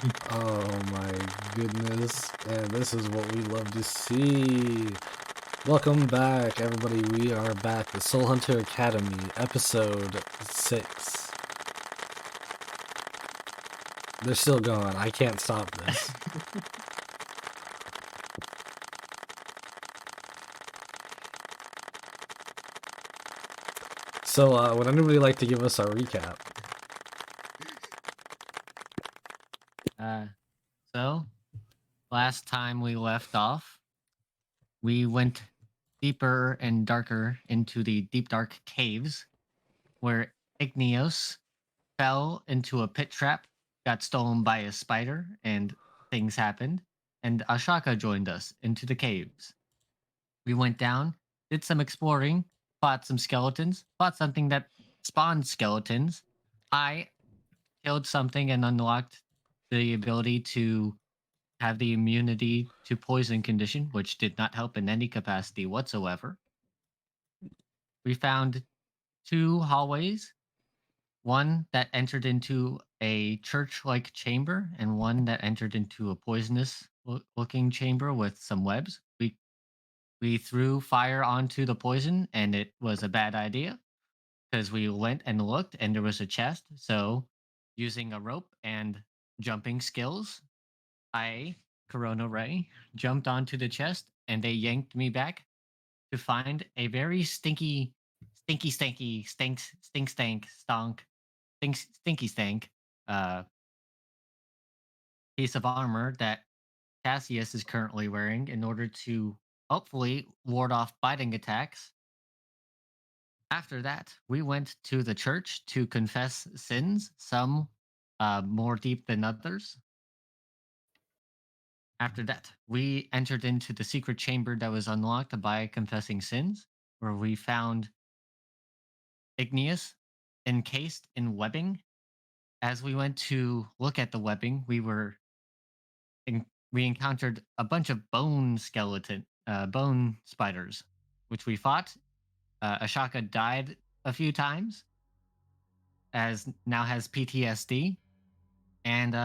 Oh my goodness, and this is what we love to see. Welcome back, everybody. We are back. The Soul Hunter Academy, episode 6. They're still going. I can't stop this. So, would anybody like to give us a recap? So last time we left off, we went deeper and darker into the deep dark caves where Igneos fell into a pit trap, got stolen by a spider, and things happened. And Ashaka joined us into the caves. We went down, did some exploring, fought some skeletons, fought something that spawned skeletons. I killed something and unlocked the ability to have the immunity to poison condition, which did not help in any capacity whatsoever. We found two hallways, one that entered into a church like chamber, and one that entered into a poisonous looking chamber with some webs. We threw fire onto the poison, and it was a bad idea because we went and looked, and there was a chest. So, using a rope and jumping skills, I, Corona Ray, jumped onto the chest and they yanked me back to find a very stinky stank uh, piece of armor that Cassius is currently wearing in order to hopefully ward off biting attacks. After that, we went to the church to confess sins, some more deep than others. After that, we entered into the secret chamber that was unlocked by confessing sins, where we found Igneous encased in webbing. As we went to look at the webbing, we encountered a bunch of bone spiders, which we fought. Ashaka died a few times, as now has PTSD, and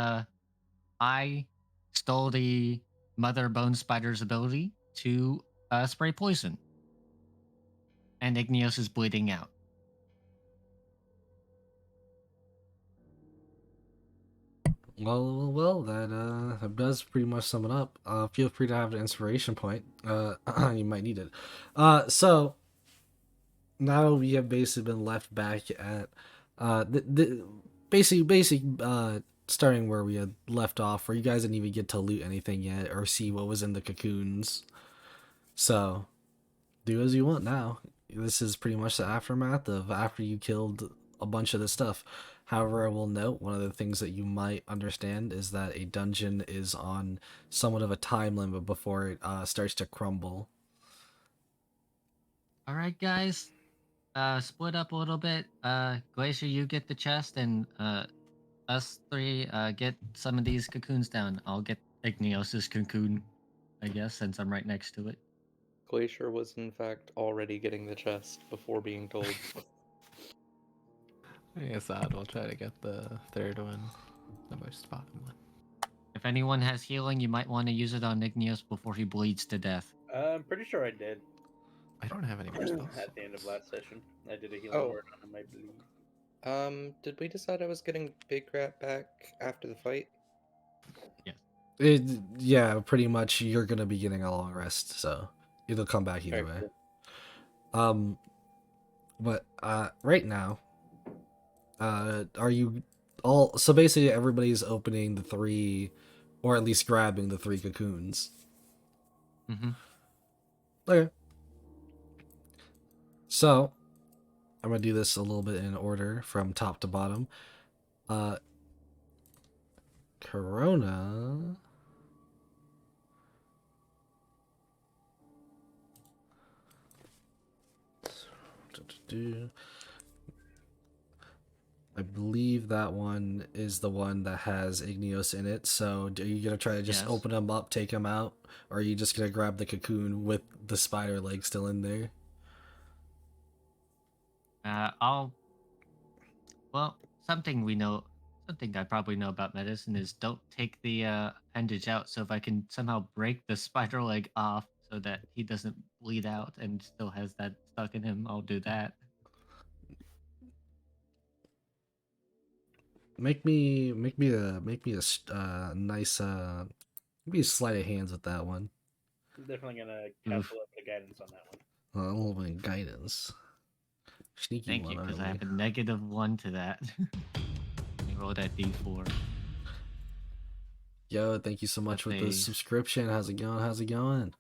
I stole the mother bone spider's ability to spray poison, and Igneos is bleeding out. Well, that does pretty much sum it up. Feel free to have an inspiration point. You might need it. So now we have basically been left back at the basic starting where we had left off, where you guys didn't even get to loot anything yet or see what was in the cocoons. So do as you want now. This is pretty much the aftermath of after you killed a bunch of this stuff. However, I will note one of the things that you might understand is that a dungeon is on somewhat of a time limit before it starts to crumble. All right, guys, split up a little bit. Glacier, you get the chest, and us three get some of these cocoons down. I'll get Igneos's cocoon, I guess, since I'm right next to it. Glacier was in fact already getting the chest before being told. I guess Odd will try to get the third one, the most bottom one. If anyone has healing, you might want to use it on Igneos before he bleeds to death. I'm pretty sure I did. I don't have any more spells. At the end of last session, I did a healing Oh. word on him, I believe. Did we decide I was getting Big Rat back after the fight? Yeah, pretty much you're gonna be getting a long rest, so it'll come back either Alright, way. cool. But right now, are you all? So basically, everybody's opening the three, or at least grabbing the three cocoons. Mm-hmm. Okay. So I'm gonna do this a little bit in order from top to bottom. Corona. I believe that one is the one that has Igneos in it. So are you gonna try to just Yes. open them up, take them out, or are you just gonna grab the cocoon with the spider leg still in there? I'll. Well, Something I probably know about medicine is don't take the appendage out. So if I can somehow break the spider leg off so that he doesn't bleed out and still has that stuck in him, I'll do that. Make me nice maybe a sleight of hands with that one. I'm definitely gonna Oof. calculate the guidance on that one. A little bit of guidance. Sneaky Thank one, you, because I aren't have we? a -1 to that. Let me roll that d4. Yo, thank you so much With with the a- subscription. How's it going? How's it going?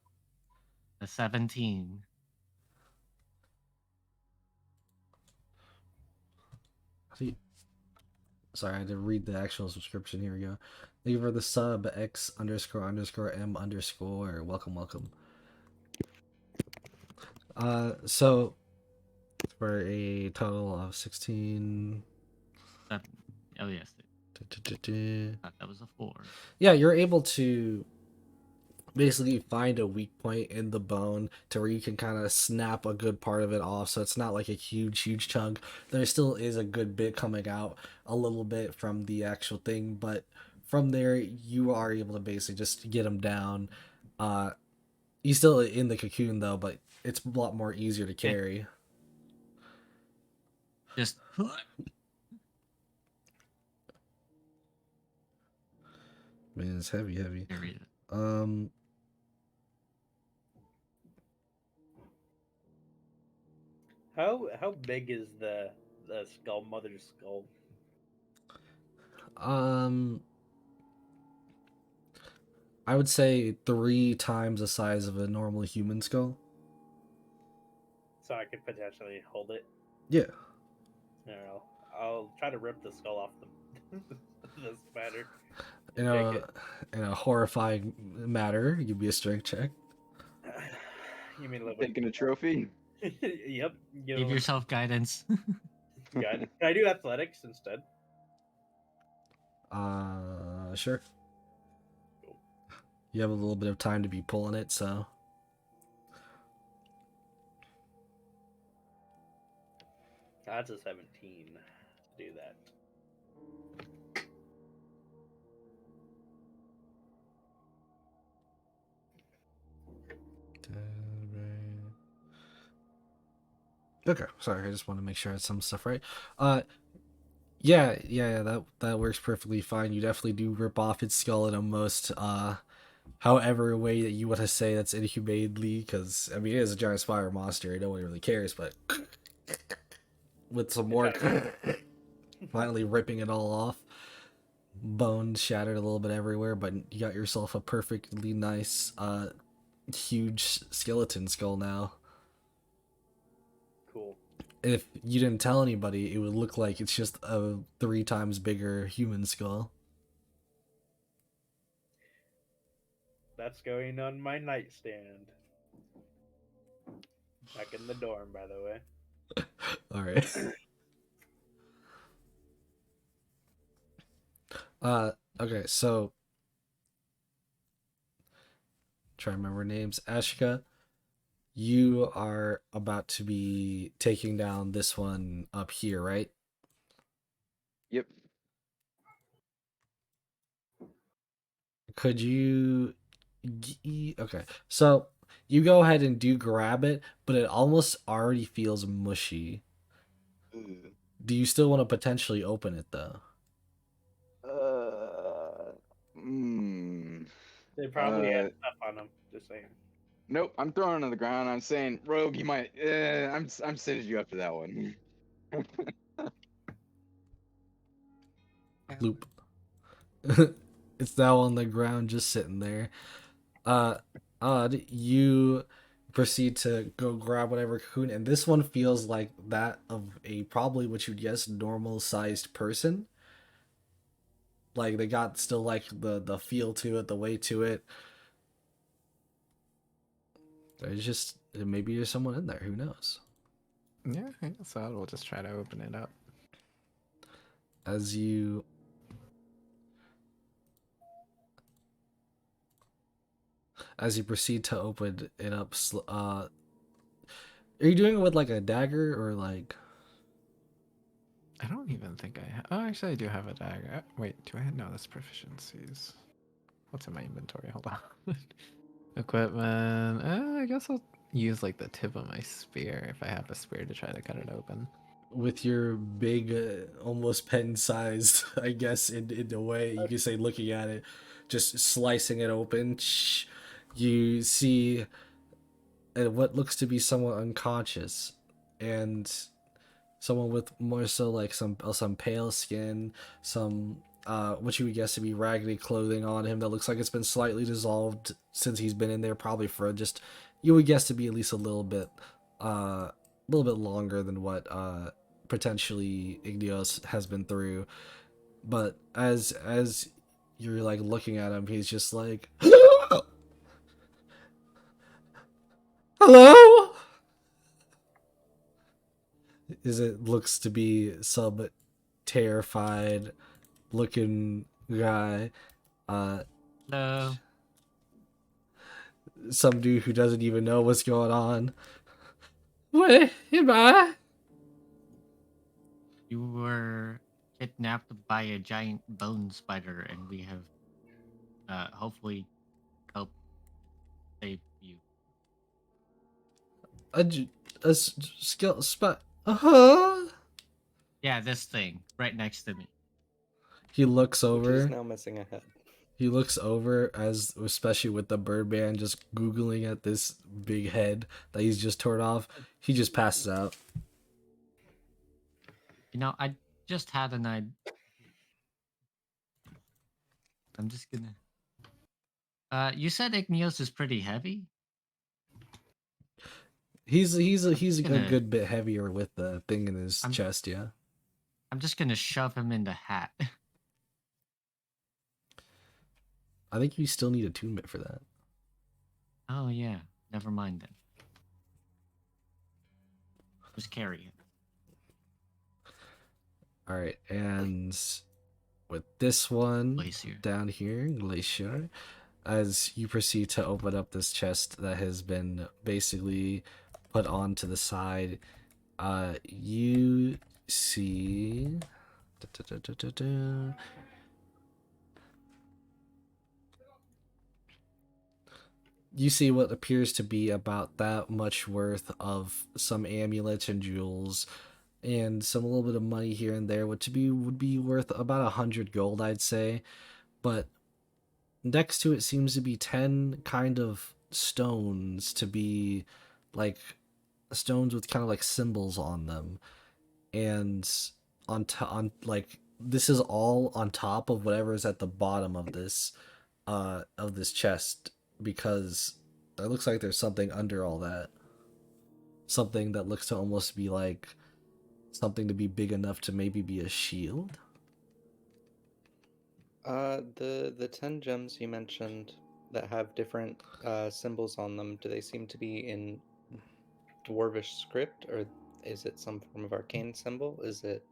A 17. How do you- Sorry, I had to read the actual subscription. Here we go. Thank you for the sub X__M_. Welcome. So for a total of 16. Seven. Oh, yes. That was a 4. Yeah, you're able to basically find a weak point in the bone to where you can kind of snap a good part of it off, so it's not like a huge chunk. There still is a good bit coming out, a little bit from the actual thing, but from there you are able to basically just get him down. He's still in the cocoon though, but it's a lot more easier to carry. Just. Man, it's heavy. Carry it. How big is the skull, mother's skull? I would say 3 times the size of a normal human skull. So I could potentially hold it. Yeah. I don't know. I'll try to rip the skull off the the spider. In a horrifying matter, give me a strength check. You mean live Taking a trophy? Yep. Give yourself guidance. Good. Can I do athletics instead? Sure. Cool. You have a little bit of time to be pulling it, so. That's a 17 to do that. Okay, sorry, I just want to make sure I had some stuff right. Yeah, that works perfectly fine. You definitely do rip off its skull in a most however way that you want to say that's inhumanely, because I mean it is a giant spider monster, nobody really cares, but with some more finally ripping it all off. Bones shattered a little bit everywhere, but you got yourself a perfectly nice huge skeleton skull now. Cool. If you didn't tell anybody, it would look like it's just a 3 times bigger human skull. That's going on my nightstand. Back in the dorm, by the way. All right. Okay, so try to remember names. Ashika, you are about to be taking down this one up here, right? Yep. Could you okay, so you go ahead and do grab it, but it almost already feels mushy. Ooh. Do you still want to potentially open it though? They probably had stuff on them. Just saying. Nope. I'm throwing it on the ground. I'm saying, Rogue, you might. I'm sending you after that one. Bloop. It's now on the ground, just sitting there. Odd, you proceed to go grab whatever cocoon, and this one feels like that of a probably what you'd guess normal sized person. Like they got still like the feel to it, the way to it. There's just maybe there's someone in there. Who knows? Yeah, I guess so. We'll just try to open it up. As you proceed to open it up, are you doing it with like a dagger or like? I don't even think I have. Oh actually, I do have a dagger. Wait, do I? No, that's proficiencies. What's in my inventory? Hold on. Equipment. I guess I'll use like the tip of my spear if I have a spear to try to cut it open. With your big, almost pen-sized, I guess, in a way you could say, looking at it, just slicing it open, you see what looks to be someone unconscious, and someone with more so like some pale skin, some what you would guess to be raggedy clothing on him that looks like it's been slightly dissolved since he's been in there, probably for just, you would guess to be at least a little bit longer than what potentially Igneos has been through. But as you're like looking at him, he's just like, hello. Is it looks to be some terrified looking guy, Hello. some dude who doesn't even know what's going on. Where am I? You were kidnapped by a giant bone spider, and we have hopefully helped save you. A skill spot. Uh-huh. Yeah, this thing right next to me. He looks Which is over. now missing a head. He looks over, as especially with the Birdman just googling at this big head that he's just torn off. He just passes out. You know, I just had an idea. I'm just gonna. You said Igneos is pretty heavy. He's a gonna- good bit heavier with the thing in his I'm- chest, yeah. I'm just gonna shove him in the hat. I think you still need attunement for that. Oh yeah, never mind then. Just carry him. All right, and with this one Glacier. down here, Glacier, as you proceed to open up this chest that has been basically put onto the side, you see. You see what appears to be about that much worth of some amulets and jewels, and some a little bit of money here and there, which would be worth about 100 gold, I'd say. But next to it seems to be 10 kind of stones, to be like stones with kind of like symbols on them, and on like, this is all on top of whatever is at the bottom of this chest, because it looks like there's something under all that, something that looks to almost be like something to be big enough to maybe be a shield. The 10 gems you mentioned that have different symbols on them, do they seem to be in dwarvish script, or is it some form of arcane symbol? Is it?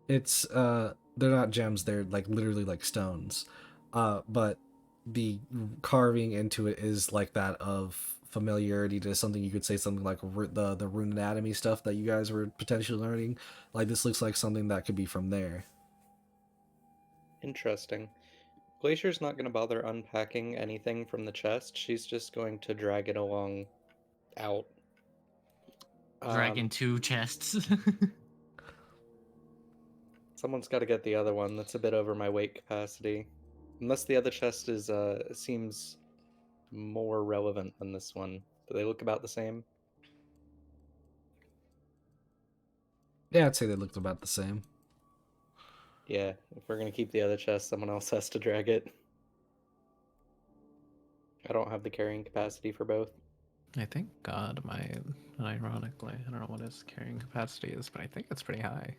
It's they're not gems, they're like literally like stones, but the carving into it is like that of familiarity to something. You could say something like the rune anatomy stuff that you guys were potentially learning. Like, this looks like something that could be from there. Interesting. Glacier's not going to bother unpacking anything from the chest. She's just going to drag it along out. Dragging 2 chests. Someone's got to get the other one. That's a bit over my weight capacity. Unless the other chest is seems more relevant than this one. Do they look about the same? Yeah, I'd say they looked about the same. Yeah, if we're going to keep the other chest, someone else has to drag it. I don't have the carrying capacity for both. I think God might, and ironically, I don't know what his carrying capacity is, but I think it's pretty high.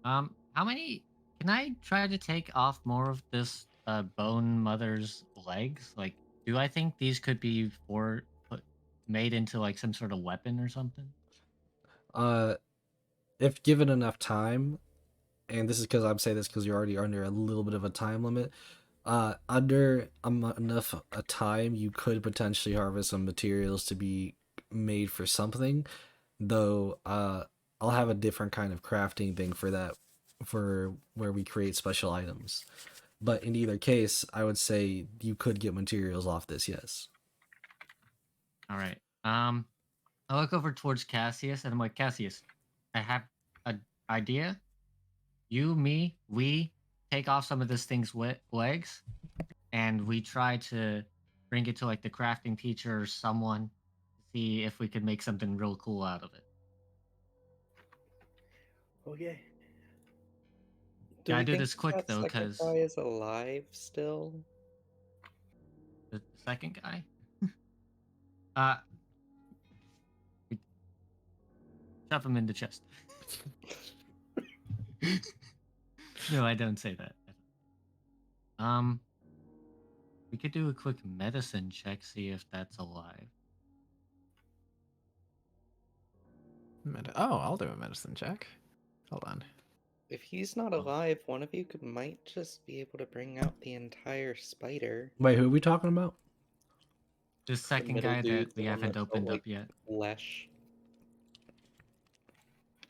How many? Can I try to take off more of this bone mother's legs? Like, do I think these could be made into like some sort of weapon or something? If given enough time, and this is because I'm saying this because you're already under a little bit of a time limit, under enough a time, you could potentially harvest some materials to be made for something, though I'll have a different kind of crafting thing for that, for where we create special items. But in either case, I would say you could get materials off this, yes. All right. I look over towards Cassius and I'm like, Cassius, I have an idea. You, me, we take off some of this thing's legs and we try to bring it to like the crafting teacher or someone to see if we could make something real cool out of it. Okay. Gotta we do think this quick that though, second because guy is alive still? the second guy. uh, shove him in the chest. No, I don't say that. We could do a quick medicine check, see if that's alive. Oh, I'll do a medicine check. Hold on. If he's not alive, one of you might just be able to bring out the entire spider. Wait, who are we talking about? The The second middle guy dude, that we the one haven't that felt opened like up yet. flesh.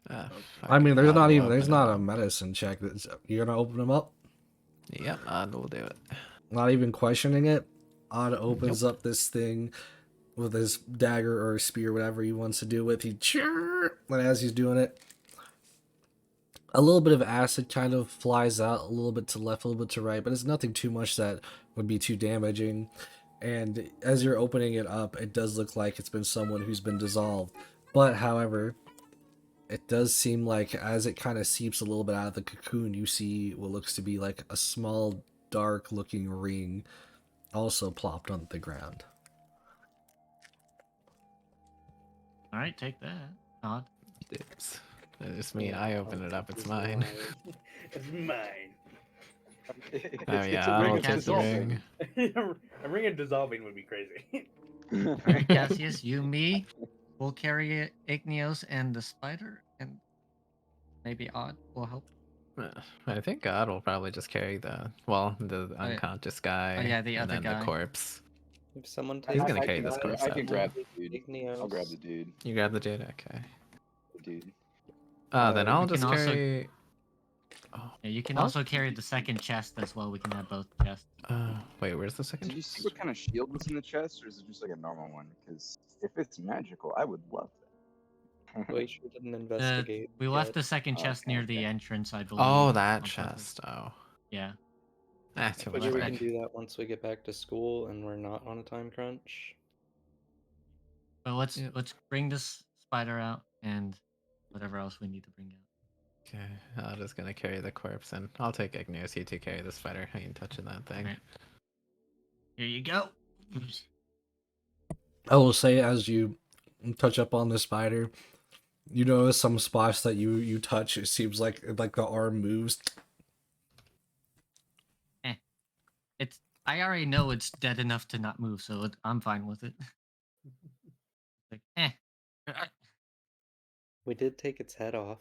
Fuck I mean, it, there's I not will even, there's open him not a up. medicine check. You're gonna open them up? Yep, I will do it. Not even questioning it. Odd opens up this thing with his dagger or spear, whatever he wants to do with. And as he's doing it, a little bit of acid kind of flies out, a little bit to left, a little bit to right, but it's nothing too much that would be too damaging. And as you're opening it up, it does look like it's been someone who's been dissolved. But however, it does seem like as it kind of seeps a little bit out of the cocoon, you see what looks to be like a small, dark looking ring also plopped on the ground. All right, take that. Odd. It's me. I open it up. It's He's mine. alive. It's mine. Oh It's yeah, a I'll ring of take the dissolving. ring. A ring of dissolving would be crazy. All right, Cassius, you, me, we'll carry Igneos and the spider, and maybe Odd will help. I think God will probably just carry the unconscious guy. Oh, yeah, the and other then guy. the corpse. If someone He's takes gonna I carry can, this corpse I can out. grab the dude. Igneos. I'll grab the dude. You grab the dude. Okay. The dude. Then I'll we can just also- carry. Oh, Yeah, you can I'll- also carry the second chest as well. We can have both chests. wait, where's the second? Did you see what kind of shield was in the chest, or is it just like a normal one? Because if it's magical, I would love that. Well, you sure didn't investigate. We left yet. the second chest Okay, near the okay. entrance, I believe. Oh, on that purpose. chest. Oh, Yeah. ah, I too figure we much can work. do that once we get back to school and we're not on a time crunch. But let's Yeah. bring this spider out and whatever else we need to bring out. Okay, I'm just gonna carry the corpse, and I'll take Igneous. You two carry the spider. I ain't touching that thing. Right. Here you go. I will say, as you touch up on the spider, you notice some spots that you touch. It seems like the arm moves. I already know it's dead enough to not move, so I'm fine with it. Like, We did take its head off.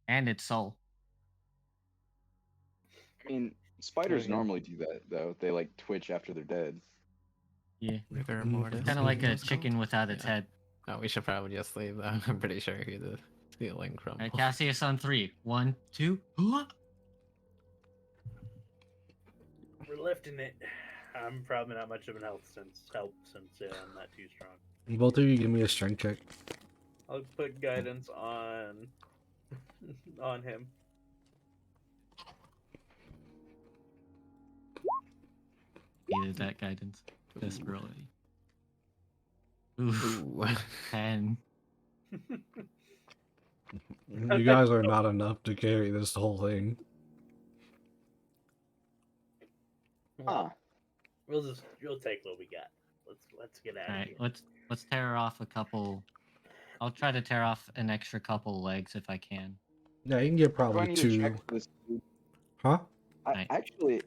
and its soul. I mean, spiders Okay. normally do that though. They like twitch after they're dead. Yeah. Rigor Mm, mortis. Kind of like a What's it chicken called? without its Yeah. head. Oh, we should probably just leave though. I'm pretty sure he the stealing crumble. Alright, Cassius on 3. 1, 2. We're lifting it. I'm probably not much of an help since I'm not too strong. Both of you give me a strength check. I'll put guidance on him. Needed that guidance desperately. Oof. Ooh. 10. You guys are not enough to carry this whole thing. Huh. We'll take what we got. Let's get out of Alright, here. let's tear off a couple. I'll try to tear off an extra couple legs if I can. Yeah, you can get Do I probably need to two. check for this dude? Huh? Right. Actually,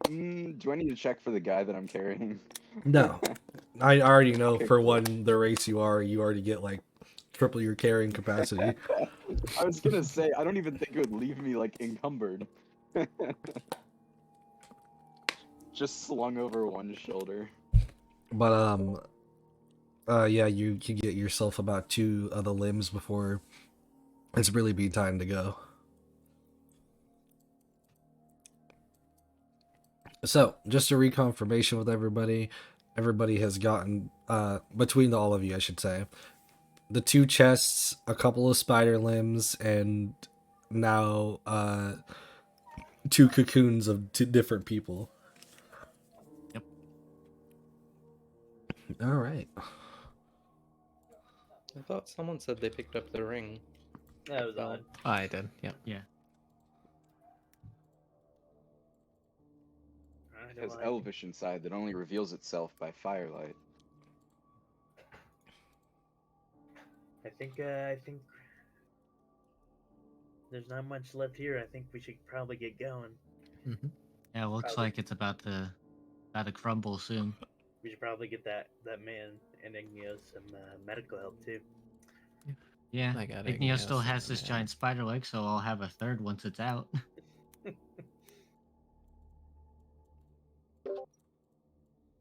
do I need to check for the guy that I'm carrying? No. I already know Okay, for cool. one the race you already get like triple your carrying capacity. I was gonna say, I don't even think it would leave me like encumbered. Just slung over one shoulder. But Yeah, you can get yourself about 2 other limbs before it's really be time to go. So, just a reconfirmation with everybody. Everybody has gotten, between all of you, I should say, the 2 chests, a couple of spider limbs, and now 2 cocoons of 2 different people. Yep. All right. I thought someone said they picked up the ring. That was Oh. odd. Oh, I did. Yep. Yeah. I It don't has like elvish inside that only reveals itself by firelight. I think there's not much left here. I think we should probably get going. Mm-hmm. Yeah, it looks Probably. like it's about to crumble soon. We should probably get that man and Igneo some medical help too. Yeah. I got Igneo still Igneous has and, this giant spider leg, so I'll have a third once it's out.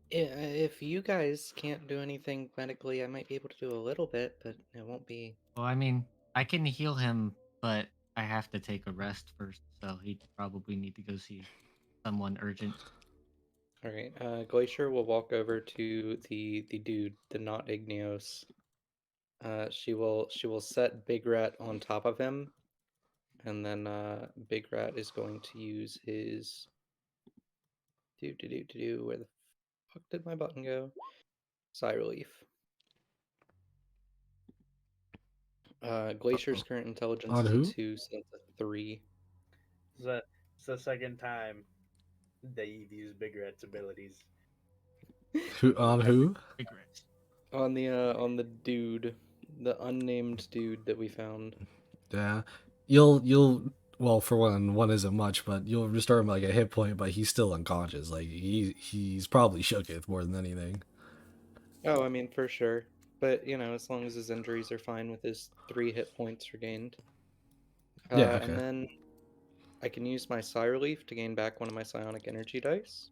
Yeah, if you guys can't do anything medically, I might be able to do a little bit, but it won't be. Well, I mean, I can heal him, but I have to take a rest first, so he'd probably need to go see someone urgent. All right. Glacier will walk over to the dude, the not Igneos. She will set Big Rat on top of him, and then Big Rat is going to use his do. Where the fuck did my button go? Sigh relief. Glacier's Uh-oh. current intelligence On is a who? 2, so it's a 3. It's the second time that you've used Big Rat's abilities. Who on who? Regrets. On the dude, the unnamed dude that we found. Yeah. You'll well, for one isn't much, but you'll restore him like a hit point, but he's still unconscious. Like he's probably shooketh more than anything. Oh, I mean, for sure. But, as long as his injuries are fine with his 3 hit points regained. Yeah, And okay. then I can use my Psi Relief to gain back one of my psionic energy dice.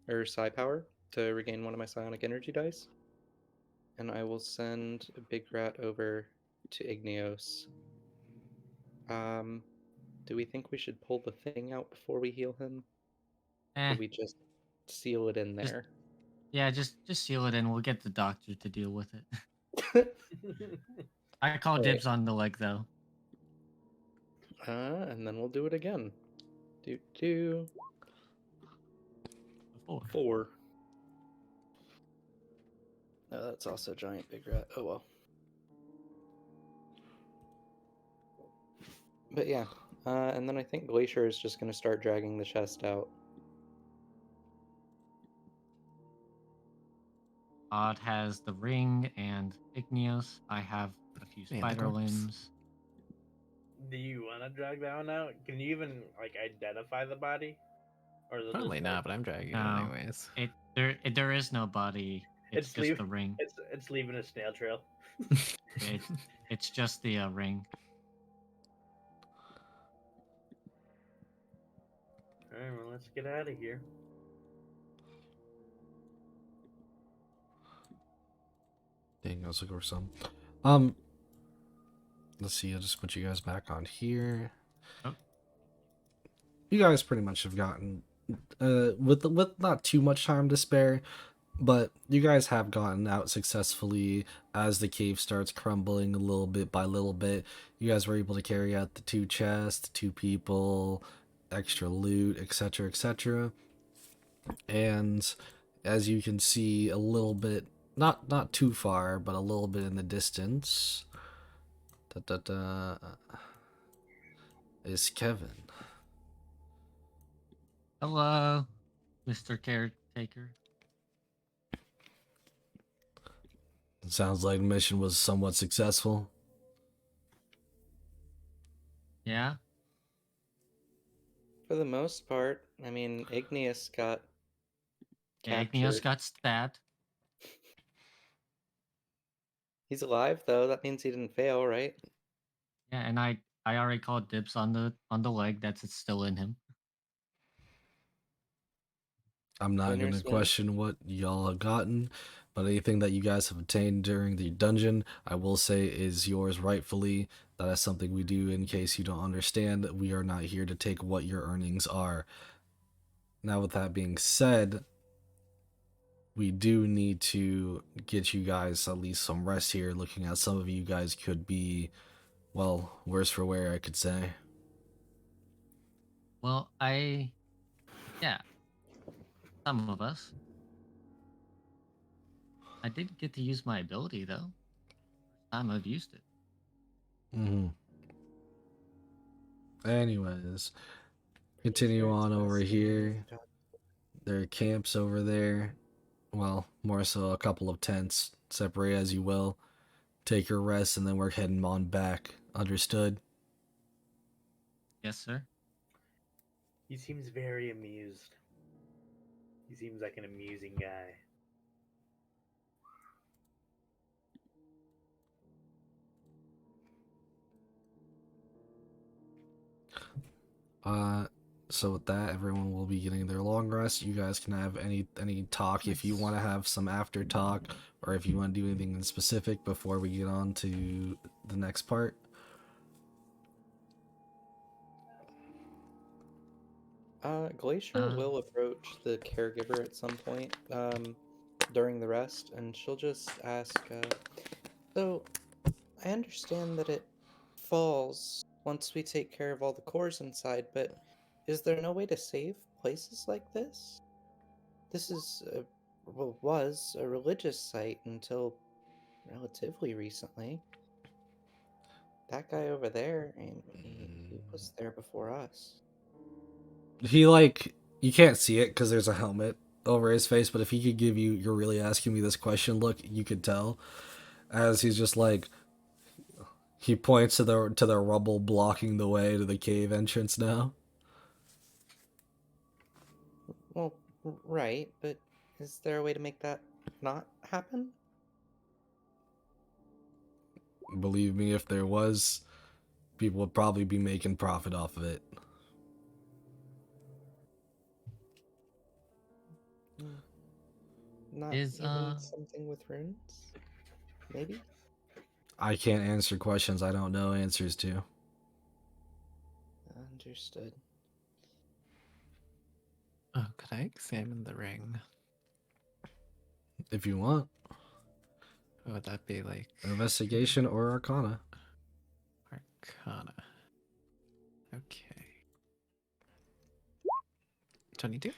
Or Psi Power to regain one of my psionic energy dice. And I will send Big Rat over to Igneos. Do we think we should pull the thing out before we heal him? Eh, Or do we just seal it in Just- there? yeah, just seal it in. We'll get the doctor to deal with it. I call Alright. dibs on the leg, though. And then we'll do it again. Do. Before. 4. Oh, that's also giant Big Rat. Oh well. But yeah, and then I think Glacier is just going to start dragging the chest out. Odd has the ring and Igneos. I have a few And the spider corpse. limbs. Do you want to drag that one out? Can you even identify the body? Or is it Probably just, not, but I'm dragging No. it anyways. There is no body. It's just the ring. It's leaving a snail trail. It's just the ring. All right, well, let's get out of here. Dang, I was looking for some. Let's see. I'll just put you guys back on here. Oh. You guys pretty much have gotten, with not too much time to spare, but you guys have gotten out successfully as the cave starts crumbling a little bit by little bit. You guys were able to carry out the 2 chests, 2 people, extra loot, etc., etc. And as you can see, a little bit, not too far, but a little bit in the distance, is Kevin. Hello, Mr. Caretaker. It sounds like the mission was somewhat successful. Yeah? For the most part, I mean, Igneous got Yeah, captured. Igneos got stabbed. He's alive though. That means he didn't fail, right? Yeah, and I already called dibs on the leg that's it's still in him. I'm not going to Winners win. question what y'all have gotten, But anything that you guys have obtained during the dungeon, I will say is yours rightfully. That is something we do in case you don't understand. We are not here to take what your earnings are. Now, with that being said, we do need to get you guys at least some rest here. Looking at some of you guys could be, well, worse for wear, I could say. Well, yeah, some of us. I did get to use my ability though. First time I've used it. Mm-hmm. Anyways, Pretty continue sure it's on over best to leave here. the dog. There are camps over there. Well, more so a couple of tents. Separate as you will. Take your rest, and then we're heading on back. Understood? Yes, sir. He seems very amused. He seems like an amusing guy. So with that, everyone will be getting their long rest. You guys can have any talk if you want to have some after talk, or if you want to do anything in specific before we get on to the next part. Glacier will approach the caregiver at some point during the rest, and she'll just ask, so I understand that it falls once we take care of all the cores inside, but is there no way to save places like this? This is, was a religious site until relatively recently. That guy over there, and he was there before us. He like you can't see it because there's a helmet over his face, but if he could give you, you're really asking me this question. Look, you could tell as he's just like he points to the rubble blocking the way to the cave entrance now. Well, right, but is there a way to make that not happen? Believe me, if there was, people would probably be making profit off of it. Hmm. Not Is even something with runes? Maybe? I can't answer questions I don't know answers to. Understood. Oh, could I examine the ring? If you want, Would that be like investigation or arcana. Arcana? Okay. 22?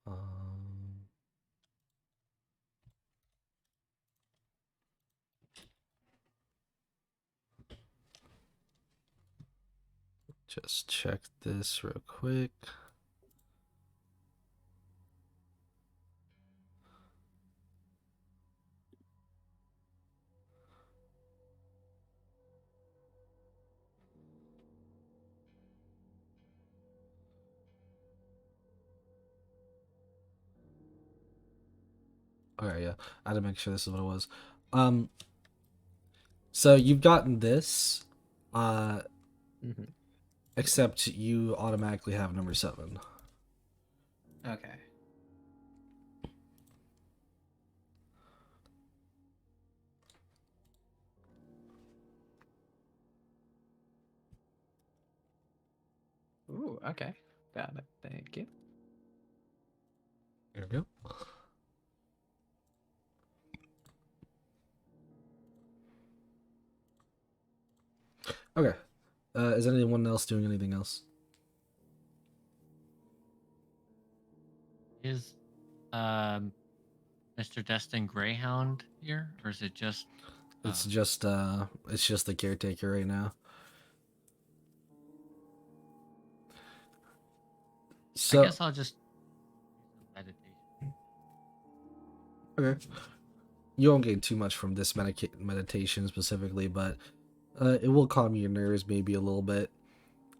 Um, just check this real quick. Okay, yeah, I had to make sure this is what it was. So you've gotten this, Mm-hmm. except you automatically have number 7. Okay. Ooh, okay. Got it. Thank you. There we go. Okay. Is anyone else doing anything else? Is Mr. Destin Greyhound here, or is it just? It's just the caretaker right now. So I guess I'll just meditation. okay. You won't gain too much from this meditation specifically, but it will calm your nerves maybe a little bit.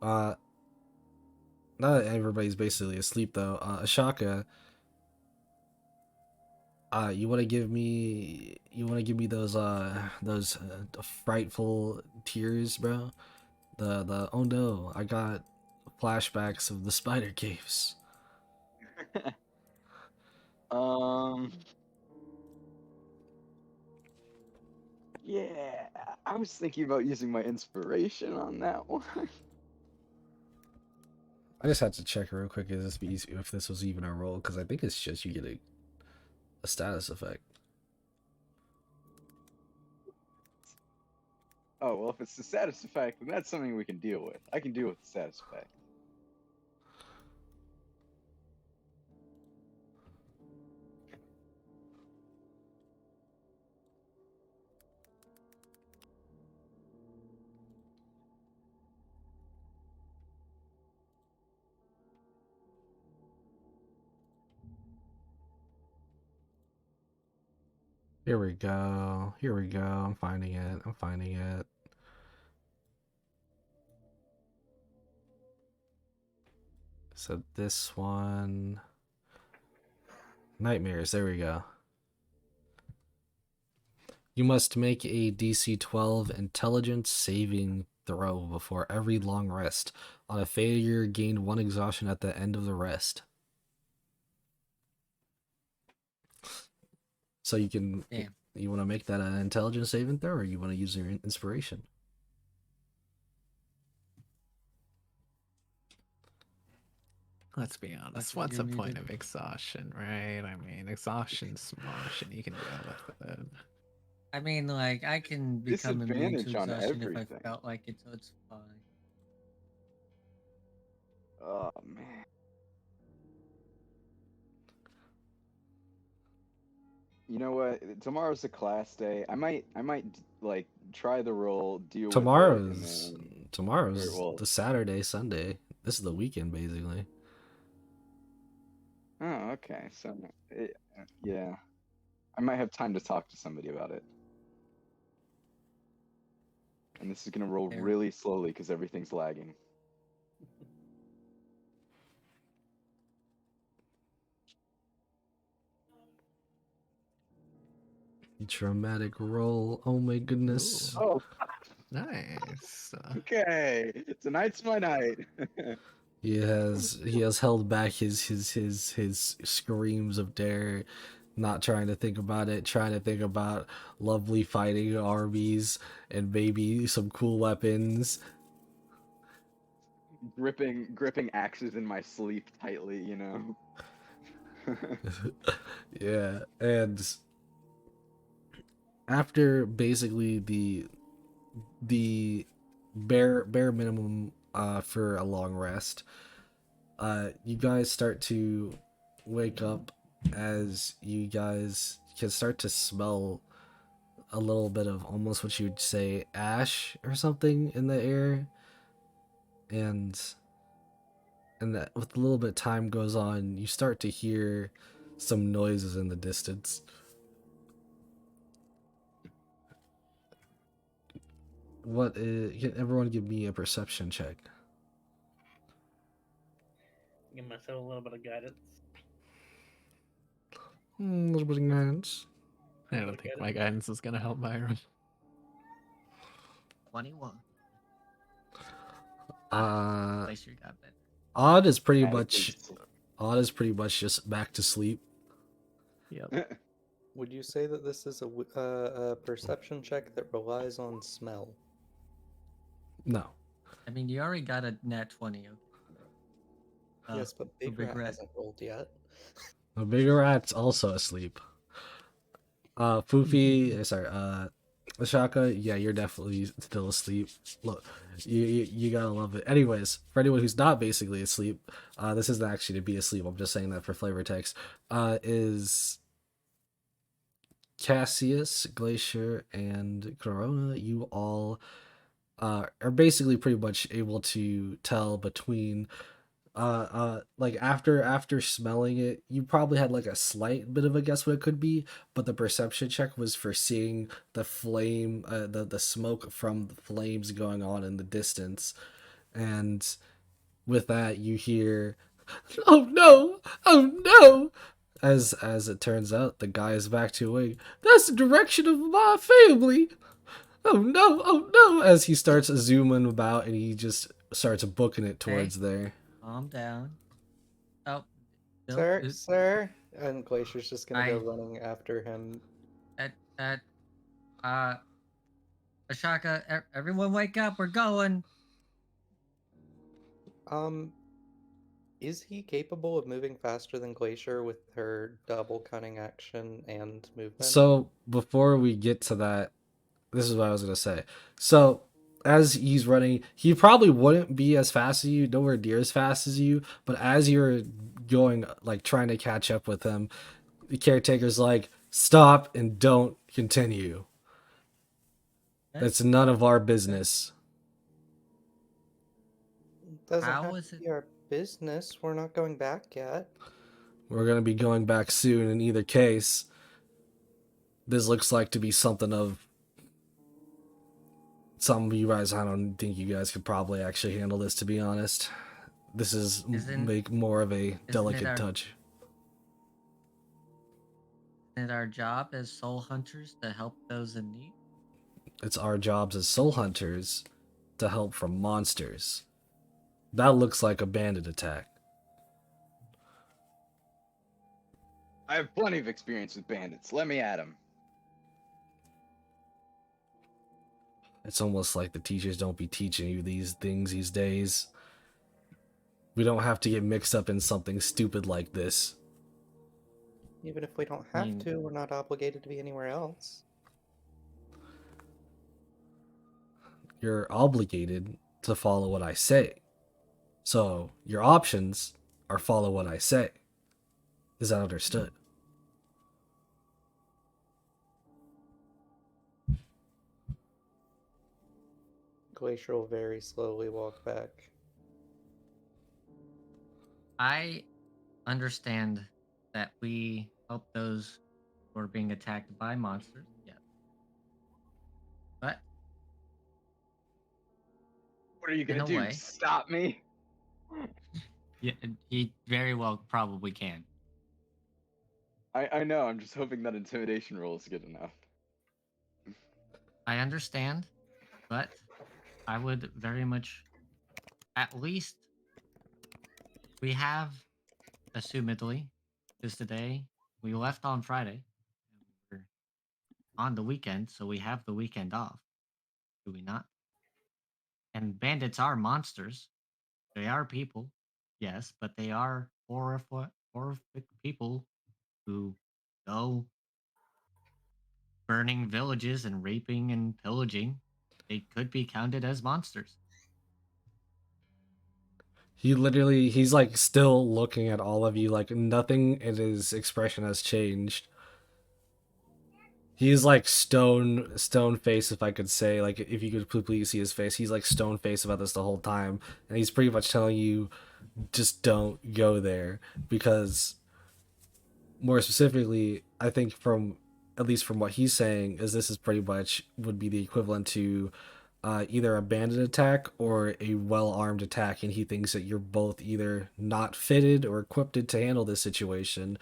Now that everybody's basically asleep though, Ashaka, you want to give me those frightful tears, bro? The oh no, I got flashbacks of the spider caves. Yeah, I was thinking about using my inspiration on that one. I just had to check real quick if this was even a roll, because I think it's just you get a status effect. Oh, well, if it's the status effect, then that's something we can deal with. I can deal with the status effect. Here we go. Here we go. I'm finding it. I'm finding it. So this one. Nightmares. There we go. You must make a DC 12 intelligence saving throw before every long rest. On a failure, gain 1 exhaustion at the end of the rest. So you can. Damn. You want to make that an intelligence saving throw, or you want to use your inspiration? Let's be honest. That's What's the you're point muted. of exhaustion, right? I mean, exhaustion's smosh, and you can deal with it. I mean, like, I can become immune to Disadvantage on exhaustion if I everything. felt like it, so it's fine. Oh man. You know what? Tomorrow's a class day. I might like try the roll, deal with it, and Tomorrow's then well, the Saturday, Sunday. This is the weekend, basically. oh, okay. So yeah, I might have time to talk to somebody about it. And this is gonna roll Fair. really slowly because everything's lagging. Dramatic roll. Oh my goodness. Ooh. Oh, Nice. okay. Tonight's my night. He has held back his screams of terror, not trying to think about it, trying to think about lovely fighting armies and maybe some cool weapons. gripping axes in my sleep tightly, you know. Yeah, and after basically the bare minimum for a long rest, you guys start to wake up as you guys can start to smell a little bit of almost what you'd say ash or something in the air, and that with a little bit of time goes on, you start to hear some noises in the distance. What is, can everyone give me a perception check? Give myself a little bit of guidance. A little bit of guidance. I don't think my guidance is gonna help Byron. 21. Place your got that. Odd is pretty Yeah, much Odd is pretty much just back to sleep. Yep. Would you say that this is a perception check that relies on smell? No. I mean, you already got a nat 20. Okay? Yes, but so Big Rat hasn't rolled yet. The bigger rat's also asleep. Foofy, sorry, Ashaka, yeah, you're definitely still asleep. Look, you gotta love it. Anyways, for anyone who's not basically asleep, this isn't actually to be asleep, I'm just saying that for flavor text, is Cassius, Glacier, and Corona. You all are basically pretty much able to tell between like after smelling it, you probably had like a slight bit of a guess what it could be, but the perception check was for seeing the flame, the smoke from the flames going on in the distance, and with that you hear, "Oh no, oh no!" As it turns out, the guy is back to awake. "That's the direction of my family. Oh no, oh no!" As he starts zooming about, and he just starts booking it towards there. Calm down. Oh, no, Sir. And Glacier's just gonna go I- running after him. that, Ashaka, everyone wake up, we're going. Is he capable of moving faster than Glacier with her double cunning action and movement? So before we get to that, this is what I was gonna say. So as he's running, he probably wouldn't be as fast as you, nowhere near as fast as you. But as you're going, like trying to catch up with him, the caretaker's like, "Stop and don't continue. That's none of our business." Doesn't How have is to it- be our business. We're not going back yet. We're gonna be going back soon. In either case, this looks like to be something of some of you guys. I don't think you guys could probably actually handle this. To be honest, this is make more of a delicate our- touch. Isn't it our job as soul hunters to help those in need? It's our jobs as soul hunters to help from monsters. That looks like a bandit attack. I have plenty of experience with bandits. Let me at them. It's almost like the teachers don't be teaching you these things these days. We don't have to get mixed up in something stupid like this. Even if we don't have mean- to, we're not obligated to be anywhere else. You're obligated to follow what I say. So your options are follow what I say. Is that understood? Glacier will very slowly walk back. I understand that we help those who are being attacked by monsters. Yeah. But What are you gonna In a do? way. Stop me? yeah, he very well probably can. I know. I'm just hoping that intimidation roll is good enough. I understand, but I would very much, at least, we have, assumedly, because today we left on Friday. And we're on the weekend, so we have the weekend off. Do we not? And bandits are monsters. They are people, yes, but they are horrific people who go burning villages and raping and pillaging. They could be counted as monsters. He's like still looking at all of you, like nothing in his expression has changed. He's like stone face, if I could say, like if you could completely see his face, he's like stone face about this the whole time, and he's pretty much telling you, just don't go there, because more specifically, I think from at least from what he's saying, is this is pretty much would be the equivalent to either a bandit attack or a well-armed attack, and he thinks that you're both either not fitted or equipped to handle this situation,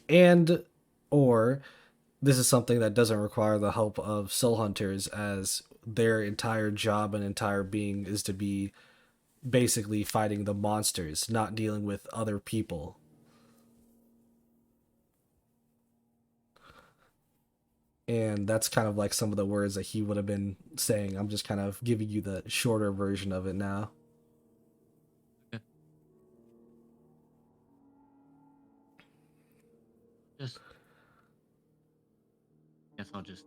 and or this is something that doesn't require the help of soul hunters, as their entire job and entire being is to be basically fighting the monsters, not dealing with other people. And that's kind of like some of the words that he would have been saying. I'm just kind of giving you the shorter version of it now. Just guess I'll just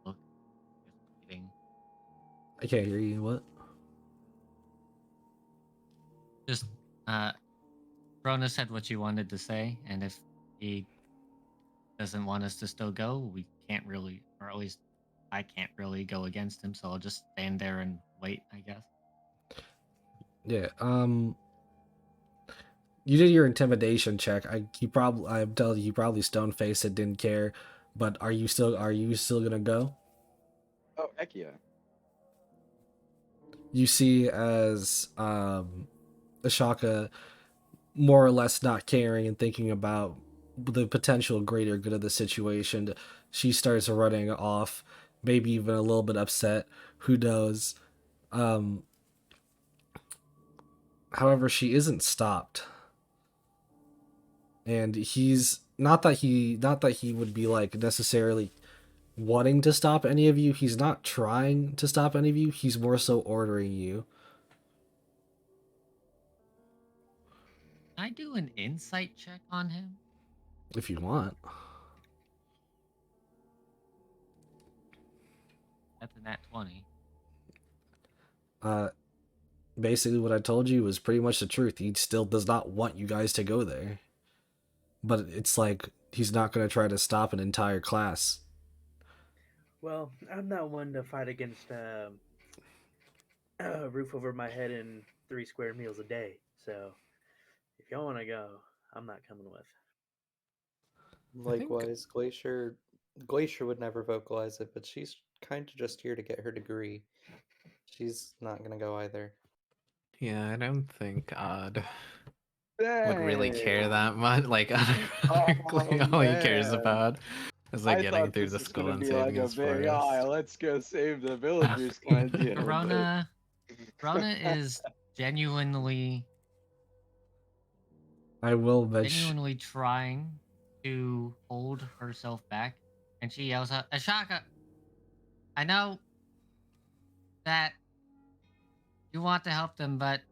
look. Just waiting. I can't hear you. What? Just Rona said what you wanted to say, and if he doesn't want us to still go, we can't really, or at least I can't really go against him, so I'll just stand there and wait, I guess. Yeah. You did your intimidation check. I'm telling you, probably stone faced it, didn't care. But are you still gonna go? Oh, heck yeah. You see as Ashaka more or less not caring and thinking about the potential greater good of the situation, she starts running off, maybe even a little bit upset, who knows. However, she isn't stopped, and he's not that he would be like necessarily wanting to stop any of you. He's not trying to stop any of you. He's more so ordering you. Can I do an insight check on him? If you want. That's a nat 20. Basically what I told you was pretty much the truth. He still does not want you guys to go there. But it's like he's not going to try to stop an entire class. Well, I'm not one to fight against a roof over my head and 3 square meals a day. So, if y'all want to go, I'm not coming with. think- Likewise, Glacier would never vocalize it, but she's kind of just here to get her degree. She's not gonna go either. Yeah, I don't think Odd would really care that much. Like, Oh, all he cares man. about is like I getting thought through this the was school gonna and be saving like a his big, forest. let's go save the villagers kind of deal. Rona is genuinely I will mention. genuinely trying to hold herself back, and she yells out, "Ashaka, I know that you want to help them, but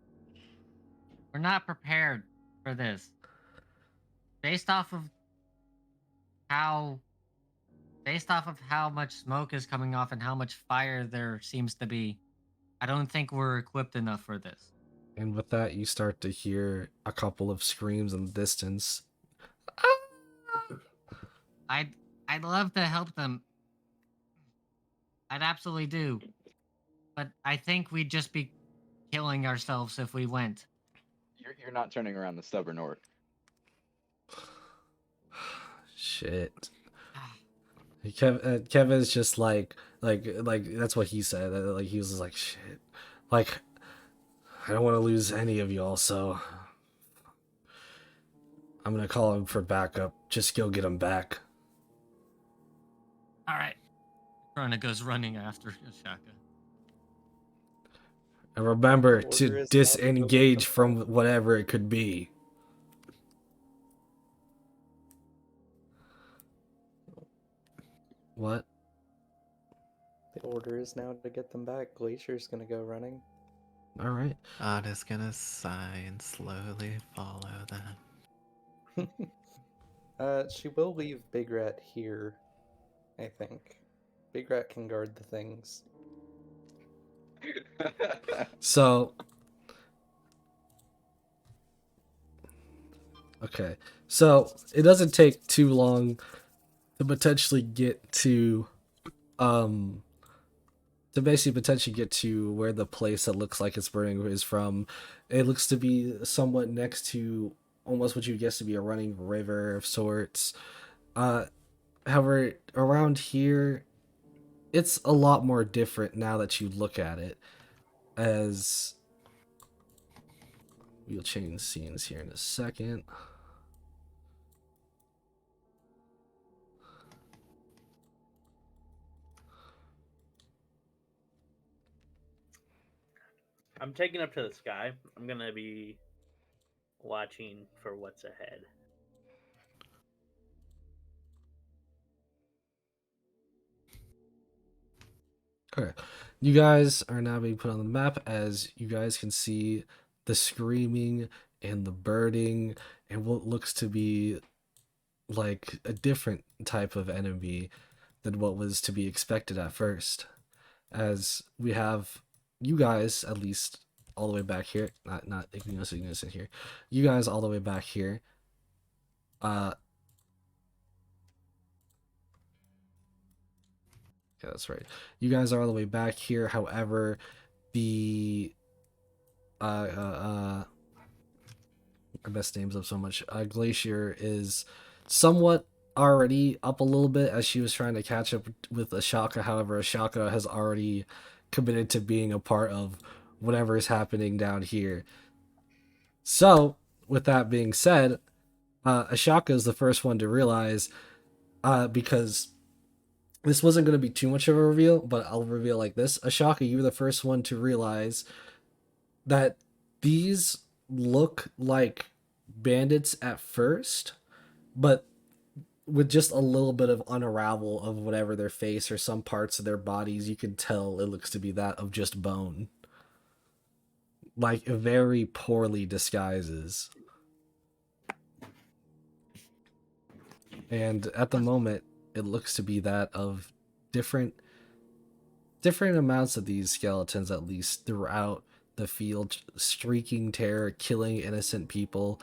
we're not prepared for this. Based off of how much smoke is coming off and how much fire there seems to be, I don't think we're equipped enough for this." And with that, you start to hear a couple of screams in the distance. I'd love to help them. I'd absolutely do. But I think we'd just be killing ourselves if we went. You're not turning around the stubborn orc. Shit. Kevin's just like that's what he said. Like he was just like, shit. Like, I don't want to lose any of y'all, so I'm gonna call him for backup. Just go get him back. All right. Rona goes running after Ashaka. And remember The order to is now to go disengage get them from back. whatever it could be. What? The order is now to get them back. Glacier's gonna go running. All right. Odd is gonna sigh and slowly follow them. She will leave Big Rat here, I think. Big Rat can guard the things. So, okay. So, it doesn't take too long to potentially get to where the place that looks like it's burning is from. It looks to be somewhat next to almost what you guess to be a running river of sorts. However, around here, it's a lot more different now that you look at it. As we'll change scenes here in a second. I'm taking up to the sky. I'm gonna be watching for what's ahead. Okay. You guys are now being put on the map. As you guys can see the screaming and the birding and what looks to be like a different type of enemy than what was to be expected at first. As we have you guys, at least all the way back here, not Igneous in here, you guys all the way back here. Yeah, that's right. You guys are all the way back here. However, the my best names up so much. Glacier is somewhat already up a little bit as she was trying to catch up with Ashaka. However, Ashaka has already committed to being a part of whatever is happening down here. So, with that being said, Ashaka is the first one to realize, because this wasn't going to be too much of a reveal, but I'll reveal like this. Ashaka, you were the first one to realize that these look like bandits at first, but with just a little bit of unravel of whatever their face or some parts of their bodies, you can tell it looks to be that of just bone. Like, very poorly disguises. And at the moment, it looks to be that of different amounts of these skeletons, at least throughout the field, streaking terror, killing innocent people,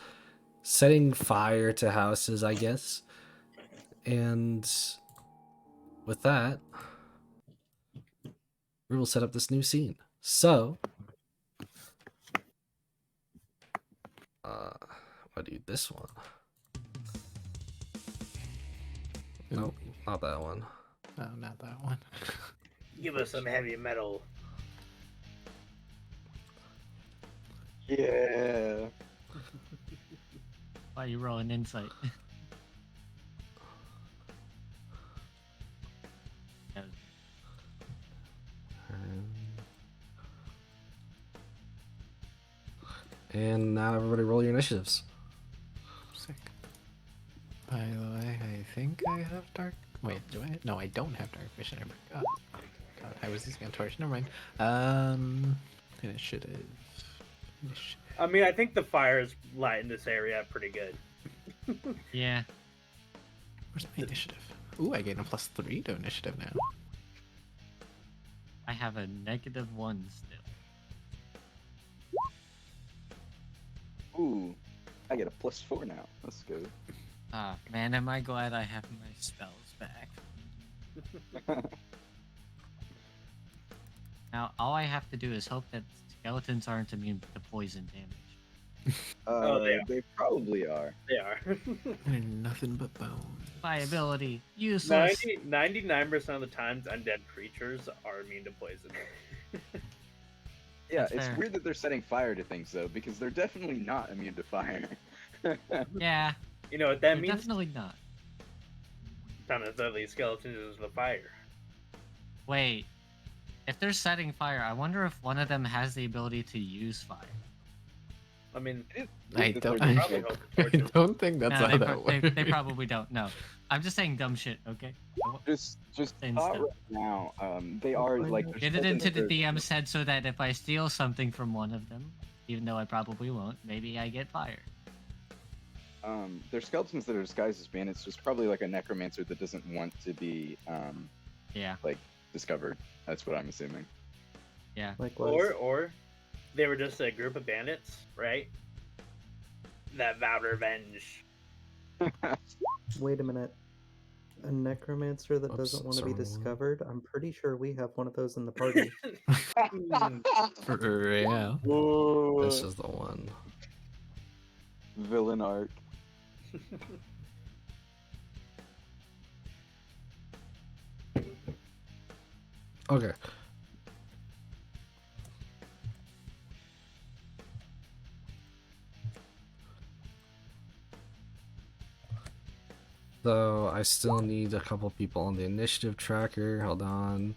setting fire to houses, I guess. And with that, we will set up this new scene. So, I'll do this one. Nope, not that one. No, not that one. Give us some heavy metal. Yeah. Why are you rolling insight? And now everybody roll your initiatives. Sick. By the way, I think I have dark. Wait, do I? No, I don't have dark vision. I forgot. God, I was using a torch. Never mind. Initiative. I mean, I think the fires lighten this area pretty good. Yeah. Where's my initiative? Ooh, I gain a +3 to initiative now. I have a -1 still. Ooh, I get a +4 now. That's good. Ah, man, am I glad I have my spells back. Now, all I have to do is hope that skeletons aren't immune to poison damage. They probably are. They are. They're nothing but bone. My ability, useless. 99% of the times, undead creatures are immune to poison. Yeah, That's it's fair. weird that they're setting fire to things though, because they're definitely not immune to fire. Yeah, You know what that they're means? definitely not. Time to throw these skeletons into the fire. Wait, if they're setting fire, I wonder if one of them has the ability to use fire. I mean, I That don't. they're probably just- hold the I torches. don't think that's No, how they, that works. they probably don't. No, I'm just saying dumb shit. Okay. Just Same thought stuff. right now, they are like they're Get it into the skeletons DM's head so that if I steal something from one of them, even though I probably won't, maybe I get fired. they're skeletons that are disguised as bandits. Just probably like a necromancer that doesn't want to be Yeah. discovered. That's what I'm assuming. Yeah. Likewise. Or they were just a group of bandits, right? That vowed revenge. Wait a minute. A necromancer that Oops, doesn't want to be sorry. discovered? I'm pretty sure we have one of those in the party. For real. This is the one. Villain arc. Okay. So I still need a couple people on the initiative tracker. Hold on.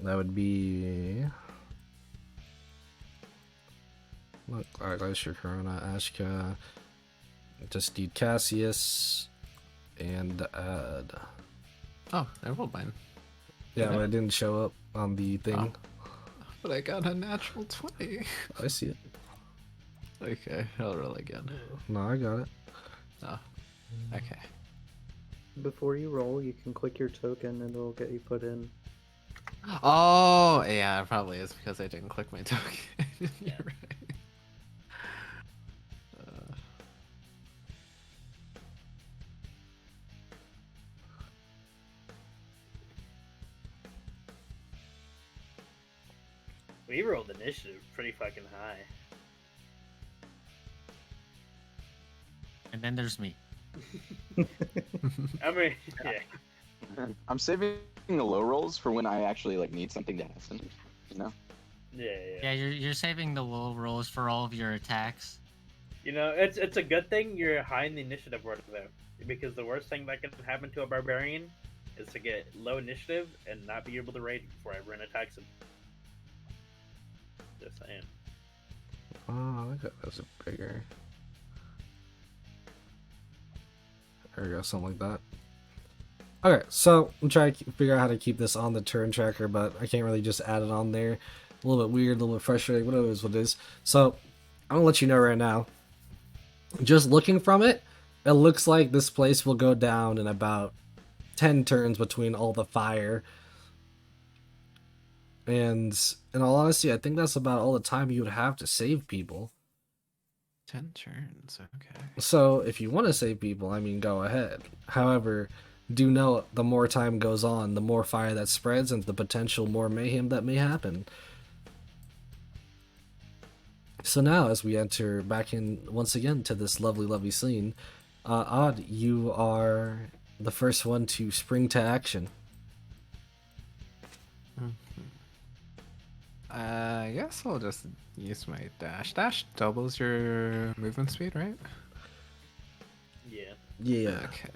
That would be. Look, Glacier Corona, Ashka. Just need Cassius and Ad. Oh, I rolled mine. Yeah, Yeah. but it didn't show up on the thing. But I got a natural 20. I see it. Okay, I'll roll again. No, I got it. Oh, okay. Before you roll, you can click your token and it'll get you put in. Oh, yeah, it probably is because I didn't click my token. You're right. We rolled initiative pretty fucking high. And then there's me. I mean, yeah. I'm saving the low rolls for when I actually need something to happen. You know? Yeah. Yeah, you're saving the low rolls for all of your attacks. You know, it's a good thing you're high in the initiative order though, because the worst thing that can happen to a barbarian is to get low initiative and not be able to rage before I run attacks him. Just saying. Oh, I got those bigger. There we go, something like that. Okay, so I'm trying to figure out how to keep this on the turn tracker, but I can't really just add it on there. A little bit weird, a little bit frustrating, whatever it is, what it is. So I'm gonna let you know right now. Just looking from it, it looks like this place will go down in about 10 turns between all the fire. And in all honesty, I think that's about all the time you would have to save people. 10 turns, okay. So if you want to save people, I mean, go ahead. However, do know the more time goes on, the more fire that spreads and the potential more mayhem that may happen. So now, as we enter back in once again to this lovely, lovely scene, Odd, you are the first one to spring to action. I guess I'll just use my dash. Dash doubles your movement speed, right? Yeah. Yeah. Okay.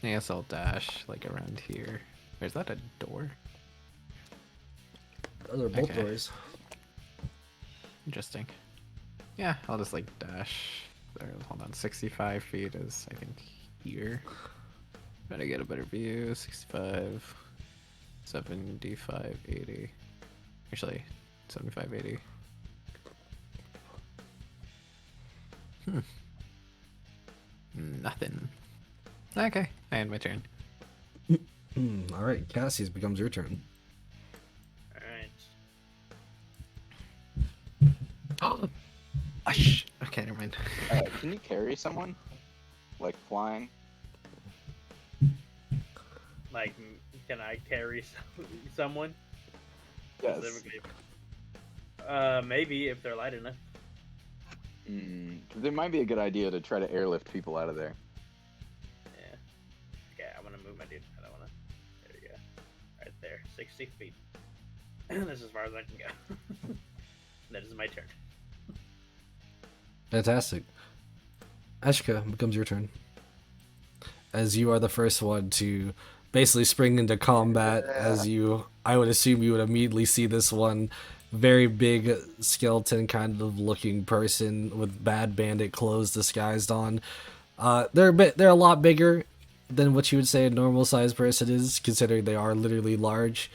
I guess I'll dash like around here. Or is that a door? Those are both Okay. doors. Interesting. Yeah, I'll just like dash. There, hold on. 65 feet is, I think, here. Try to get a better view. 65, 75, 80. Actually, 75, 80. Nothing. Okay, I end my turn. Alright, Cassius, becomes your turn. Alright. Okay, never mind. Can you carry someone? Like flying? Like, can I carry someone? Yes. Specifically? Maybe if they're light enough. It might be a good idea to try to airlift people out of there. Yeah. Okay, I want to move my dude. I don't want to. There we go. Right there. 60 feet. That's as far as I can go. That is my turn. Fantastic. Ashka, becomes your turn. As you are the first one to basically spring into combat, as you, I would assume you would immediately see this one very big skeleton kind of looking person with bad bandit clothes disguised on. They're a lot bigger than what you would say a normal sized person is, considering they are literally large.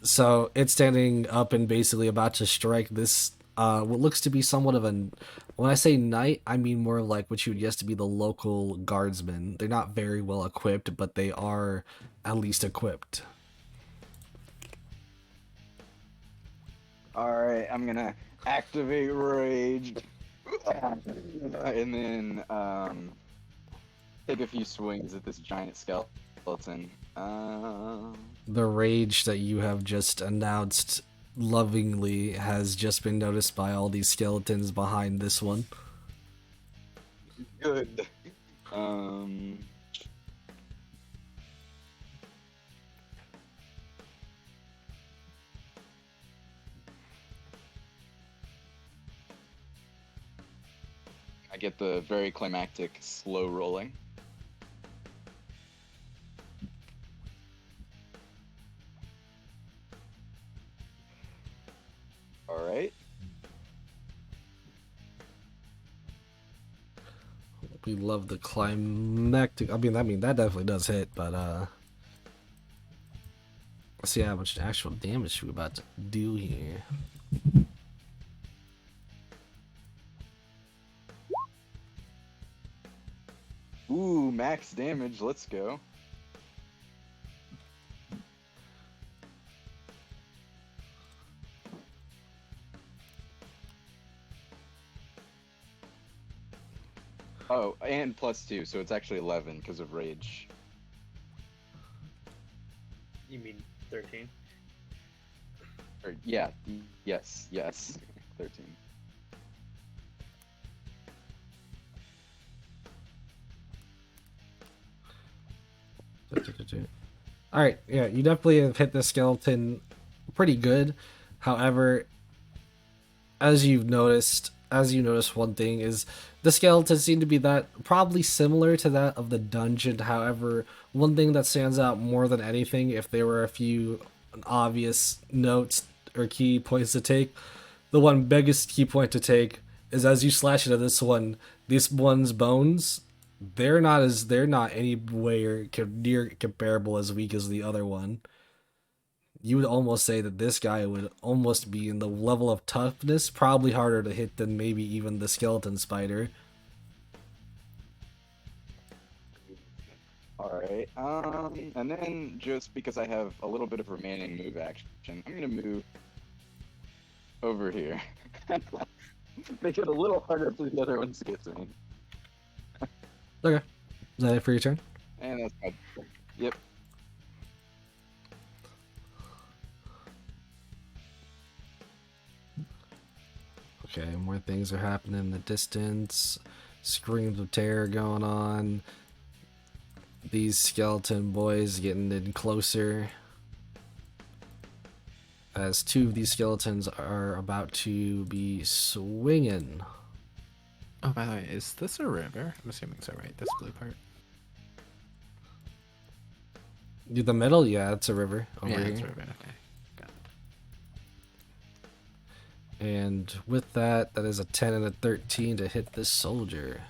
So it's standing up and basically about to strike this what looks to be somewhat of an, when I say knight, I mean more like what you would guess to be the local guardsmen. They're not very well equipped, but they are at least equipped. Alright, I'm gonna activate rage. And then take a few swings at this giant skeleton. The rage that you have just announced lovingly has just been noticed by all these skeletons behind this one. Good. I get the very climactic slow rolling. Alright. We love the climactic. I mean that definitely does hit, but let's see how much actual damage we're about to do here. Ooh, max damage, let's go. Oh, and +2, so it's actually 11 because of rage. You mean 13? Or, yeah, yes, 13. Alright, yeah, you definitely have hit the skeleton pretty good. However, as you've noticed, as you notice, one thing is the skeletons seem to be that probably similar to that of the dungeon. However, one thing that stands out more than anything, if there were a few obvious notes or key points to take, the one biggest key point to take is as you slash into this one's bones, they're not anywhere near comparable as weak as the other one. You would almost say that this guy would almost be in the level of toughness, probably harder to hit than maybe even the skeleton spider. Alright, and then just because I have a little bit of remaining move action, I'm gonna move over here. Make it a little harder for the other ones to get to me. Okay. Is that it for your turn? And that's my... Yep. Okay, more things are happening in the distance. Screams of terror going on. These skeleton boys getting in closer. As two of these skeletons are about to be swinging. Oh, by the way, is this a river? I'm assuming so, right? This blue part. The middle, yeah, it's a river over Yeah, here. it's a river. Okay. Got it. And with that, that is a 10 and a 13 to hit this soldier.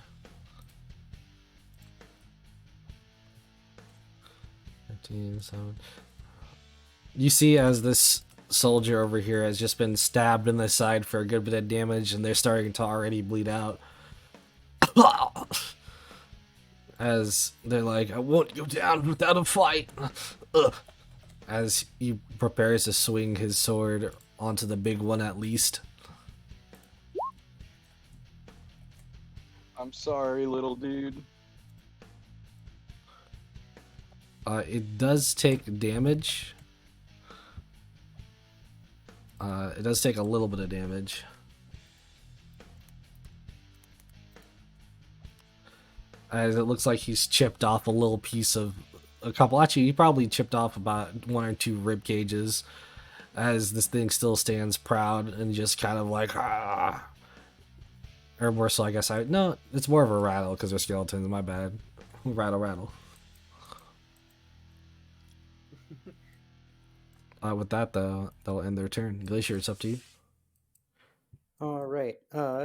13, 7. You see as this soldier over here has just been stabbed in the side for a good bit of damage, and they're starting to already bleed out. As they're like, I won't go down without a fight. As he prepares to swing his sword onto the big one at least. I'm sorry, little dude. It does take damage. It does take a little bit of damage. As it looks like he's chipped off a little piece of a couple. Actually, he probably chipped off about 1 or 2 rib cages. As this thing still stands proud and just kind of like, ah. Or more so, I guess. No, it's more of a rattle because they're skeletons. My bad. Rattle, rattle. With that, though, they'll end their turn. Glacier, it's up to you. All right.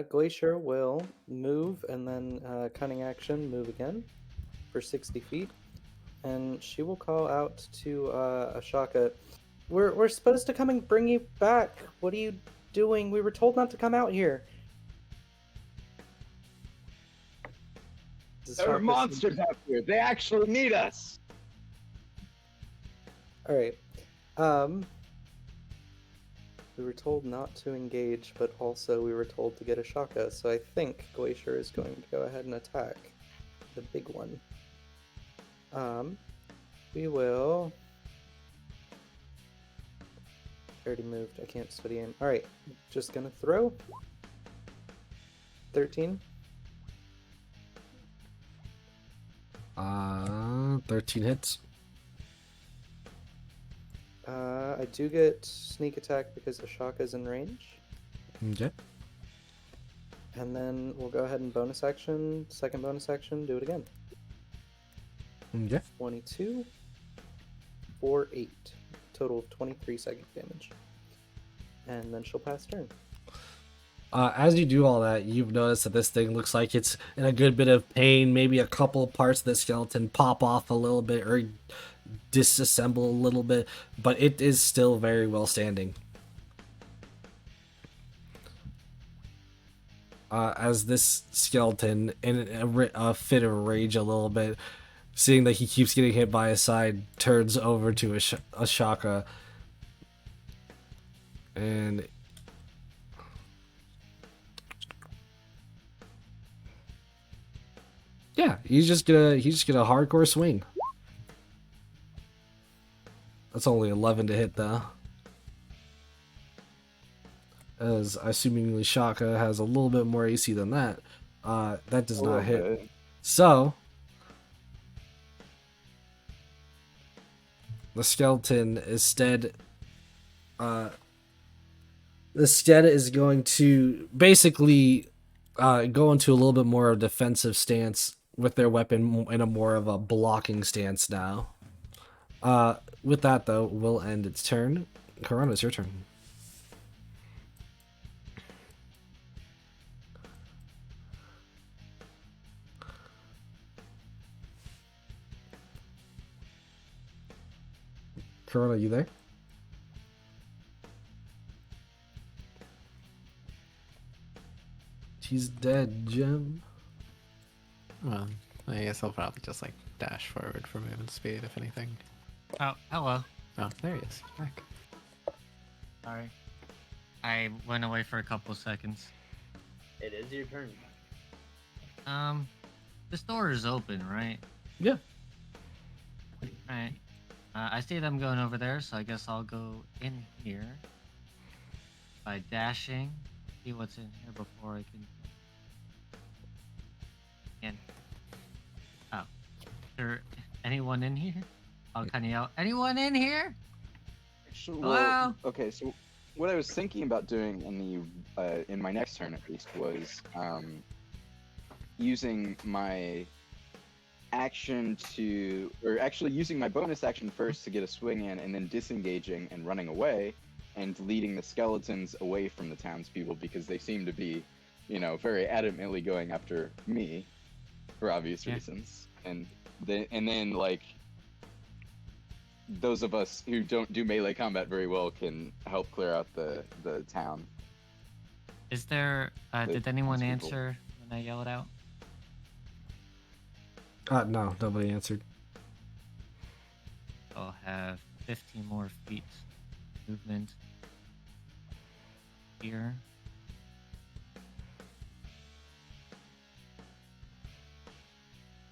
Glacier will move and then cunning action move again for 60 feet, and she will call out to Ashaka. We're supposed to come and bring you back. What are you doing? We were told not to come out here. There are monsters out here. They actually need us. All right. We were told not to engage, but also we were told to get a Shaka, so I think Glacier is going to go ahead and attack the big one. We will... I already moved, I can't study aim. Alright, just gonna throw. 13. 13 hits. I do get sneak attack because Ashaka is in range. Okay. And then we'll go ahead and bonus action, second bonus action, do it again. Okay. 22 for 8. Total of 23 psychic damage. And then she'll pass turn. As you do all that, you've noticed that this thing looks like it's in a good bit of pain. Maybe a couple parts of the skeleton pop off a little bit or disassemble a little bit, but it is still very well standing. As this skeleton, in a fit of rage a little bit, seeing that he keeps getting hit by his side, turns over to Ashaka. And yeah, he's just gonna hardcore swing. That's only 11 to hit though. As assumingly Shaka has a little bit more AC than that. That does not hit. Bit. So the skeleton instead is going to basically go into a little bit more of a defensive stance with their weapon in a more of a blocking stance now. With that though, we'll end its turn. Corona, it's your turn. Corona, you there? He's dead, Jim. Well, I guess I'll probably just like dash forward for movement speed, if anything. Oh, hello. Oh, there he is. Back. Sorry. I went away for a couple seconds. It is your turn. This door is open, right? Yeah. Right. I see them going over there, so I guess I'll go in here by dashing. See what's in here before I can. And oh, is there anyone in here? I'll kind of yell, "Anyone in here?" Actually, Hello? okay, so what I was thinking about doing in my next turn at least was using my action or actually using my bonus action first to get a swing in, and then disengaging and running away, and leading the skeletons away from the townspeople because they seem to be, very adamantly going after me for obvious reasons, and then like those of us who don't do melee combat very well can help clear out the town. Is there? Did anyone townspeople. answer when I yelled out? No, nobody answered. I'll have 15 more feet movement here.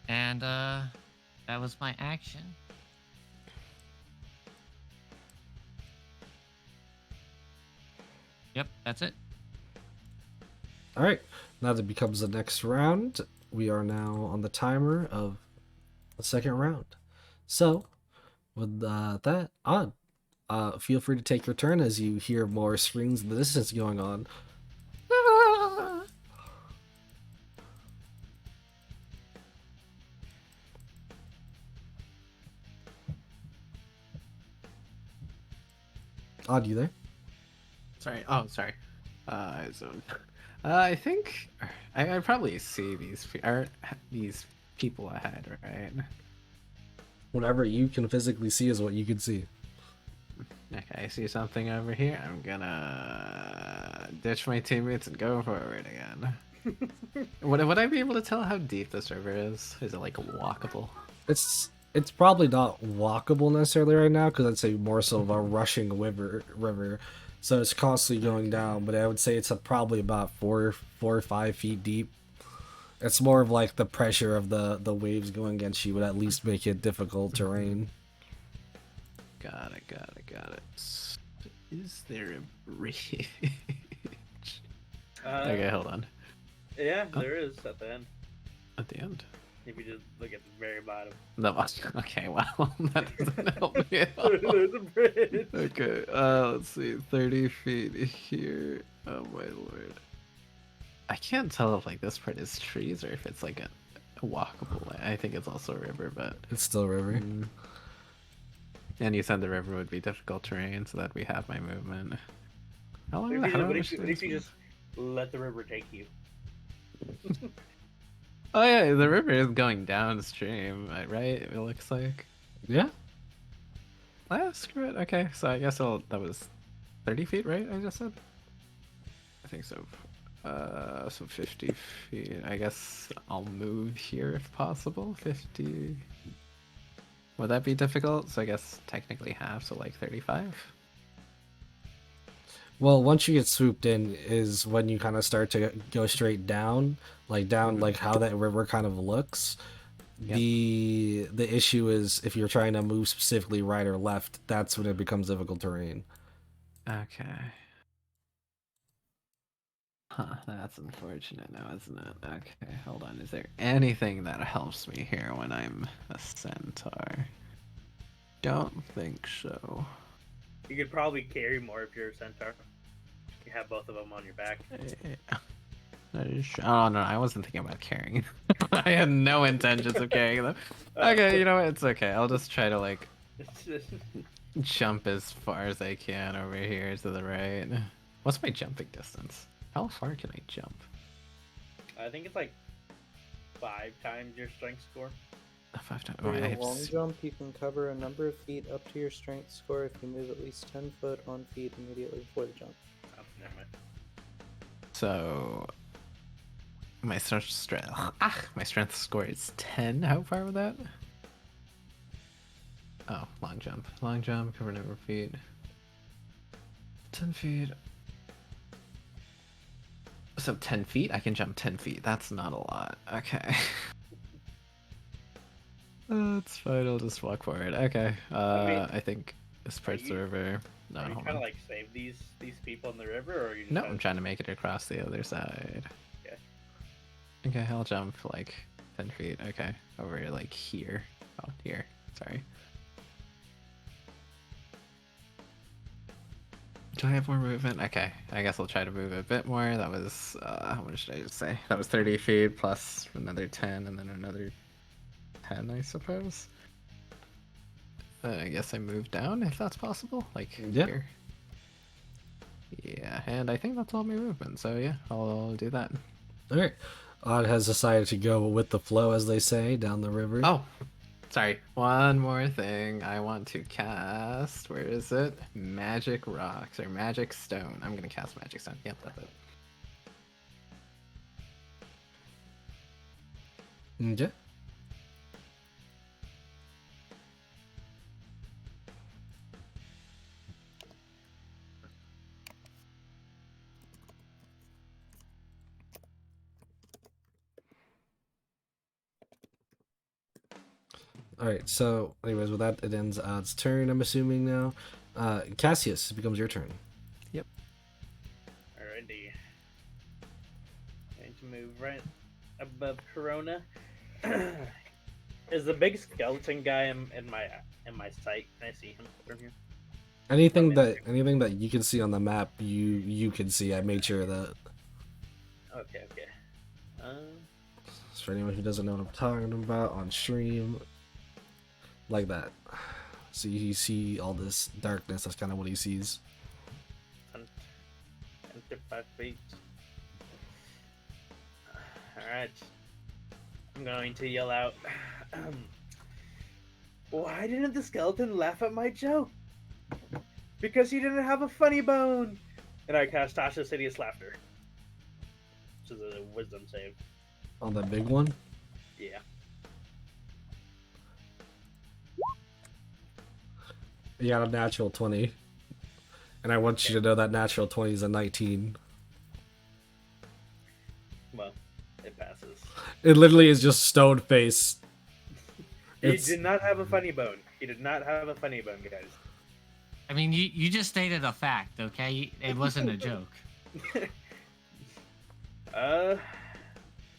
And that was my action. Yep, that's it. All right, now that becomes the next round. We are now on the timer of the second round. So, with that, Odd, feel free to take your turn as you hear more screams in the distance going on. Odd, you there? Sorry. Oh, sorry. I think I probably see these people ahead, right? Whatever you can physically see is what you can see. Okay, I see something over here. I'm gonna ditch my teammates and go forward again. Would I be able to tell how deep this river is? Is it like walkable? It's probably not walkable necessarily right now because I'd say more so of a rushing river. So it's constantly going down, but I would say it's probably about 4 or 5 feet deep. It's more of like the pressure of the waves going against you would at least make it difficult terrain. Got it. Is there a bridge? Okay, hold on. Yeah, there is at the end. At the end? If you just look at the very bottom. Okay, well, that doesn't help me at all. There's a bridge. Okay, let's see, 30 feet here. Oh my lord. I can't tell if like this part is trees or if it's like a walkable. I think it's also a river, but It's still a river. and you said the river would be difficult terrain, so that we have my movement. How long? What How if you just let the river take you? Oh yeah, the river is going downstream, right? It looks like. Yeah. Ah, screw it. Okay, so I guess that was 30 feet, right? I just said. I think so. So 50 feet. I guess I'll move here if possible. 50. Would that be difficult? So I guess technically half, so like 35. Well, once you get swooped in is when you kind of start to go straight down, like how that river kind of looks. Yep. The issue is if you're trying to move specifically right or left, that's when it becomes difficult terrain. Okay. Huh, that's unfortunate now, isn't it? Okay, hold on. Is there anything that helps me here when I'm a centaur? Don't think so. You could probably carry more if you're a centaur. You have both of them on your back. Oh no, I wasn't thinking about carrying. I had no intentions of carrying them. Okay, you know what? It's okay. I'll just try to like jump as far as I can over here to the right. What's my jumping distance? How far can I jump? I think it's like 5 times your strength score. 5 times. For Oh, I your have long jump, you can cover a number of feet up to your strength score if you move at least 10 foot on feet immediately before the jump. Oh, never mind. So my strength score is 10. How far was that? Oh, long jump. Long jump, cover number of feet. 10 feet. So 10 feet? I can jump 10 feet. That's not a lot. Okay. That's fine. I'll just walk forward. Okay. I think this part's the you- river. No, Are you hold trying on. to like save these people in the river, or are you just No, I'm trying to make it across the other side. Okay. Okay, I'll jump like 10 feet. Okay, over like here. Oh, here. Sorry. Do I have more movement? Okay, I guess I'll try to move a bit more. That was, how much did I just say? That was 30 feet plus another 10 and then another 10, I suppose. I guess I move down if that's possible. Like Yeah. here. Yeah, and I think that's all my movement. So yeah, I'll do that. All right. Odd has decided to go with the flow, as they say, down the river. Oh, sorry. One more thing. I want to cast. Where is it? Magic rocks or magic stone. I'm gonna cast magic stone. Yep, that's it. Okay. All right. So, anyways, with that, it ends Odd's turn. I'm assuming now. Cassius, it becomes your turn. Alrighty. Going to move right above Corona. Is the big skeleton guy in my sight? Can I see him from here? Anything that you can see on the map, you can see. I made sure of that. Okay. So for anyone who doesn't know what I'm talking about on stream, like that. So you see all this darkness. That's kind of what he sees. 10 to 5 feet. Alright. I'm going to yell out. Why didn't the skeleton laugh at my joke? Because he didn't have a funny bone! And I cast Tasha's Hideous Laughter. Which is a wisdom save. On that big one. Yeah. You got a natural 20. And I want you to know that natural 20 is a 19. Well, it passes. It literally is just stone face. He It's- did not have a funny bone. He did not have a funny bone, guys. I mean, you just stated a fact, okay? It wasn't a joke. And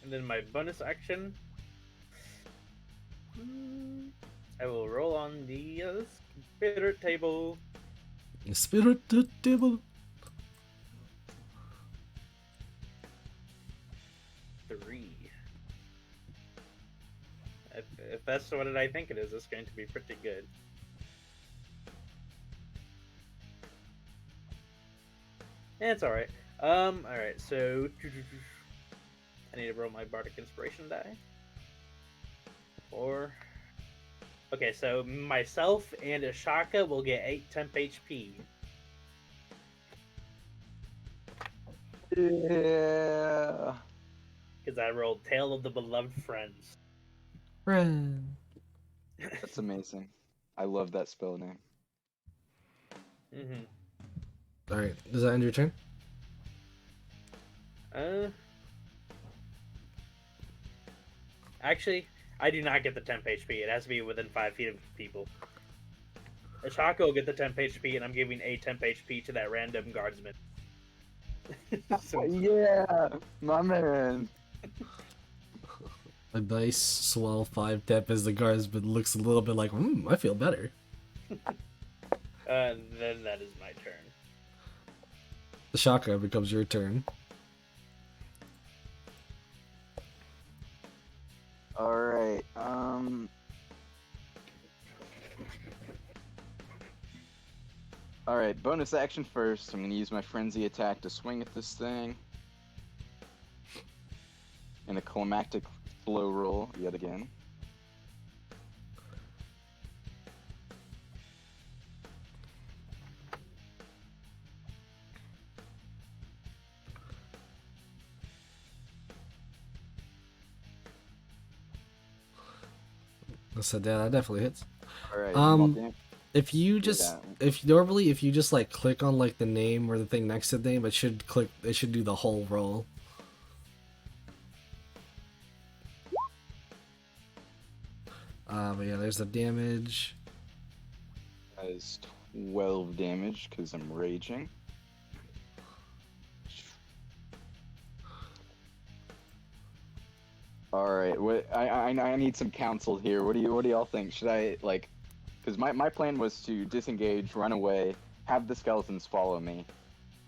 then my bonus action. I will roll on the spirit table. Spirit the devil. 3. If that's what I think it is, it's going to be pretty good. Yeah, it's alright. Alright, so I need to roll my Bardic Inspiration die. Okay, so myself and Ashaka will get 8 temp HP. Yeah. Because I rolled Tale of the Beloved Friends. Friend. That's amazing. I love that spell name. Mm-hmm. Alright, does that end your turn? Actually, I do not get the temp HP. It has to be within 5 feet of people. Ashaka will get the temp HP, and I'm giving a temp HP to that random guardsman. So- Yeah, my man. A nice swell 5 tap as the guardsman looks a little bit like, I feel better. then that is my turn. The Shaka becomes your turn. All right. All right. Bonus action first. I'm gonna use my frenzy attack to swing at this thing. And a climactic flow roll yet again. I said, yeah, that definitely hits. All right. If you just if you just like click on like the name or the thing next to the name, it should do the whole roll. But yeah, there's the damage. That is 12 damage because I'm raging. All right, what I need some counsel here. What do y'all think? Should I like? Because my plan was to disengage, run away, have the skeletons follow me,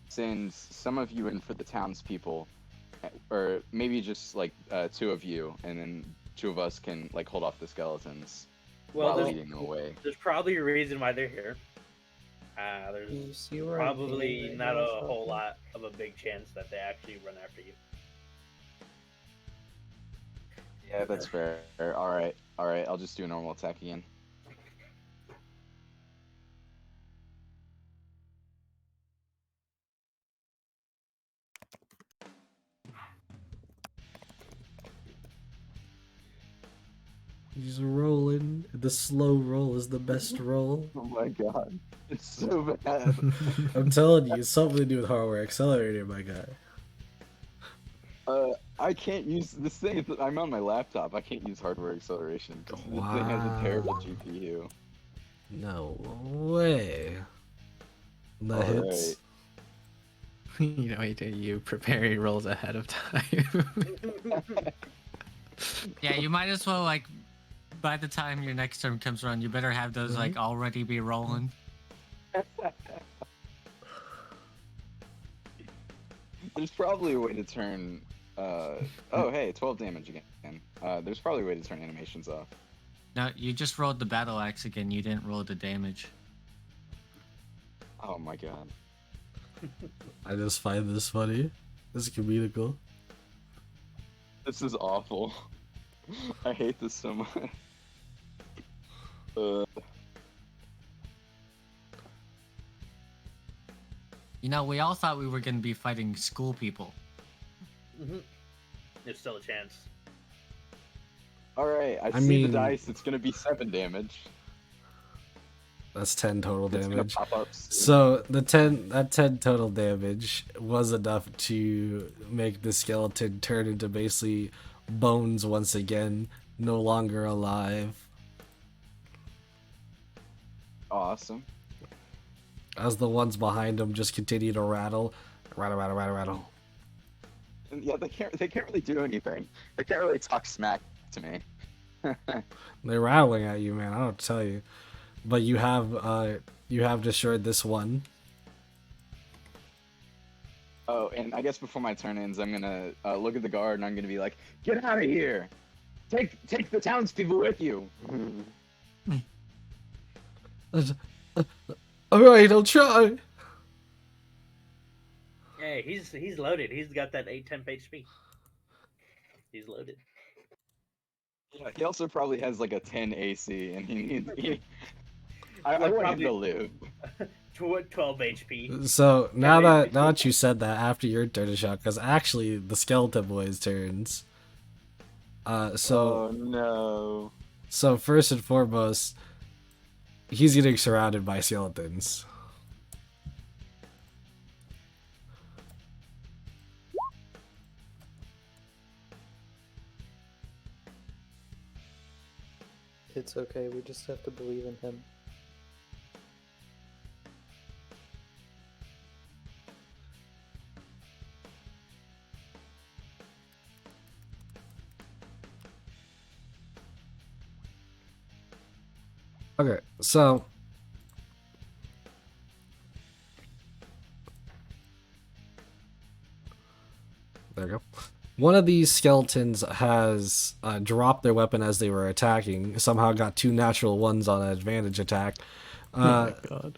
send some of you in for the townspeople, or maybe just like 2 of you, and then 2 of us can like hold off the skeletons Well, while leading them away. there's probably a reason why they're here. You There's see where I'm probably aiming right not now, a Falcon? whole lot of a big chance that they actually run after you. Yeah, that's fair. All right, I'll just do a normal attack again. He's rolling. The slow roll is the best roll. Oh my god, it's so bad. I'm telling you, it's something to do with hardware accelerator, my guy. I can't use this thing. I'm on my laptop. I can't use hardware acceleration because this thing has a terrible GPU. No way. That All hits. You know, you prepare your rolls ahead of time. Yeah, you might as well like by the time your next turn comes around, you better have those like already be rolling. There's probably a way to turn. Oh, hey, 12 damage again. There's probably a way to turn animations off. No, you just rolled the battle axe again. You didn't roll the damage. Oh my god. I just find this funny. This is comedical. This is awful. I hate this so much. You know, we all thought we were going to be fighting school people. There's still a chance. Alright, I see mean- the dice. It's gonna be 7 damage. That's 10 total It's gonna damage. pop up soon. So that 10 total damage was enough to make the skeleton turn into basically bones once again, no longer alive. Awesome. As the ones behind him just continue to rattle. Rattle. And yeah, they can't really do anything. They can't really talk smack to me. They're rattling at you, man. I don't tell you. But you have destroyed this one. Oh, and I guess before my turn ends, I'm gonna look at the guard and I'm gonna be like, "Get out of here! Take the townspeople with you." Alright, I'll try. Hey, he's loaded. He's got that 8 temp HP. He's loaded. Yeah, he also probably has like a 10 AC, and I Like, want him probably- to live. 12 HP. So now that you said that, after your turn to shout, because actually the skeleton boys' turns. Oh no. So first and foremost, he's getting surrounded by skeletons. It's okay, we just have to believe in him. Okay, so there you go. One of these skeletons has dropped their weapon as they were attacking. Somehow got 2 natural ones on an advantage attack. Oh my god.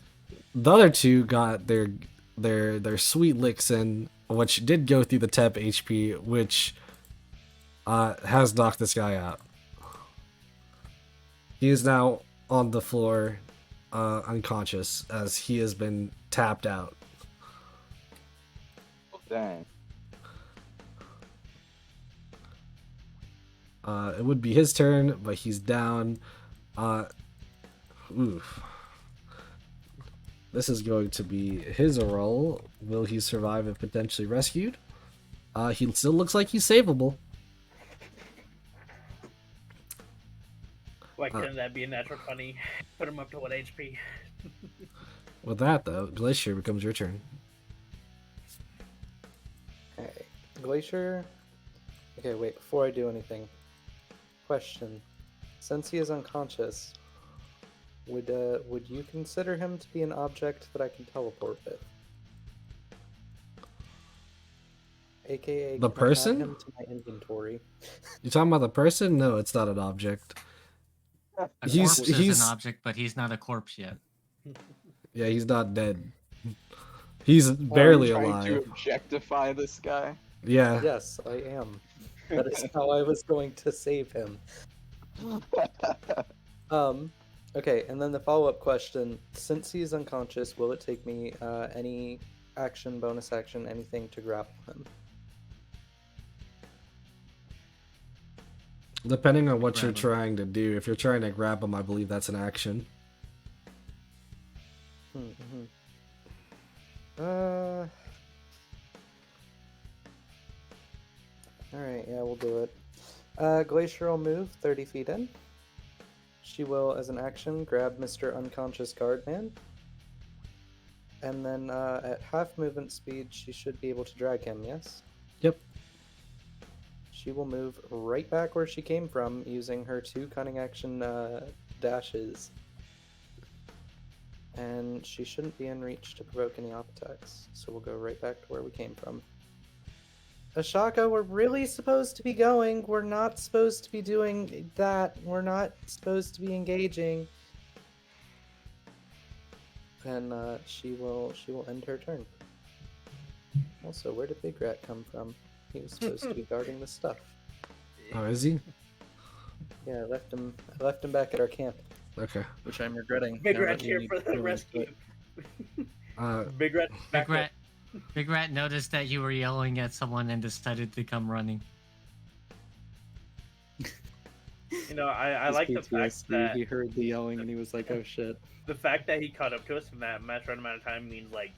The other 2 got their sweet licks in, which did go through the temp HP, which has knocked this guy out. He is now on the floor, unconscious, as he has been tapped out. Dang. It would be his turn, but he's down. Oof. This is going to be his roll. Will he survive if potentially rescued? He still looks like he's savable. Why couldn't that be a natural 20? Put him up to 1 HP. With that, though, Glacier becomes your turn. Okay, Glacier. Okay, wait, before I do anything. Question. Since he is unconscious, would you consider him to be an object that I can teleport with? AKA, The can I add person? him to my inventory? You talking about the person? No, it's not an object. A He's- corpse is he's- an object, but he's not a corpse yet. Yeah, he's not dead. He's Are you barely trying alive. to objectify this guy? Yeah. Yes, I am. That is how I was going to save him. Okay, and then the follow-up question: since he's unconscious, will it take me any action, bonus action, anything to grapple him? Depending on what you're Grab him. trying to do. If you're trying to grab him, I believe that's an action. Mm-hmm. Alright, yeah, we'll do it. Glacier will move 30 feet in. She will, as an action, grab Mr. Unconscious Guardman. And then at half movement speed, she should be able to drag him, yes? Yep. She will move right back where she came from using her 2 cunning action dashes. And she shouldn't be in reach to provoke any op attacks. So we'll go right back to where we came from. Ashaka, we're really supposed to be going. We're not supposed to be doing that. We're not supposed to be engaging. And she will end her turn. Also, where did Big Rat come from? He was supposed to be guarding the stuff. Oh, is he? Yeah, I left him back at our camp, Okay. which I'm regretting. Big now Rat's that we here need for to the really rescue. Big Big Rat. Big Rat, Big Rat noticed that you were yelling at someone and decided to come running. You know, I His like the fact PTSD, that he heard the yelling and he was like, "Oh shit!" the fact that he caught up to us in that short amount of time means like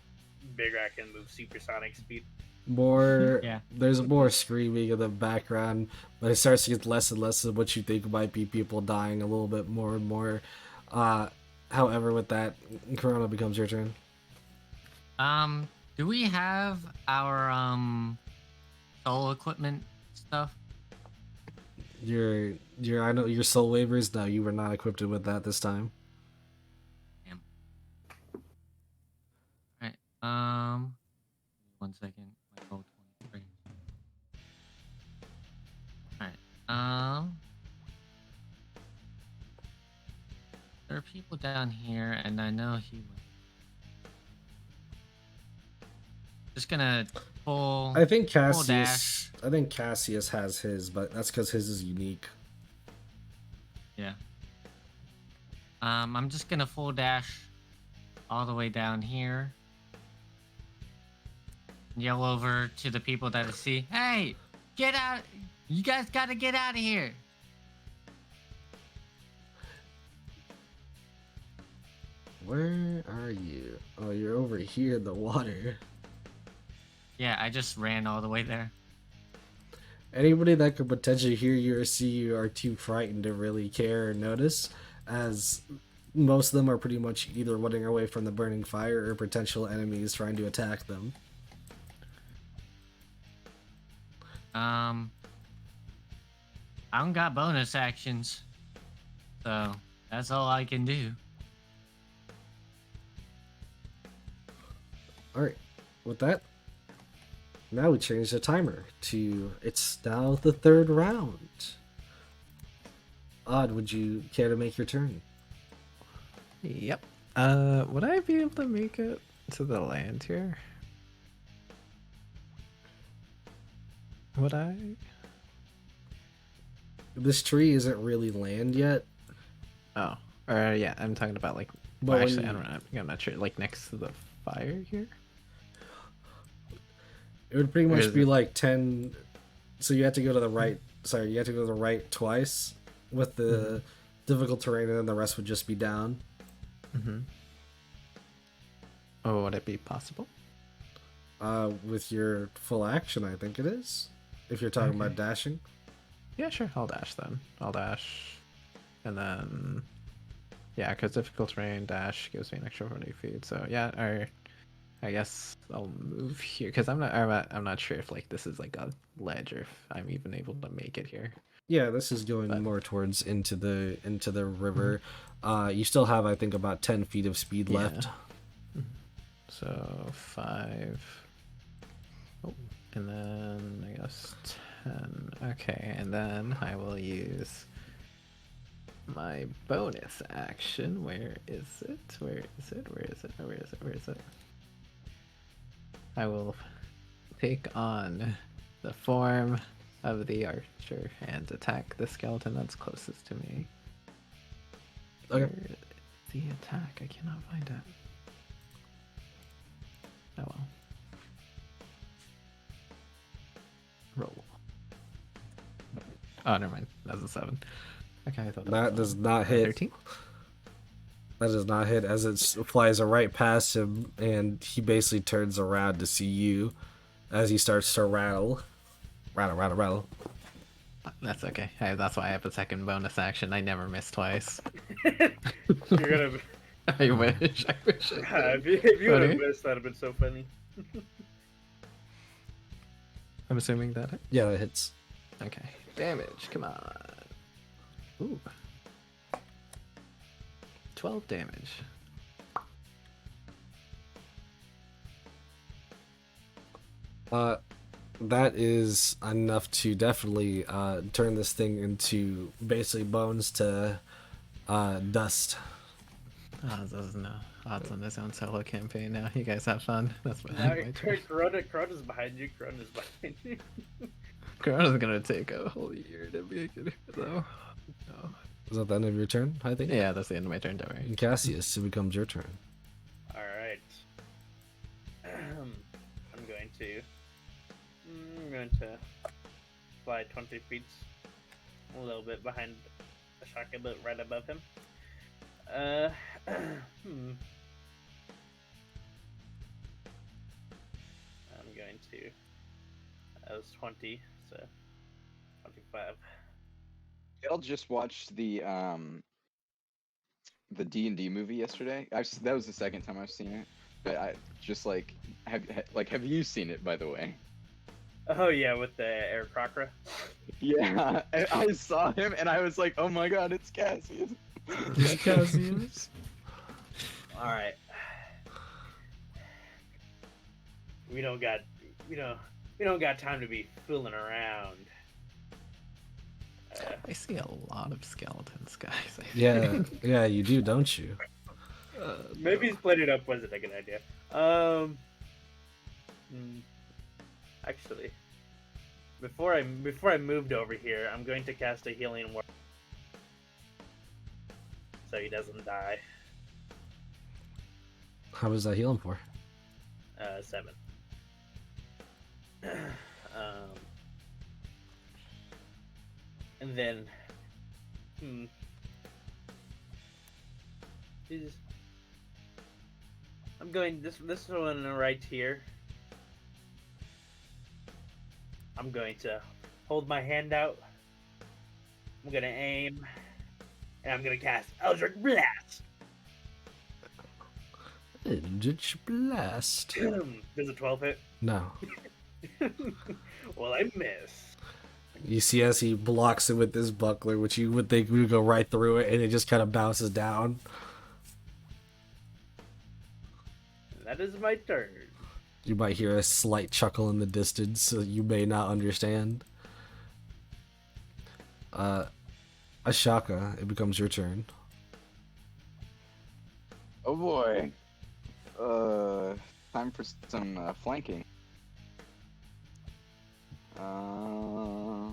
Big Rat can move supersonic speed. More. Yeah. There's more screaming in the background, but it starts to get less and less of what you think might be people dying a little bit more and more. However, with that, Corona becomes your turn. Do we have our soul equipment stuff? Your I know your soul waivers. No, you were not equipped with that this time. Damn. Alright, 1 second. My goal 23. Alright, there are people down here, and I know he went. Just gonna pull. I think Full Cassius. I think Cassius has his, but that's because his is unique. Yeah. I'm just gonna full dash all the way down here. Yell over to the people that I see. Hey, get out! You guys gotta get out of here! Where are you? Oh, you're over here in the water. Yeah, I just ran all the way there. Anybody that could potentially hear you or see you are too frightened to really care or notice, as most of them are pretty much either running away from the burning fire or potential enemies trying to attack them. I don't got bonus actions, so that's all I can do. Alright, with that, Now we change the timer to it's now the third round. Odd, would you care to make your turn? Yep. Would I be able to make it to the land here? Would I? This tree isn't really land yet. Oh, or yeah, I'm talking about like. But Well, when actually, you- I'm not sure. Like next to the fire here. It would pretty Or much is be it- like 10. So you have to go to the right. Sorry, you have to go to the right twice with the difficult terrain, and then the rest would just be down. Mm-hmm. Oh, would it be possible? With your full action, I think it is. If you're talking about Okay. dashing. Yeah, sure. I'll dash then. I'll dash, and then yeah, because difficult terrain dash gives me an extra 40 feet. So yeah, or I guess I'll move here because I'm not sure if like this is like a ledge or if I'm even able to make it here. Yeah, this is going But- more towards into the river. You still have, I think, about 10 feet of speed Yeah. left. So 5. Oh, and then I guess 10. Okay, and then I will use my bonus action. Where is it? Where is it? Where is it? Where is it? Where is it? I will take on the form of the archer and attack the skeleton that's closest to me. Okay. Where is the attack? I cannot find it. Oh well. Roll. Oh, never mind. That's a 7. Okay, I thought That does not hit. 13. That does not hit as it flies right past him, and he basically turns around to see you as he starts to rattle. Rattle. That's okay. That's why I have a second bonus action. I never miss twice. You're gonna. I wish. I wish. I did. If you would have Funny. missed, that'd have been so funny. I'm assuming that. Yeah, that hits. Okay. Damage. Come on. Ooh. 12 damage. That is enough to definitely turn this thing into basically bones to dust. Oh, there's no odds on his own solo campaign now. You guys have fun. That's my, Now, my turn. Corona's behind you. Corona's behind you. Corona's gonna take a whole year to make it, though. No. Is that the end of your turn, I think? Yeah, that's the end of my turn, don't worry. And Cassius, it becomes your turn. All right. I'm going to. I'm going to fly 20 feet, a little bit behind the shotgun, but right above him. I'm going to. That was 20, so 25. Y'all just watched the D&D movie yesterday. That was the second time I've seen it. But I just have you seen it, by the way? Oh yeah, with the Air Crocra. Yeah, I saw him and I was like, oh my god, it's Cassius. Cassius. All right. We don't got time to be fooling around. I see a lot of skeletons, guys. Yeah, you do, don't you? Maybe splitting it up wasn't a good idea. Actually, before I moved over here, I'm going to cast a healing word so he doesn't die. How was that healing for? 7. And then, I'm going this one right here. I'm going to hold my hand out. I'm gonna aim, and I'm gonna cast Eldritch Blast. Eldritch Blast. Does a 12 hit? No. Well, I miss. You see as he blocks it with this buckler, which you would think would go right through it, and it just kind of bounces down. That is my turn. You might hear a slight chuckle in the distance, so you may not understand. Ashaka, it becomes your turn. Oh boy. Time for some flanking. All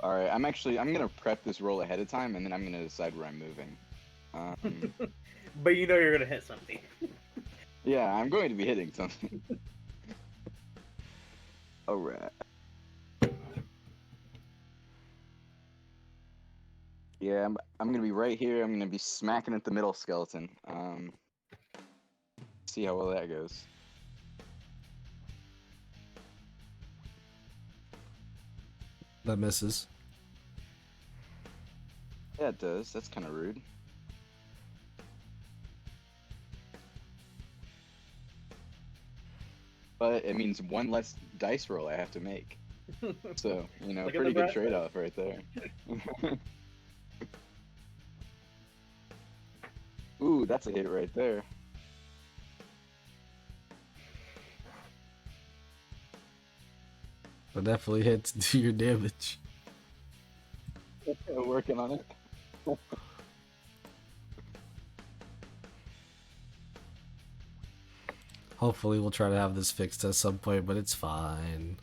right. I'm gonna prep this roll ahead of time, and then I'm gonna decide where I'm moving. But you know you're gonna hit something. Yeah, I'm going to be hitting something. All right. Yeah, I'm gonna be right here. I'm gonna be smacking at the middle skeleton. See how well that goes. That misses. Yeah, it does. That's kind of rude. But it means one less dice roll I have to make. So, you know, Look at pretty the good bright side. trade-off right there. Ooh, that's a hit right there. That definitely hits do your damage. Working on it. Hopefully we'll try to have this fixed at some point, but it's fine.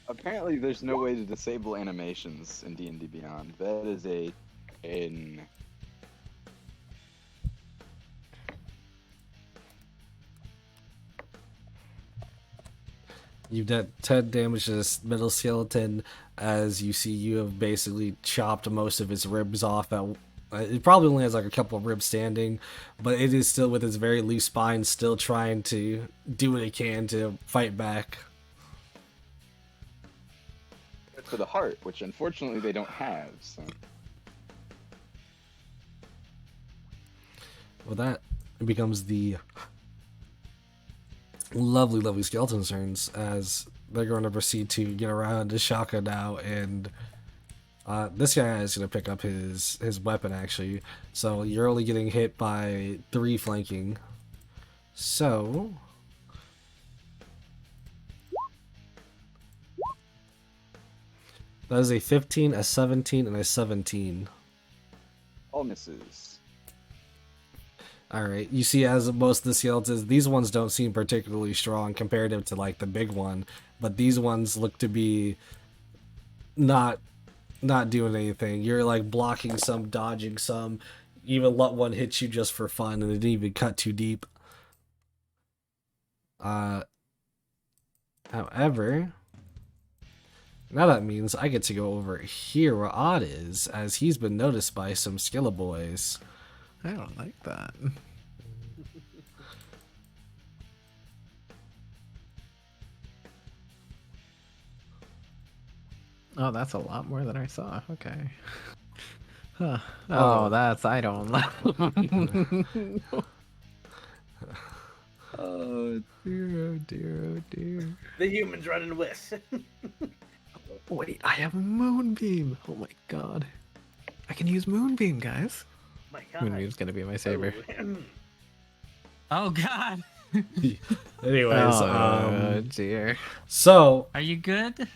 Apparently, there's no way to disable animations in D&D Beyond. That is a You've done 10 damage to this middle skeleton. As you see, you have basically chopped most of its ribs off. It probably only has like a couple of ribs standing, but it is still with its very loose spine, still trying to do what it can to fight back. for the heart, which unfortunately they don't have. So. Well, that becomes the lovely skeleton turns, as they're going to proceed to get around to Shaka now, and this guy is going to pick up his weapon, actually. So you're only getting hit by 3 flanking. So that is a 15, a 17, and a 17. All misses. Alright, you see, as most of the skeletons, these ones don't seem particularly strong comparative to, like, the big one, but these ones look to be not doing anything. You're, like, blocking some, dodging some, even let one hit you just for fun, and it didn't even cut too deep. However, now that means I get to go over here where Odd is, as he's been noticed by some Skilla boys. I don't like that. Oh, that's a lot more than I saw. Okay. Huh. Oh, that's I don't like. Oh dear, oh dear, oh dear. The humans running with. Wait, I have Moonbeam. Oh my god. I can use Moonbeam, guys. My God. Moonbeam's gonna be my savior. Oh God. Anyways, Oh dear. so Are you good?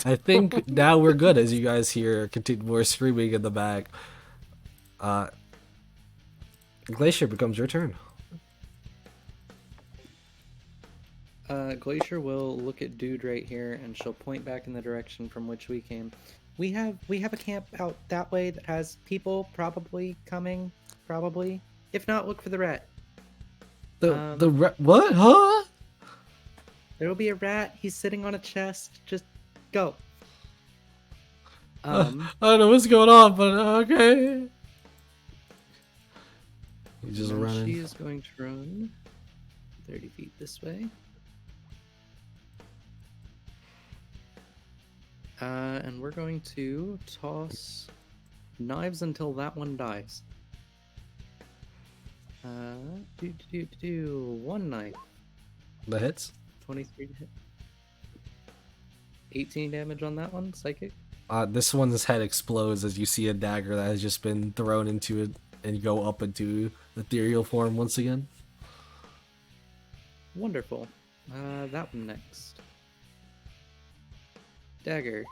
I think now we're good, as you guys hear more screaming in the back. Glacier, becomes your turn. Glacier will look at Dude right here, and she'll point back in the direction from which we came. We have a camp out that way that has people probably coming. Probably. If not, look for the rat. What? Huh? There will be a rat. He's sitting on a chest. Just go. I don't know what's going on, but okay. He's just and running. She is going to run 30 feet this way. And we're going to toss knives until that one dies. One knife. The hits? 23 to hit. 18 damage on that one, psychic. This one's head explodes as you see a dagger that has just been thrown into it and go up into ethereal form once again. Wonderful. That one next. Dagger.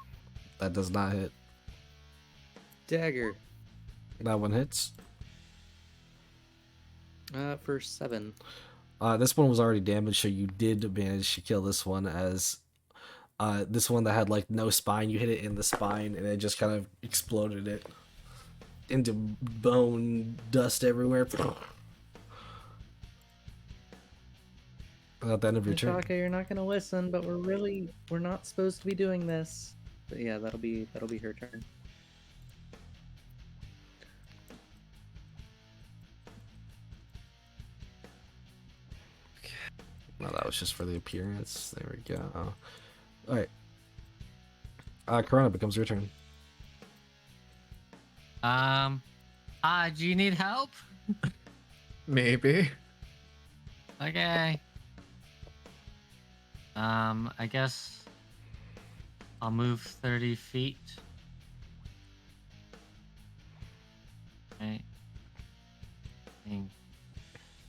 That does not hit. Dagger. That one hits. For 7. This one was already damaged, so you did manage to kill this one. As this one that had like no spine, you hit it in the spine, and it just kind of exploded it into bone dust everywhere. At the end of your turn. Taka, you're not gonna listen, but we're not supposed to be doing this. But yeah, that'll be her turn. No, that was just for the appearance. There we go. All right. Corona, becomes your turn. Do you need help? Maybe. Okay. I guess I'll move 30 feet. Okay.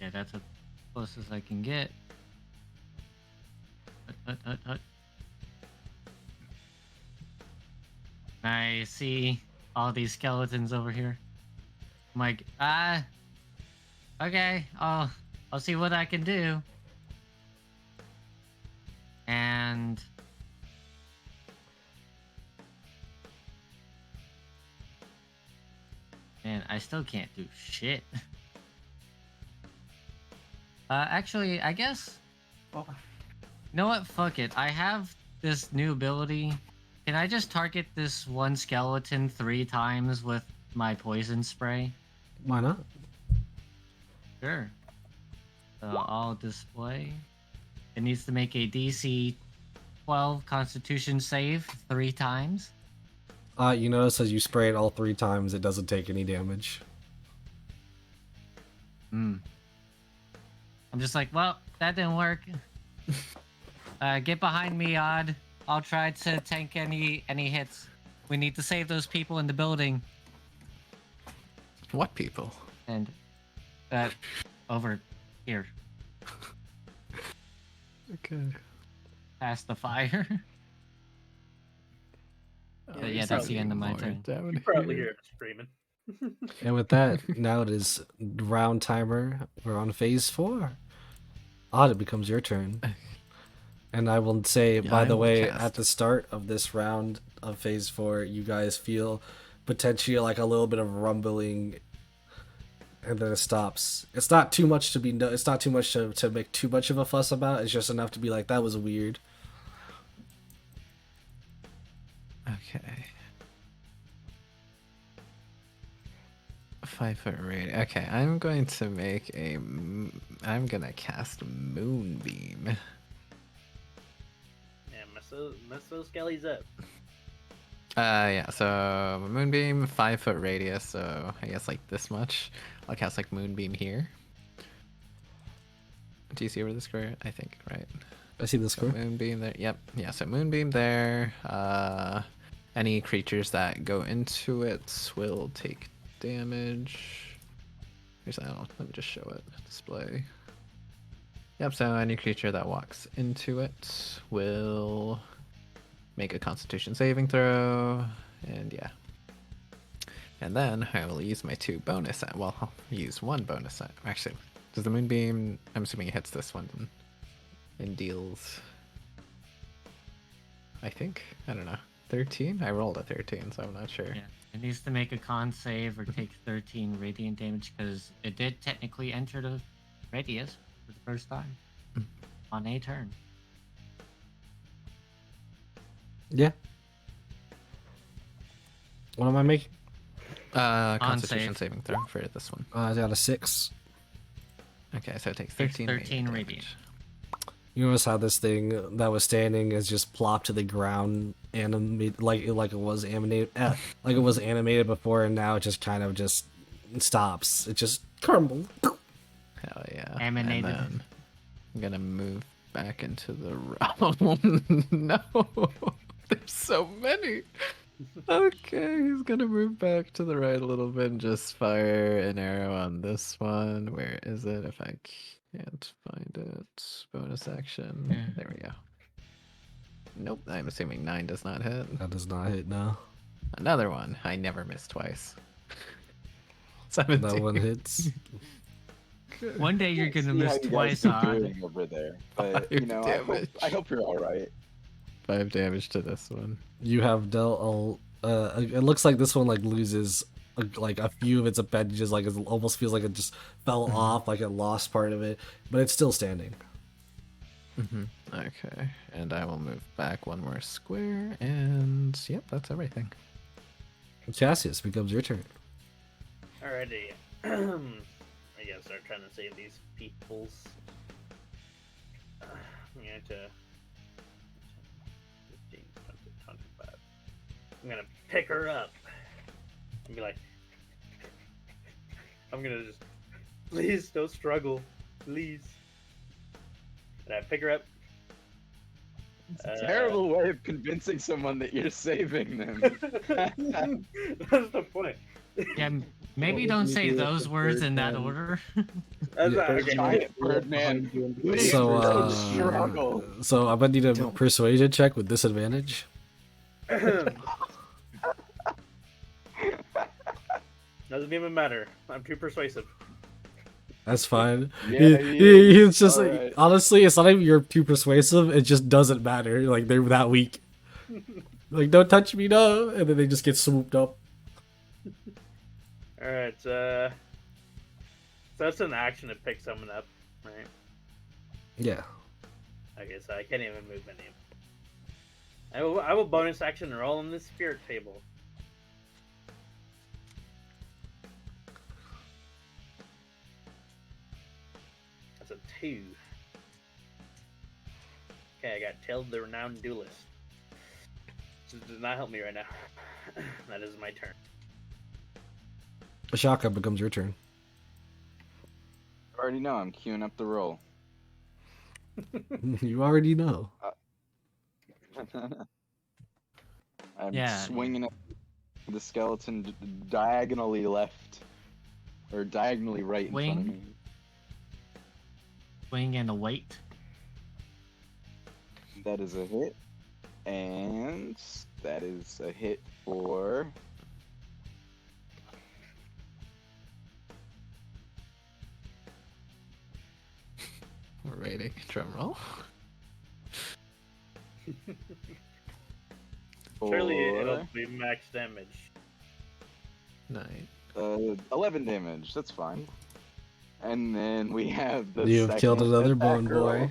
Yeah, that's as close as I can get. Hut. I see all these skeletons over here. I'm like, okay, I'll see what I can do. And man, I still can't do shit. Actually, I guess. You know what? Fuck it. I have this new ability. Can I just target this one skeleton 3 times with my poison spray? Why not? Sure. So I'll display. It needs to make a DC 12 Constitution save 3 times. You notice as you spray it all 3 times, it doesn't take any damage. I'm just like, well, that didn't work. Get behind me, Odd. I'll try to tank any hits. We need to save those people in the building. What people? And over here, Okay. past the fire. But yeah, that's the end of my turn. You probably hear it screaming. And with that, now it is round timer. We're on phase 4. Odd, it becomes your turn. And I will say, Yeah, by I the will way, cast. at the start of this round of phase 4, you guys feel potentially like a little bit of rumbling, and then it stops. It's not too much to be. It's not too much to make too much of a fuss about. It's just enough to be like, that was weird. Okay. 5-foot radius. Okay, I'm going to make a. I'm gonna cast Moonbeam. Yeah, mess those skellies up. Yeah. So Moonbeam, 5-foot radius. So I guess like this much. I'll cast like Moonbeam here. Do you see over the square? I think right. I see the So square. Moonbeam there. Yep. Yeah. So Moonbeam there. Any creatures that go into it will take damage. Here's I don't know, let me just show it. Display. Yep. So any creature that walks into it will make a Constitution saving throw, and yeah. And then I will use my 2 bonus. Well, I'll use 1 bonus. Actually, does the Moonbeam? I'm assuming it hits this one and deals. I think I don't know. 13? I rolled a 13, so I'm not sure. Yeah, it needs to make a con save or take 13 radiant damage because it did technically enter the radius for the first time on a turn. Yeah. What am I making? Constitution save. saving throw for this one. I got a 6. Okay, so it takes Takes 13. 13 radiant radiant. damage. You notice how this thing that was standing is just plopped to the ground, animated like it was animated, like it was animated before, and now it just kind of just stops. It just crumbled. Hell yeah. Emanated. And then I'm gonna move back into the realm. No, there's so many. Okay, he's gonna move back to the right a little bit and just fire an arrow on this one. Where is it? If I can't find it. Bonus action. Yeah. There we go. Nope, I'm assuming 9 does not hit. That does not hit now. Another one. I never miss twice. 17. That one hits. One day you're gonna See how miss you twice guys are on. doing over there, but you know, damage. I hope you're all right. 5 damage to this one. You have dealt it looks like this one like loses like a few of its appendages, like it almost feels like it just fell off, like it lost part of it, but it's still standing. Okay, and I will move back one more square, and yep, that's everything. Cassius, becomes your turn. Alrighty. I guess start trying to save these peoples. I'm going to 15, 20, 25. I'm gonna pick her up and be like, I'm gonna just, please don't struggle, please. And I pick her up. It's a terrible way of convincing someone that you're saving them. That's the point. Yeah, maybe would don't you say do with those the words third in that one? order. That's Yeah. okay. Giant Birdman. Please So, don't struggle. so I'm gonna need a persuasion check with disadvantage. Doesn't even matter. I'm too persuasive. That's fine. Yeah, It's just like, alright. honestly, it's not even you're too persuasive. It just doesn't matter. Like they're that weak. Like don't touch me, no, and then they just get swooped up. Alright, so that's an action to pick someone up, right? Yeah. Okay, so I can't even move any. I will bonus action roll on the spirit table. That's a 2. Okay, I got Teld the Renowned Duelist. This does not help me right now. That is my turn. Ashaka, becomes your turn. I already know. I'm queuing up the roll. You already know. I'm Yeah. swinging at the skeleton diagonally left, or diagonally right in front of Wing. me. Swing and a weight. That is a hit, and that is a hit for. We're waiting. Drum roll. Surely it'll for, be max damage. 9. 11 damage. That's fine. And then we have the. You have killed second another attack bone roll. boy.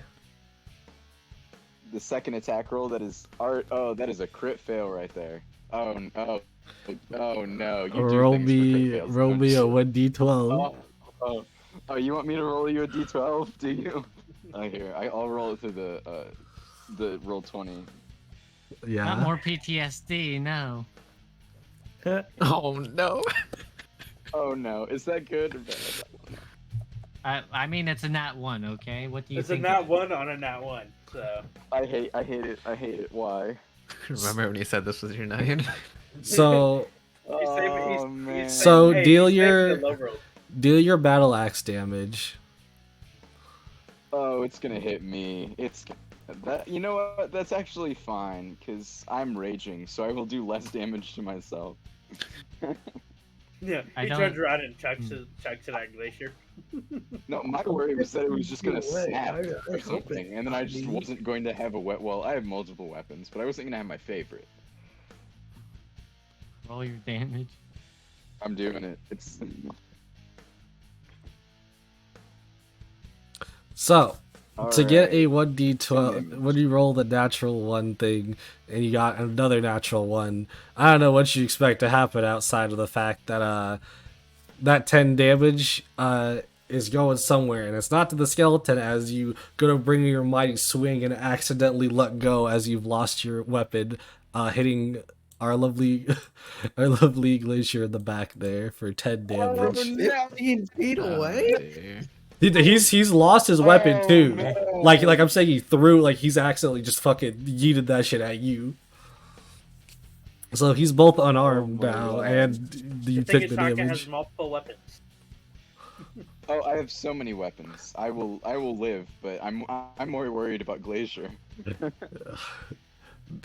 The second attack roll, that is art. Oh, that is a crit fail right there. Oh no! Oh no! You do Roll things for crit me, fails, roll don't me a you? 1d12. Oh, you want me to roll you a d12? Do you? Here, I'll roll it through the roll 20. Not Yeah. more PTSD, no. Oh no! Oh no! Is that good or bad? I mean, it's a nat 1, okay? What do you It's a think? nat 1 on a nat 1, so. I hate it. I hate it. Why? Remember when you said this was your 9? So He's saving- Oh he's man! So hey, deal he's saving your- the low roll. deal your battle axe damage. Oh, it's gonna hit me. It's that. You know what? That's actually fine because I'm raging, so I will do less damage to myself. Yeah, I he don't- turns around and chucks it at Glacier. No, my worry was that it was just gonna No way. snap I or hope it something, and then I just happened. wasn't going to have a well, I have multiple weapons, but I wasn't gonna have my favorite. Roll your damage. I'm doing it. It's So to get a Alright. 1d12, damage. when you roll the natural one thing and you got another natural one, I don't know what you expect to happen outside of the fact that that 10 damage is going somewhere, and it's not to the skeleton as you go to bring your mighty swing and accidentally let go as you've lost your weapon, hitting our lovely Glacier in the back there for 10 damage. 15 feet away? He's lost his weapon too. no. Like I'm saying, he threw, like he's accidentally just fucking yeeted that shit at you. So he's both Oh unarmed my now, God. and you The thing take is, the Shaka damage. has multiple weapons. Oh, I have so many weapons. I will live, but I'm more worried about Glacier.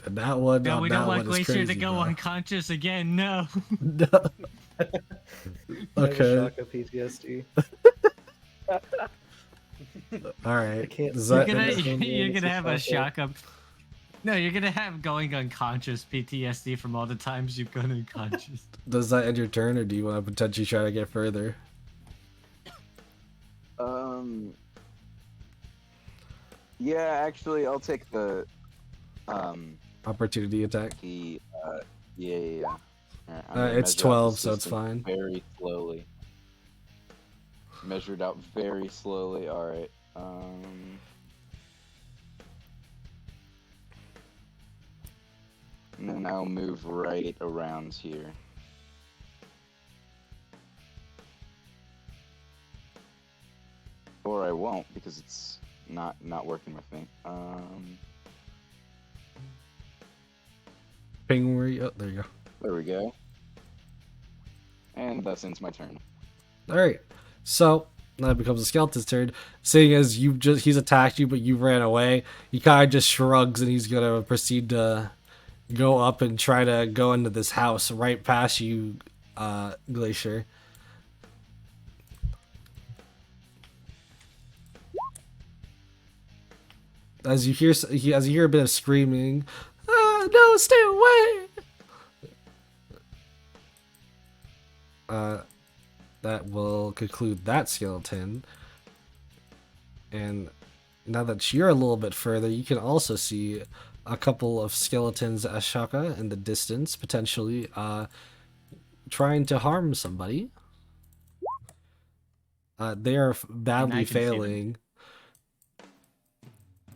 That one, No, we that don't want one is Glacier crazy, to go bro. unconscious again. No. No. I have a Okay. shock of PTSD. All right. I can't Does You're that stand gonna this game you're when gonna it's have a Shaka. shock of. No, you're gonna have going unconscious PTSD from all the times you've gone unconscious. does that end your turn, or do you want to potentially try to get further? Yeah, actually, I'll take the Opportunity attack. yeah, yeah, yeah. Alright, I'm gonna It's measure out 12, this so it's distance fine. very slowly. Measured out very slowly. All right. And then I'll move right around here. Or I won't because it's not working with me. Ping where you? Oh, there you go. There we go. And that ends my turn. All right. So now it becomes a skeleton's turn. Seeing as he's attacked you, but you ran away, he kind of just shrugs and he's gonna proceed to go up and try to go into this house right past you, Glacier. As you hear a bit of screaming, ah, no, stay away! That will conclude that skeleton. And now that you're a little bit further, you can also see a couple of skeletons Ashaka in the distance, potentially trying to harm somebody. They are badly I can see them. failing.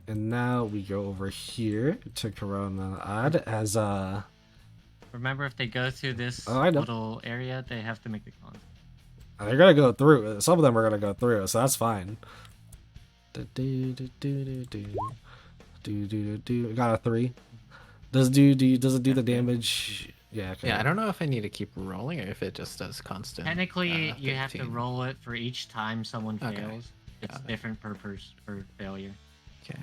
And now we go over here to Corona Ad as Remember, if they go through this Oh, I know. little area, they have to make the con. they're gonna go through. Some of them are gonna go through, so that's fine. Got a 3. Does it do the damage? Yeah. Okay. Yeah, I don't know if I need to keep rolling or if it just does constant. Technically, you have to 15. roll it for each time someone Okay. fails. It's Got it. different per failure. Okay,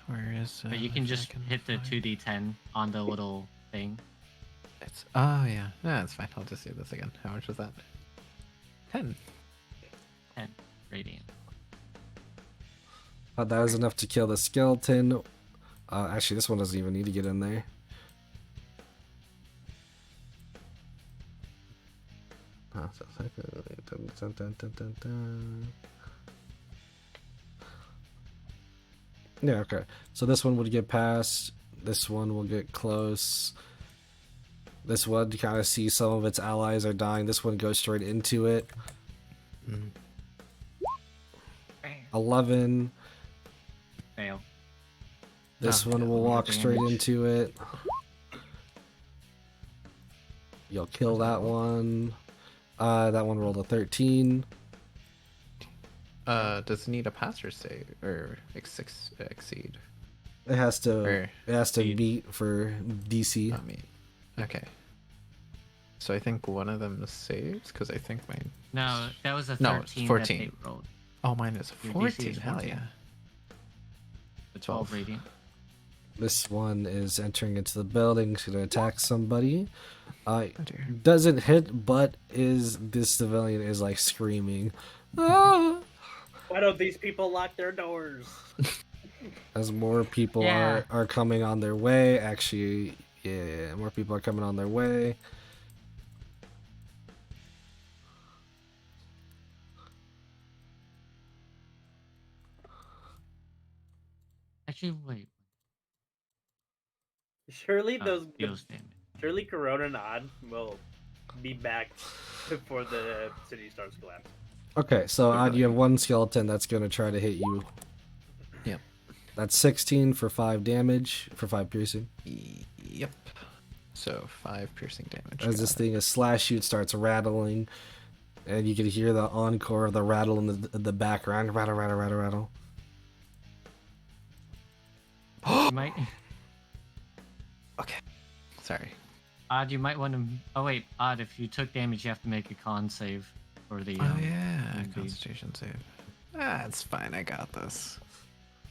where is? But you can just hit the 2d10 on the little thing. It's oh yeah, that's fine. I'll just do this again. How much was that? 10. 10 radiant. That was enough to kill the skeleton. Actually, this one doesn't even need to get in there. Yeah, okay. So this one would get past. This one will get close. This one, you kind of see some of its allies are dying. This one goes straight into it. 11. Fail. This Oh, one yeah, will look at walk straight damage. into it. You'll kill that one. That one rolled a 13. Does it need a pass or save or exceed? It has to. Or It has to exceed. beat for DC. I mean, okay. So I think one of them saves because I think mine. No, that was a 13 No, it's 14. that they rolled. Oh, mine is Your DC 14. is Hell 14. yeah. The 12 12. radiant. This one is entering into the building. It's gonna attack somebody. Oh dear. Doesn't hit, but this civilian is like screaming. Ah! Why don't these people lock their doors? As more people Yeah. are coming on their way. Actually, yeah, more people are coming on their way. Actually, wait. Surely those Deals damage. surely Corona and Odd will be back before the city starts collapsing. Okay, so you have one skeleton that's gonna try to hit you. Yep. That's 16 for 5 damage, for 5 piercing. Yep. So 5 piercing damage. As this got it. thing, a slash shoot starts rattling, and you can hear the encore of the rattle in the background. Rattle, rattle, rattle, rattle. You might. Okay. Sorry. Odd, you might want to. Oh wait, Odd, if you took damage, you have to make a con save for the. Oh yeah, indeed. Constitution save. Ah, it's fine. I got this.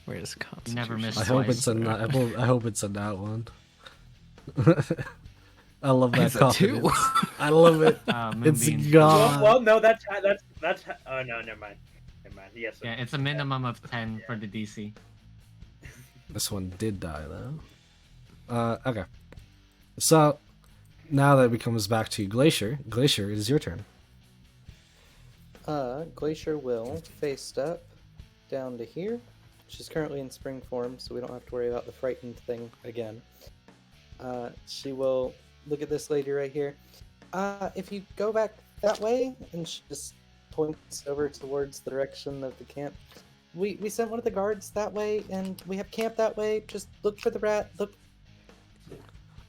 Where's Constitution? never miss I hope twice. it's a not. I hope it's a that one. I love that It's a 2. confidence. I love it. It's Moonbeam. gone. Well, no, that's. Oh no, never mind. Never mind. Yes. Yeah, it's a minimum of 10 for the DC. This one did die though. Okay. So now that it comes back to Glacier. Glacier, it is your turn. Glacier will face step down to here. She's currently in spring form, so we don't have to worry about the frightened thing again. She will look at this lady right here. If you go back that way, and she just points over towards the direction of the camp. We sent one of the guards that way, and we have camp that way. Just look for the rat. Look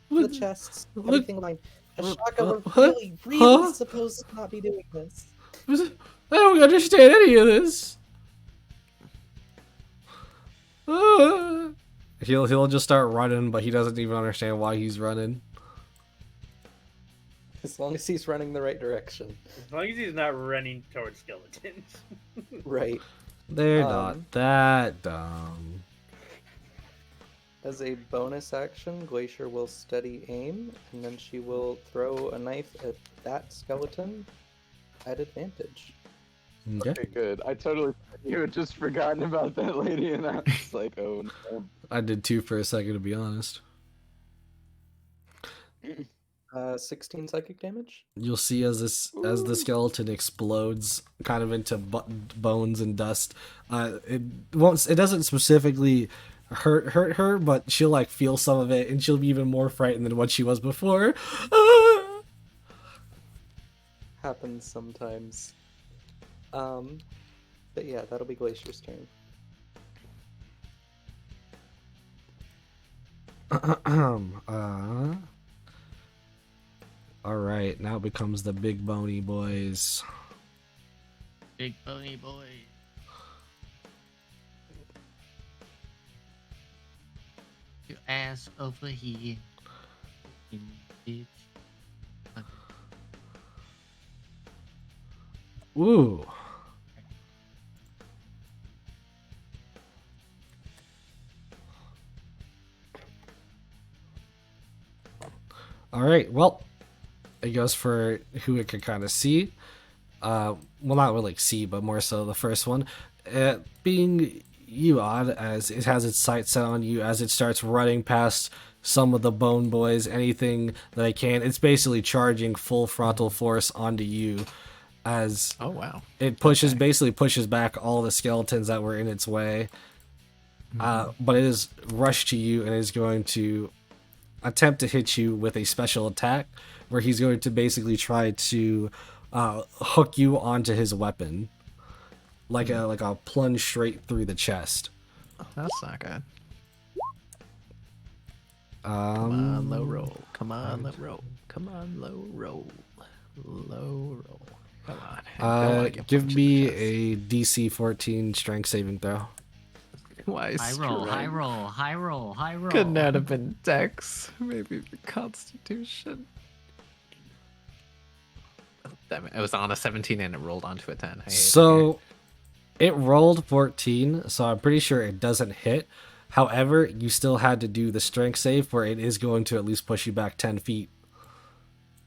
for the chests. Everything line. Ashaka, we're really supposed to not be doing this. I don't understand any of this. He'll just start running, but he doesn't even understand why he's running. As long as he's running the right direction. As long as he's not running towards skeletons. Right. They're not that dumb. As a bonus action, Glacier will steady aim, and then she will throw a knife at that skeleton at advantage. Okay. Okay, good. You had just forgotten about that lady, and I was like, oh no. I did too for a second, to be honest. 16 psychic damage. You'll see as the skeleton explodes, kind of into bones and dust. It doesn't specifically hurt her, but she'll like feel some of it, and she'll be even more frightened than what she was before. Happens sometimes. But yeah, that'll be Glacier's turn. All right, now it becomes the big bony boys. Big bony boy. Your ass over here. You bitch. Ooh. All right, well, it goes for who it can kind of see. Well, not really see, but more so the first one. Being you, Odd, as it has its sights set on you as it starts running past some of the bone boys, anything that I can. It's basically charging full frontal force onto you as Oh wow. it basically pushes back all the skeletons that were in its way. But it is rushed to you and is going to attempt to hit you with a special attack where he's going to basically try to hook you onto his weapon like a plunge straight through the chest. That's not good. Come Come on, low roll. Come on, low roll. Come on, low roll. Low roll. Come on. I don't wanna get give punched in me the a DC 14 strength saving throw. chest. Why High roll, high roll, high roll, high roll. Couldn't that have been Dex? Maybe the Constitution. Oh, damn it. It was on a 17 and it rolled onto a 10. I hate So it rolled 14, so I'm pretty sure it doesn't hit. However, you still had to do the strength save where it is going to at least push you back 10 feet.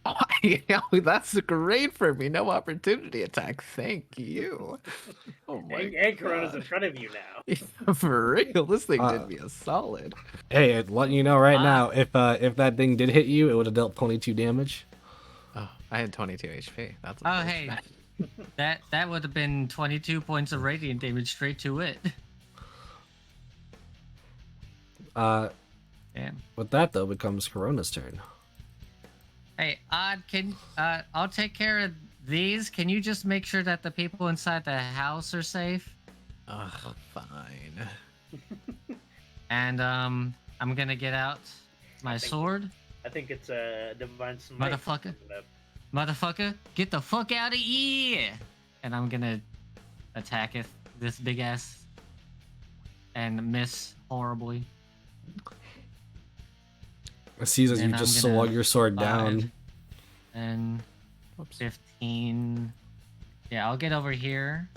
Oh, yeah, that's great for me. No opportunity attack. Thank you. Oh my And Corona's in God. front of you now. For real, this thing did me a solid. Hey, it letting you know right now, if that thing did hit you, it would have dealt 22 damage. Oh, I had 22 HP. That's Oh hey, that would have been 22 points of radiant damage straight to it. Damn. With that though, becomes Corona's turn. Hey, Odd, I'll take care of these. Can you just make sure that the people inside the house are safe? Ugh, fine. And I'm gonna get out my sword. I think it's a divine smite. Motherfucker. Motherfucker, get the fuck out of here! And I'm gonna attack this big ass and miss horribly. It sees as Then you I'm just gonna swung your sword 5, down. and Whoops. 15. Yeah, I'll get over here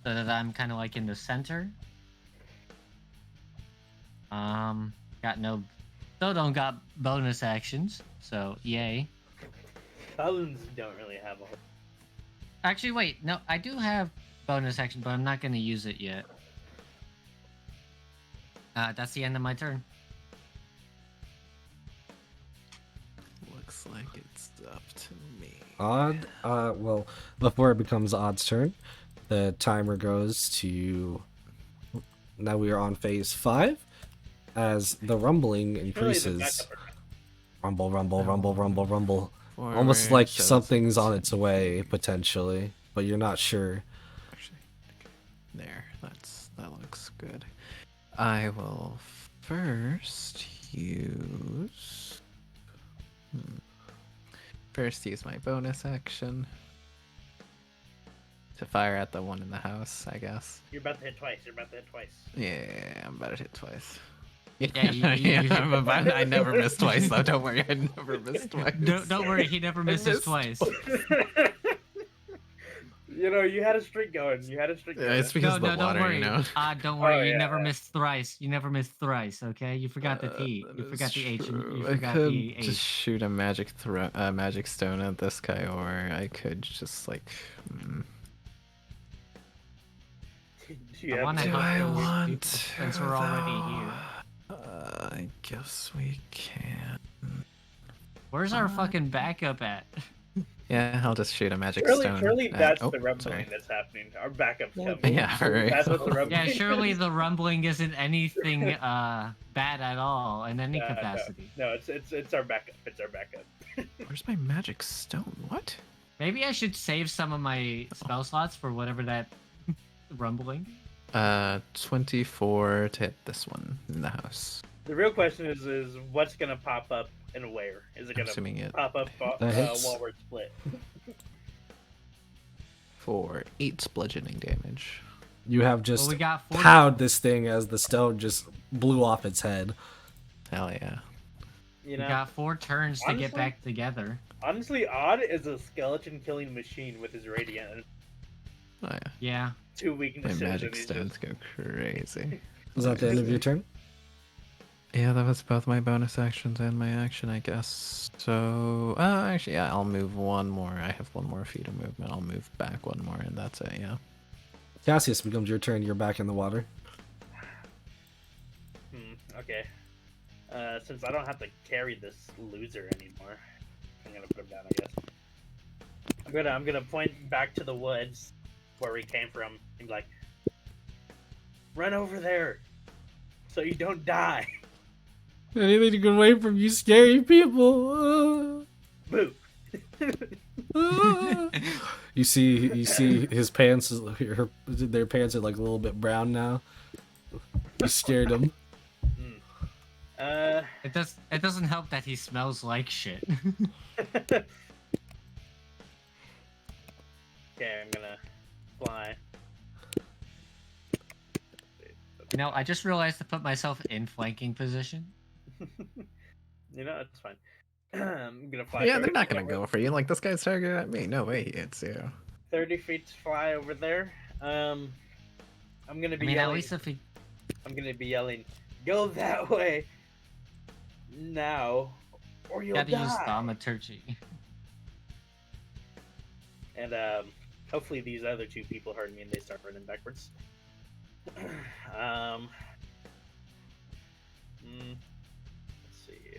so that I'm kind of like in the center. Got no, still don't got bonus actions, so yay. Paladins don't really have a whole. Actually, wait, no, I do have bonus action, but I'm not gonna use it yet. That's the end of my turn. Looks like it's up to me. Odd. Well, before it becomes Odd's turn, the timer goes to. Now we are on phase 5, as the rumbling Surely the increases. backup are- Rumble, rumble, rumble, rumble, rumble. Forward, Almost like so something's that's on its way potentially, but you're not sure. Actually, there. That looks good. I will first use. First, use my bonus action to fire at the one in the house. I guess. You're about to hit twice. Yeah, I'm about to hit twice. Yeah, you- I never miss twice though. Don't worry, I never miss twice. Don't worry, he never misses missed twice. You know, you had a streak going. Yeah, it's because of the Don't water, worry. you know. Don't worry, Oh, you yeah. never missed thrice. You never missed thrice, okay? You forgot the T. That You forgot the is H. And true. you I forgot could the just H. shoot a magic stone at this guy, or I could just like. You I have wanna to- Do help I those want people since we're already here. I guess we can. Where's our fucking backup at? Yeah, I'll just shoot a magic Surely, stone. surely at- that's oh, the rumbling sorry. that's happening. Our backup's Yeah, coming. Yeah, right. That's what the rumbling Yeah, surely is. the rumbling isn't anything bad at all in any capacity. No, it's our backup. It's our backup. Where's my magic stone? What? Maybe I should save some of my spell slots for whatever that rumbling. 24 to hit this one in the house. The real question is what's gonna pop up and where? Is it I'm gonna assuming it pop up That hits. while we're split? for 8 bludgeoning damage. You have Well, just we got 40. pound this thing as the stone just blew off its head. Hell yeah. You We know, got 4 turns to get Honestly- back together. honestly, Odd is a skeleton killing machine with his radiant and Oh yeah. Yeah. 2 My weaknesses. magic and he's stones go crazy. Is that the end of your turn? Yeah, that was both my bonus actions and my action, I guess. So, actually, yeah, I'll move one more. I have one more feet of movement. I'll move back one more, and that's it, yeah. Cassius, becomes your turn. You're back in the water. Okay. Since I don't have to carry this loser anymore, I'm gonna put him down, I guess. I'm gonna point back to the woods where we came from and be like, run over there so you don't die. Anything to get away from you scary people. Boo. You see his pants. Their pants are like a little bit brown now. You scared him. It doesn't help that he smells like shit. Okay, I'm gonna fly. You know, I just realized to put myself in flanking position. You know, it's fine. I'm gonna fly. Yeah, 30 they're not feet gonna over- go for you. Like, this guy's targeted at me. No way he hits you. 30 feet to fly over there. I'm gonna I be mean, at yelling. least if he I'm gonna be yelling, "Go that way now, or you'll gotta die!" use thaumaturgy. And hopefully these other 2 people heard me and they start running backwards. Let's see.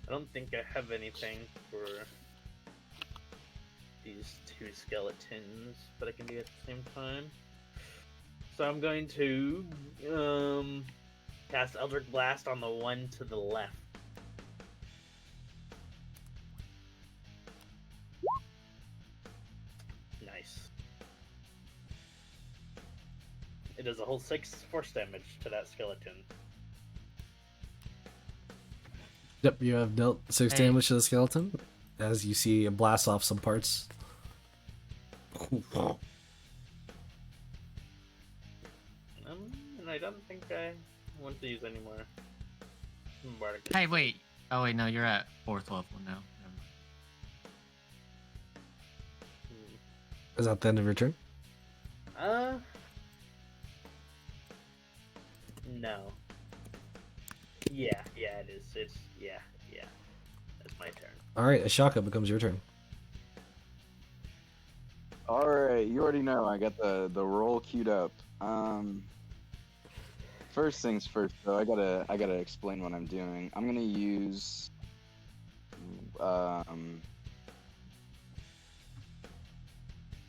I don't think I have anything for these 2 skeletons, but I can do it at the same time. So I'm going to cast Eldritch Blast on the one to the left. Nice. It does a whole 6 force damage to that skeleton. Yep, you have dealt 6 Hey. damage to the skeleton. As you see, it blasts off some parts. And I don't think I want to use any more. Bardic. Hey, wait. Oh wait, no, you're at 4th level now. Never mind. Is that the end of your turn? No. Yeah, it is. It's yeah. That's my turn. All right, Ashaka, becomes your turn. All right, you already know I got the roll queued up. First things first, though, I gotta explain what I'm doing. I'm gonna use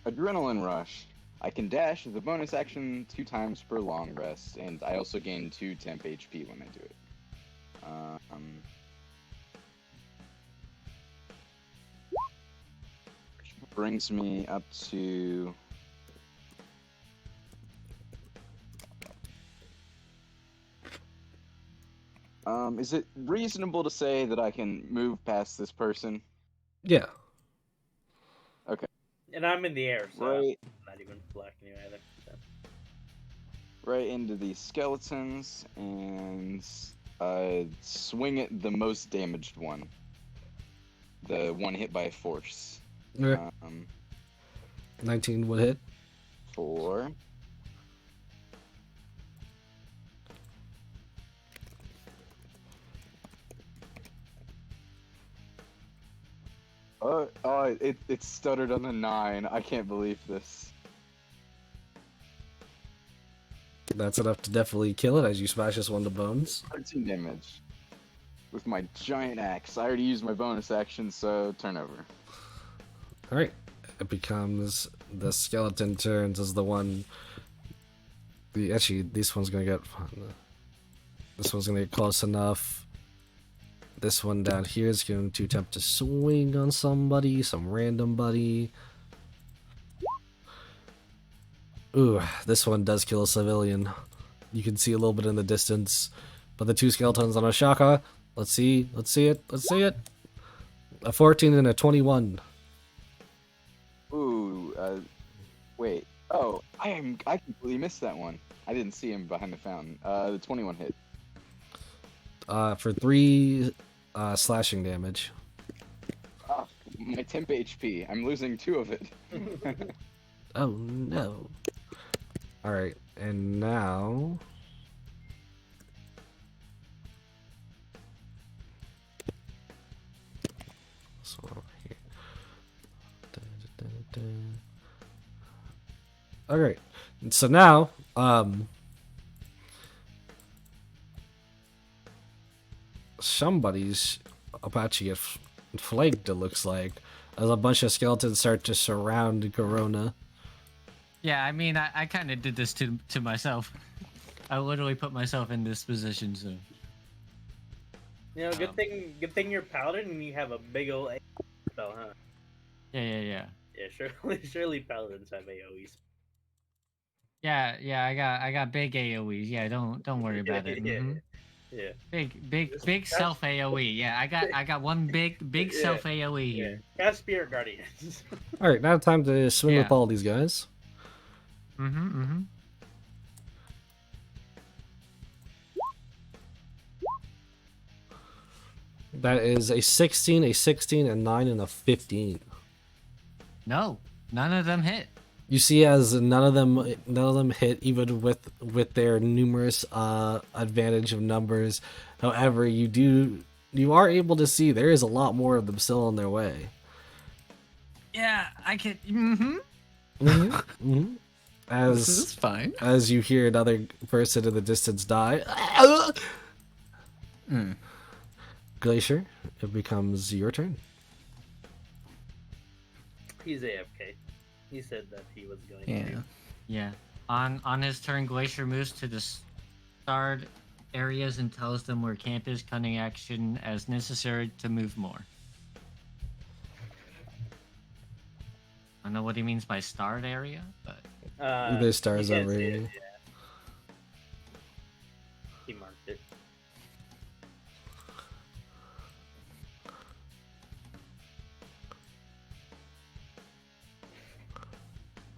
Adrenaline Rush. I can dash as a bonus action 2 times per long rest, and I also gain 2 temp HP when I do it. Which brings me up to is it reasonable to say that I can move past this person? Yeah. And I'm in the air, so Right, I'm not even blocking you either. So. right into the skeletons and swing at the most damaged one. The one hit by force. Okay. 19 would hit. 4. It stuttered on the 9. I can't believe this. That's enough to definitely kill it as you smash this one to bones. 13 damage. With my giant axe. I already used my bonus action, so turn over. All right. It becomes the skeleton turns as the one. Actually, this one's gonna get. This one's gonna get close enough. This one down here is going to attempt to swing on somebody, some random buddy. Ooh, this one does kill a civilian. You can see a little bit in the distance. But the 2 skeletons on Ashaka. Let's see it. A 14 and a 21. Ooh, wait. Oh, I completely missed that one. I didn't see him behind the fountain. The 21 hit. For 3 slashing damage. Oh, my temp HP. I'm losing 2 of it. Oh no. Alright, and now. So over here. Alright, so now, somebody's about to get flanked, it looks like, as a bunch of skeletons start to surround Corona. Yeah, I mean, I kind of did this to myself. I literally put myself in this position, so. You know, good thing you're paladin and you have a big old spell, huh? Yeah. Yeah, surely paladins have AoEs. Yeah, I got big AoEs. Yeah, don't worry about it. Yeah. Big self AoE. Yeah, I got one big Yeah, self AoE Yeah. here. Cast Spirit Guardians. Alright, now time to swing with Yeah. all these guys. Mm-hmm. That is a 16, a 16, a 9, and a 15. No, none of them hit. You see, as none of them hit, even with their numerous advantage of numbers. However, you are able to see there is a lot more of them still on their way. Yeah, I can. This is fine. As you hear another person in the distance die. Glacier, it becomes your turn. He's AFK. He said that he was going Yeah. to. Yeah. On his turn, Glacier moves to the starred areas and tells them where camp is, cunning action as necessary to move more. I don't know what he means by starred area, but There's stars you can't over see here. it, yeah. He marked it.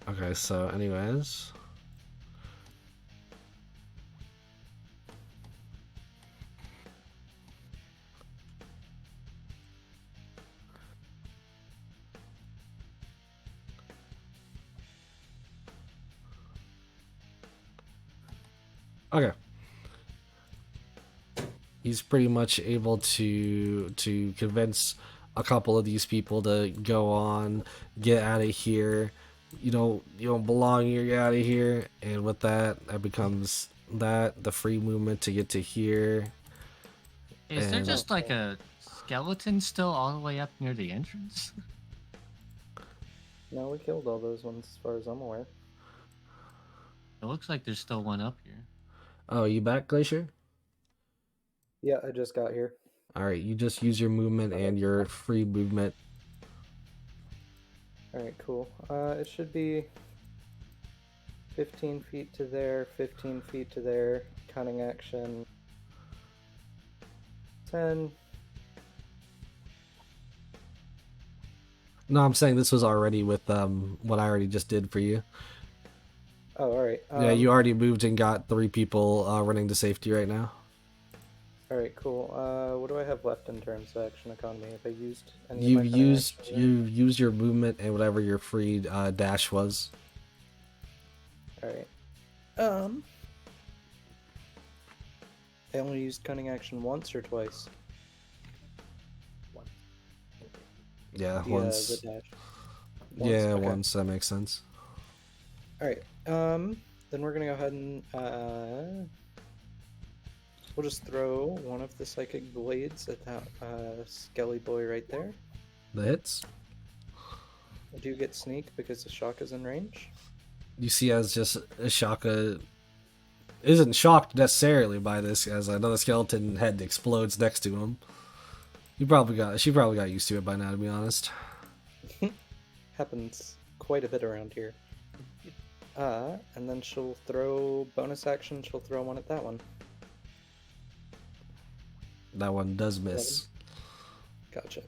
Okay, so anyways. Okay. He's pretty much able to convince a couple of these people to go on, get out of here. You don't belong here, get out of here. And with that, that becomes that the free movement to get to here. Is there And just like a skeleton still all the way up near the entrance? No, we killed all those ones as far as I'm aware. It looks like there's still one up here. oh, you back, Glacier? Yeah, I just got here. All right, you just use your movement and your free movement. All right, cool. It should be 15 feet to there, 15 feet to there. Cunning action. 10. No, I'm saying this was already with what I already just did for you. Oh, all right. Yeah, you already moved and got 3 people running to safety right now. All right, cool. What do I have left in terms of action economy? Have I used any You of my cunning used action yet? you used your movement and whatever your free dash was. All right. I only used cunning action once or twice. Yeah, The once. dash. Yeah, Okay. once. That makes sense. All right. Then we're gonna go ahead and we'll just throw one of the psychic blades at that skelly boy right there. The hits. I do get sneak because the shock is in range. You see, as just Ashaka isn't shocked necessarily by this, as another skeleton head explodes next to him. She probably got used to it by now, to be honest. Happens quite a bit around here. And then she'll throw bonus action. She'll throw one at that one. That one does miss. Gotcha.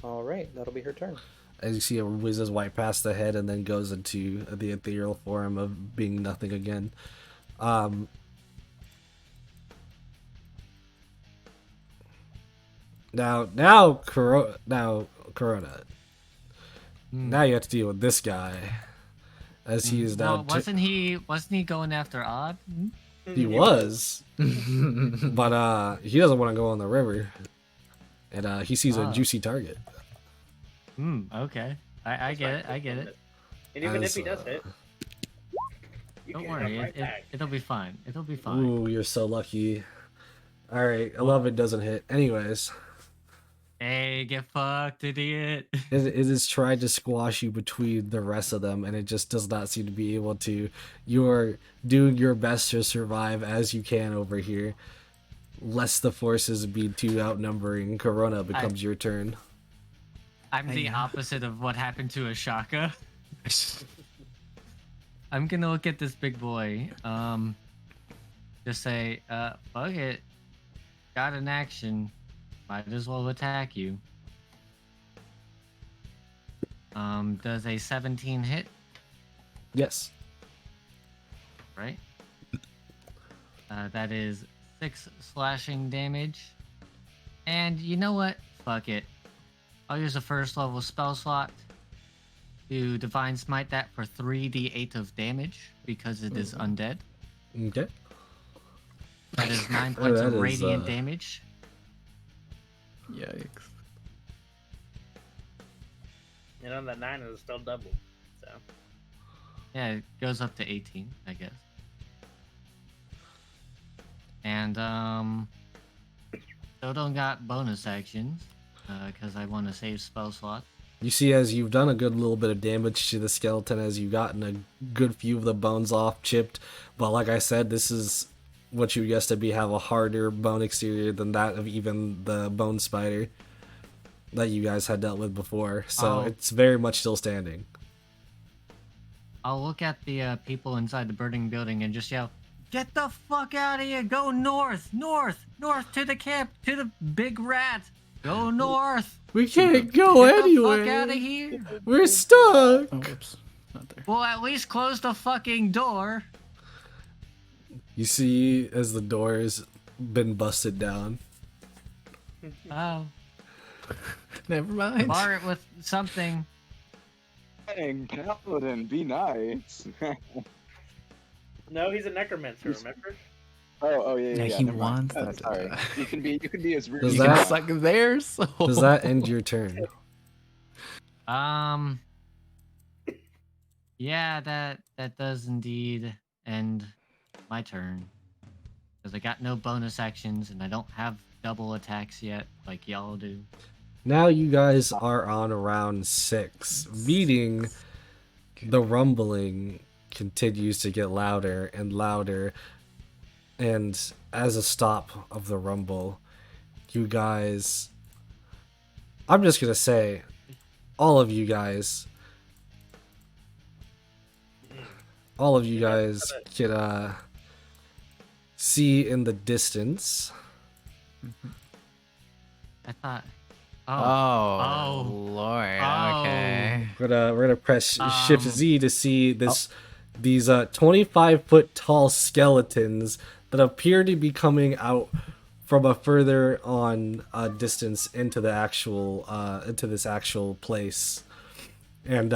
All right, that'll be her turn. As you see, it whizzes right past the head and then goes into the ethereal form of being nothing again. Now, Corona. Now you have to deal with this guy, as he is now. Well, wasn't he going after Odd? He was, but he doesn't want to go on the river, and he sees a juicy target. Okay. I get it. I get it. And even if As, he does hit, you Don't can worry. hit him right back. It'll be fine. It'll be fine. Ooh, you're so lucky. All right, 11 doesn't hit. Anyways, Hey, get fucked, idiot. it is tried to squash you between the rest of them, and it just does not seem to be able to. You're doing your best to survive as you can over here. Lest the forces be too outnumbering, Corona becomes your turn. I'm the opposite of what happened to Ashaka. I'm gonna look at this big boy. Just say, fuck it. Got an action. Might as well attack you. Does a 17 hit? Yes. Right? That is 6 slashing damage. And you know what? Fuck it. I'll use a first level spell slot to Divine Smite that for 3d8 of damage because it is undead. Okay. That is 9 points that of is, radiant damage. Yikes. And on that 9 is still double. So Yeah, it goes up to 18, I guess. And still don't got bonus actions because I want to save spell slots. You see, as you've done a good little bit of damage to the skeleton, as you've gotten a good few of the bones off, chipped. But like I said, this is what you guess to be have a harder bone exterior than that of even the bone spider that you guys had dealt with before. So it's very much still standing. I'll look at the people inside the burning building and just yell, "Get the fuck out of here! Go north! North! North to the camp! To the big rat! Go north! We can't go Get anywhere. the fuck out of here! We're stuck. Oh, whoops. Not there. Well, at least close the fucking door!" You see, as the door has been busted down. Oh, Never mind. bar it with something. Dang, Paladin, be nice. no, he's a necromancer. Remember? Oh, yeah, Yeah, yeah. he Never mind. wants them to Sorry. die. You can be as rude Does as You you can that- want. suck their soul. Does that end your turn? Yeah, that does indeed end my turn. Because I got no bonus actions and I don't have double attacks yet, like y'all do. Now you guys are on round 6, meaning the rumbling continues to get louder and louder, and as a stop of the rumble, you guys, I'm just gonna say, all of you guys can see in the distance. I thought. Oh, Oh. Lord. Oh. Okay. We're gonna press Shift Um, Z to see these 25-foot tall skeletons that appear to be coming out from a further on distance into the actual into this actual place, and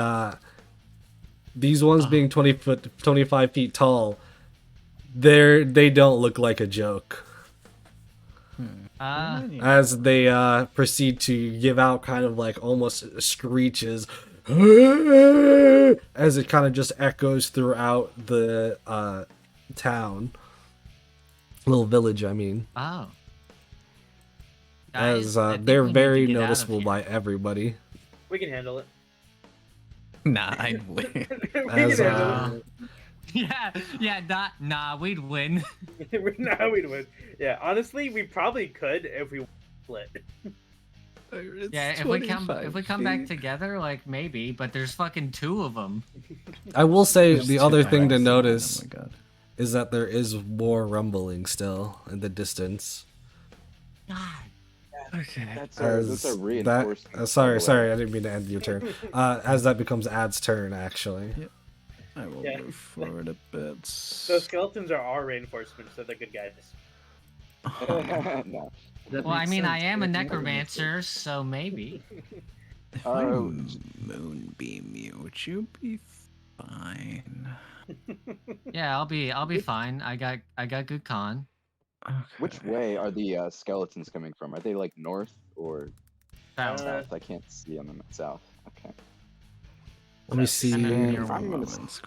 these ones being 25 feet tall, they don't look like a joke. As they proceed to give out kind of like almost screeches as it kind of just echoes throughout the town, little village, I mean, Oh. as Guys, I think they're we need to very get out of noticeable here. by everybody. We can handle it. Nah, I'd win. We As, can handle Nah, we'd win. it. Now we'd win. Yeah, honestly, we probably could if we split. Yeah, if we come back together, like maybe, but there's fucking 2 of them. I will say There's the two other thing to guys. notice Oh my god. is that there is more rumbling still in the distance. God. Okay. That's As a that, reinforcement. by the sorry, way. sorry, I didn't mean to end your turn. As that becomes Ad's turn, actually. I will Yeah. move forward a bit. Those skeletons are our reinforcements, so they're good guys. No. Well, I mean, I am a necromancer, so maybe. If Uh, I moonbeam you, would you be fine? Yeah, I'll be fine. I got good con. Which Okay. way are the skeletons coming from? Are they like north or South. south? I can't see on the south. Okay. Let me South. see. And then And near I'm gonna Moments.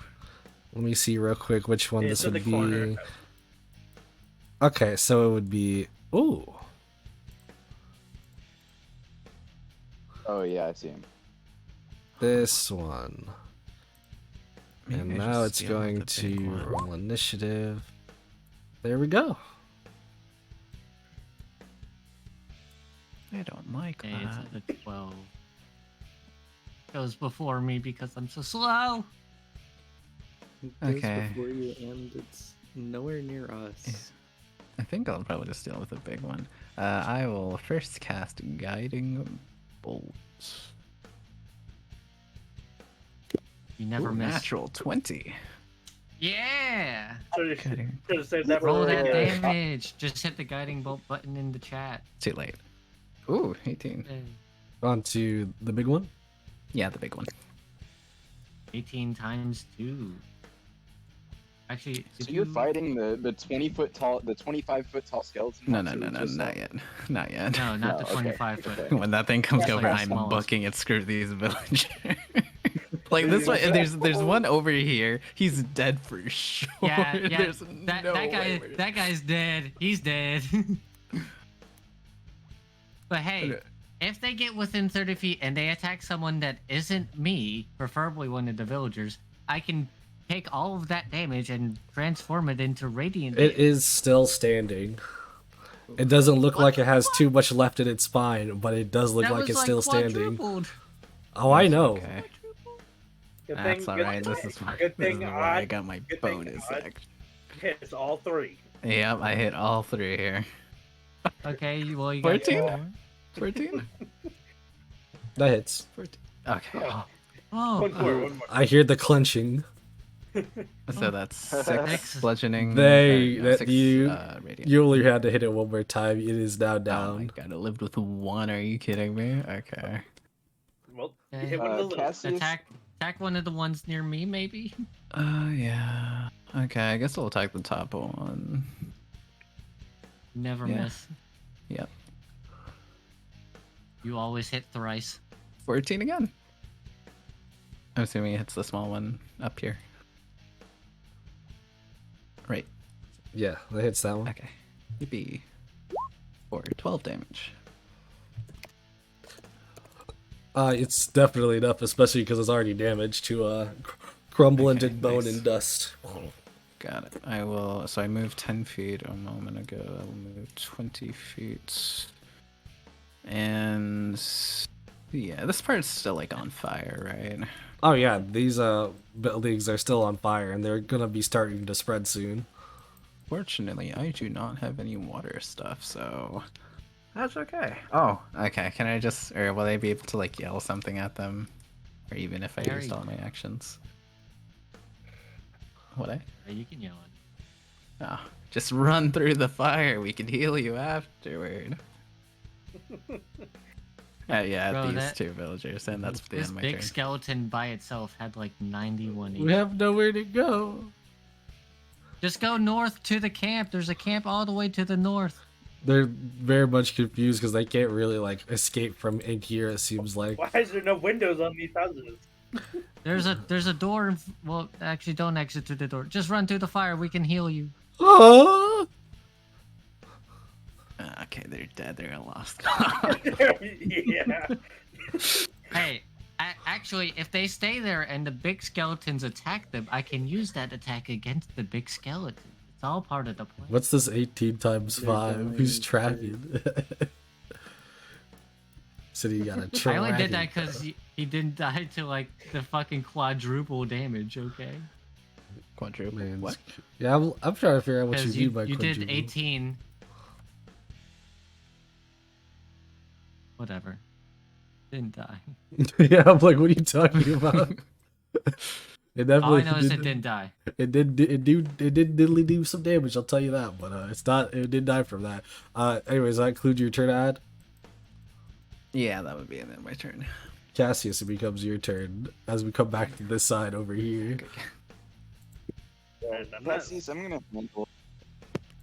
Let me see real quick which one this Into the would be. corner. Okay, so it would be. Ooh. Oh yeah, I see him. This one. Maybe And I now just it's steal going the big to one. roll initiative. There we go. I don't like Okay, that. it's at a 12. Goes before me because I'm so slow. It goes Okay. before you, and it's nowhere near us. I think I'll probably just deal with a big one. I will first cast Guiding Bolt. You never Ooh, miss. natural 20. Yeah. Should Kidding. have saved that Roll for that later. damage. Just hit the guiding bolt button in the chat. Too late. Ooh, 18. On to the big one. Yeah, the big one. 18 times 2. Actually, So you're fighting the 20-foot tall, the 25-foot tall skeleton? No, monster we just not saw? yet. Not yet. No, not No, the okay, 25 foot. okay. When that thing comes That's over, like the I'm smallest. booking it. Screw these villagers. Like this one, there's one over here. He's dead for sure. Yeah, yeah. There's that no that guy way we're- that guy's dead. He's dead. But hey, Okay. if they get within 30 feet and they attack someone that isn't me, preferably one of the villagers, I can take all of that damage and transform it into radiant. It is still standing. It doesn't look like it has too much left in its spine, but it does look That like was it's like still standing. quadrupled. Oh, I That's know. Okay. Good That's thing, alright. good, This is why, good this thing is why I Odd got my good thing bonus Odd- action. hits all 3. Yep, I hit all 3 here. Okay, well you got 14? 4. 14? That hits. 14. Okay. Oh, One more, one more. I hear the clenching. So that's 6 Six. bludgeoning. They- or no, that 6, you- radiant. You only had to hit it one more time. It is now Oh my down. god, I lived with 1. Are you kidding me? Okay. Well, you Okay. hit one of the little. Cassius, attack one of the ones near me, maybe. Yeah. Okay, I guess I'll attack the top one. Never Yeah. miss. Yep. You always hit thrice. 14 again. I'm assuming it hits the small one up here. Right. Yeah, that hits that one. Okay. Yippee. For 12 damage. It's definitely enough, especially because it's already damaged to crumble Okay, into bone nice. and dust. Got it. I will. So I moved 10 feet a moment ago. I will move 20 feet. And yeah, this part's still like on fire, right? Oh yeah, these buildings are still on fire, and they're gonna be starting to spread soon. Fortunately, I do not have any water stuff, so that's okay. Oh, okay. Can I just, or will I be able to like yell something at them, or even if I Very used all my actions? What I? You can yell it. Oh, just run through the fire. We can heal you afterward. Yeah, Bro, these that- two villagers, and that's the This end of my big turn. skeleton by itself had like 91 We have nowhere to go. Just go north to the camp. There's a camp all the way to the north. They're very much confused because they can't really like escape from in here. It seems like. Why is there no windows on these houses? There's a door. Well, actually, don't exit through the door. Just run through the fire. We can heal you. Ah! Okay, they're dead. They're lost. Yeah. Hey, actually, if they stay there and the big skeletons attack them, I can use that attack against the big skeleton. It's all part of the plan. What's this 18 times 5? Who's tracking? Said he got a track. I only did that because he didn't die to like the fucking quadruple damage. Okay. Quadruple. Man, What? yeah, I'm trying to figure out what you Because mean by you did quadruple. 18. Whatever. Didn't die. Yeah, I'm like, what are you talking about? It definitely All I know is it didn't die. It did diddly do some damage, I'll tell you that, but it's not, it did die from that. Anyways, that include your turn to add? Yeah, that would be the end of my turn. Cassius, it becomes your turn as we come back to this side over here. And I'm not- Cassius, I'm gonna handle.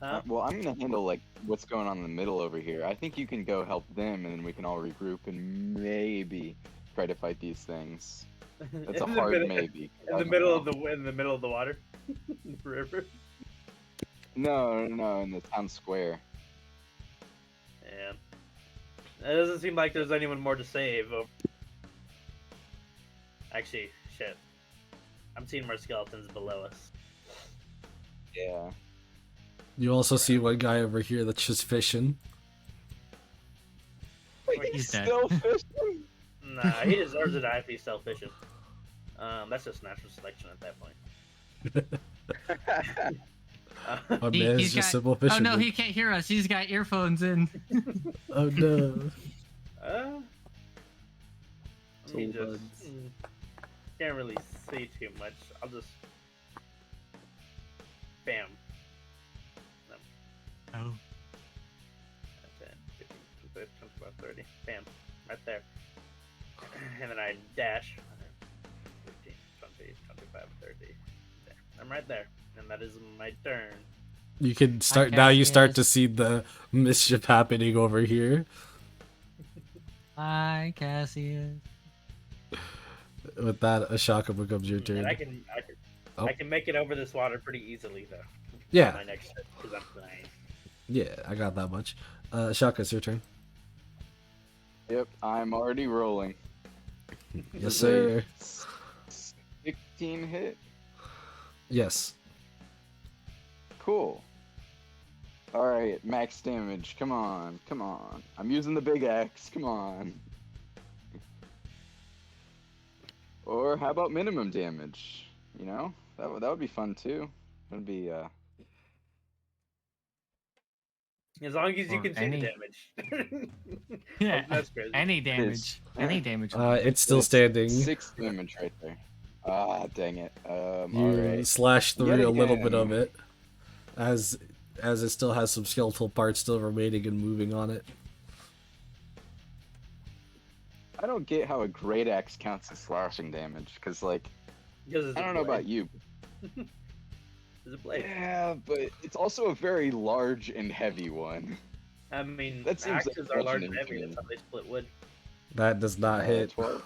Huh? Well, I'm gonna handle like what's going on in the middle over here. I think you can go help them, and then we can all regroup and maybe try to fight these things. That's a In the hard middle- maybe. In the middle of the water, the river. No, in the town square. Yeah. It doesn't seem like there's anyone more to save. Actually, shit. I'm seeing more skeletons below us. Yeah. You also see one guy over here that's just fishing. Wait, He's he's dead. still fishing? Nah, he deserves to die if he's self-fishing. That's just natural selection at that point. My He- man's he's just got- simple Oh fishing. no, he can't hear us. He's got earphones in. Oh no. Let me Soul just can't really say too much. I'll just bam. Oh. 10, 15, 20, 25, 30. Bam. Right there. And then I dash. 15, 20, 25, 30. There. I'm right there. And that is my turn. You can start now. You start to Cassius. see the mischief happening over here. Hi, Cassius. With that, Ashaka becomes your turn. And I can Oh. I can make it over this water pretty easily though. Yeah, My next turn, because I'm flying. yeah, I got that much. Ashaka, it's your turn. Yep, I'm already rolling. Yes, sir. 16 hit. Yes. Cool. Alright, max damage. Come on. I'm using the big axe. Come on. Or how about minimum damage? You know? That would be fun too. That'd be As long as you Or can see any- the damage. Yeah. That's crazy. Any damage. Any damage. It's still it's standing. 6 damage right there. Ah, dang it. You Alright. slash through Yet a little bit of again. it, as it still has some skeletal parts still remaining and moving on it. I don't get how a great axe counts as slashing damage, because like Because it's I don't know a blade. about you. It's a blade. Yeah, but it's also a very large and heavy one. I mean, That seems axes are large and unfortunate to heavy. me. That's how they split wood. That does not hit. 12.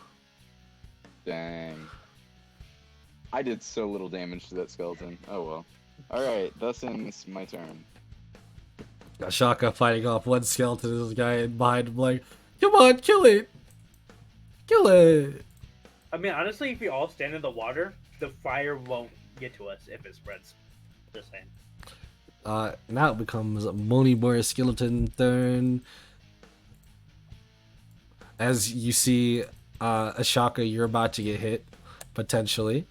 Dang. I did so little damage to that skeleton. Oh well. Alright, thus ends my turn. Shaka fighting off one skeleton, this guy behind him like, come on, kill it! Kill it! I mean, honestly, if we all stand in the water, the fire won't get to us if it spreads. Just saying. Now it becomes a Moneyboy skeleton turn. As you see, Ashaka, you're about to get hit, potentially.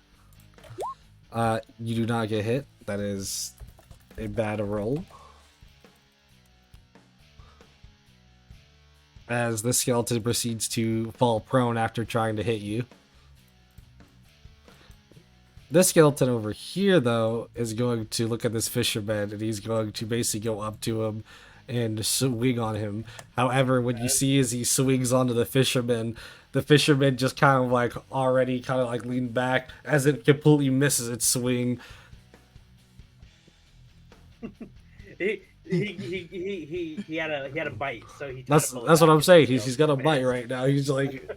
You do not get hit. That is a bad roll. As the skeleton proceeds to fall prone after trying to hit you. This skeleton over here, though, is going to look at this fisherman, and he's going to basically go up to him and swing on him. However, what you see as he swings onto the fisherman just kind of like already kind of like leaned back as it completely misses its swing. He had a bite, so he. That's what I'm saying. He's got a bite right now. He's like,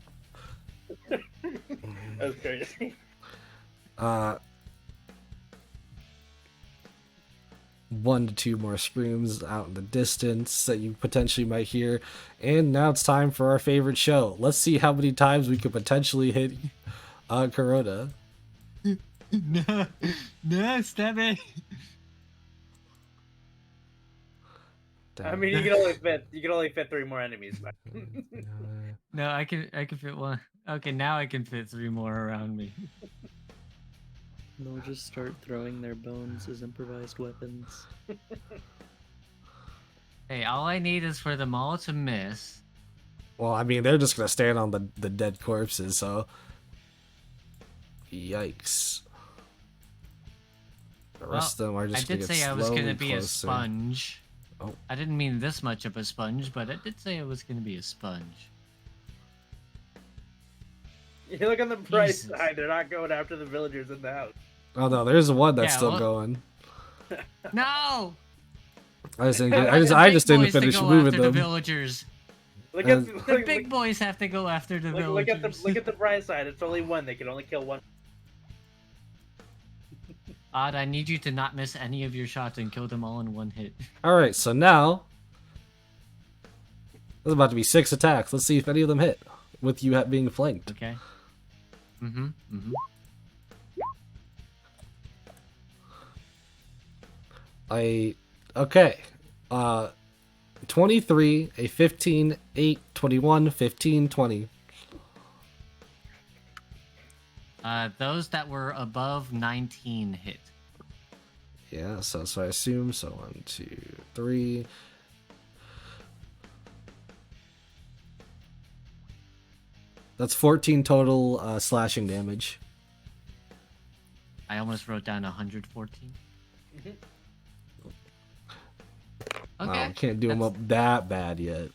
That's crazy. 1 to 2 more screams out in the distance that you potentially might hear. And now it's time for our favorite show. Let's see how many times we could potentially hit Corona. No, stop it. I mean, you can only fit 3 more enemies. No, I can fit one. Okay, now I can fit 3 more around me. They'll just start throwing their bones as improvised weapons. Hey, all I need is for them all to miss. Well, I mean, they're just gonna stand on the dead corpses, so... Yikes. The rest of them are just I did gonna get say I was gonna slowly be a closer. sponge. Oh. I didn't mean this much of a sponge, but I did say I was gonna be a sponge. You look on the bright Jesus. side; they're not going after the villagers in the house. Oh no, there's one that's Yeah, still well- going. No! I just didn't, The I big just didn't boys to finish go moving after the them. villagers. Look And- at The big boys have to go after the look at villagers. the bright side. It's only one. They can only kill one. Odd, I need you to not miss any of your shots and kill them all in one hit. Alright, so now... There's about to be 6 attacks. Let's see if any of them hit. With you being flanked. Okay. Okay. 23, a 15, 8, 21, 15, 20. Those that were above 19 hit. Yeah, so I assume, so 1, 2, 3. That's 14 total slashing damage. I almost wrote down 114. Wow, Okay. I can't do them up that bad yet.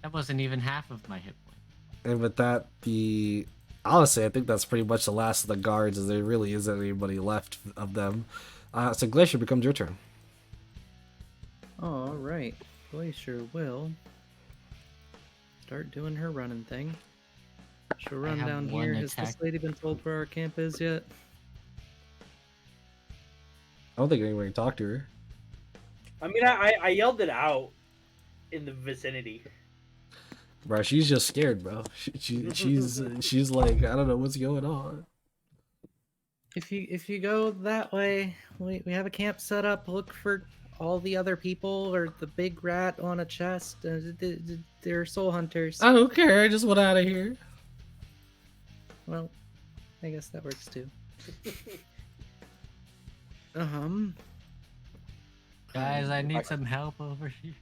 That wasn't even half of my hit point. And with that, honestly, I think that's pretty much the last of the guards, as there really isn't anybody left of them. So Glacier becomes your turn. All right, Glacier will start doing her running thing. She'll run have down one here. Has attack. this lady been told where our camp is yet? I don't think anybody can talk to her. I mean, I yelled it out in the vicinity. Bro, she's just scared, bro. She's like, I don't know what's going on. If you go that way, we have a camp set up. Look for all the other people or the big rat on a chest. They're soul hunters. I don't care. I just want out of here. Well, I guess that works too. Guys, I need I- some help over here.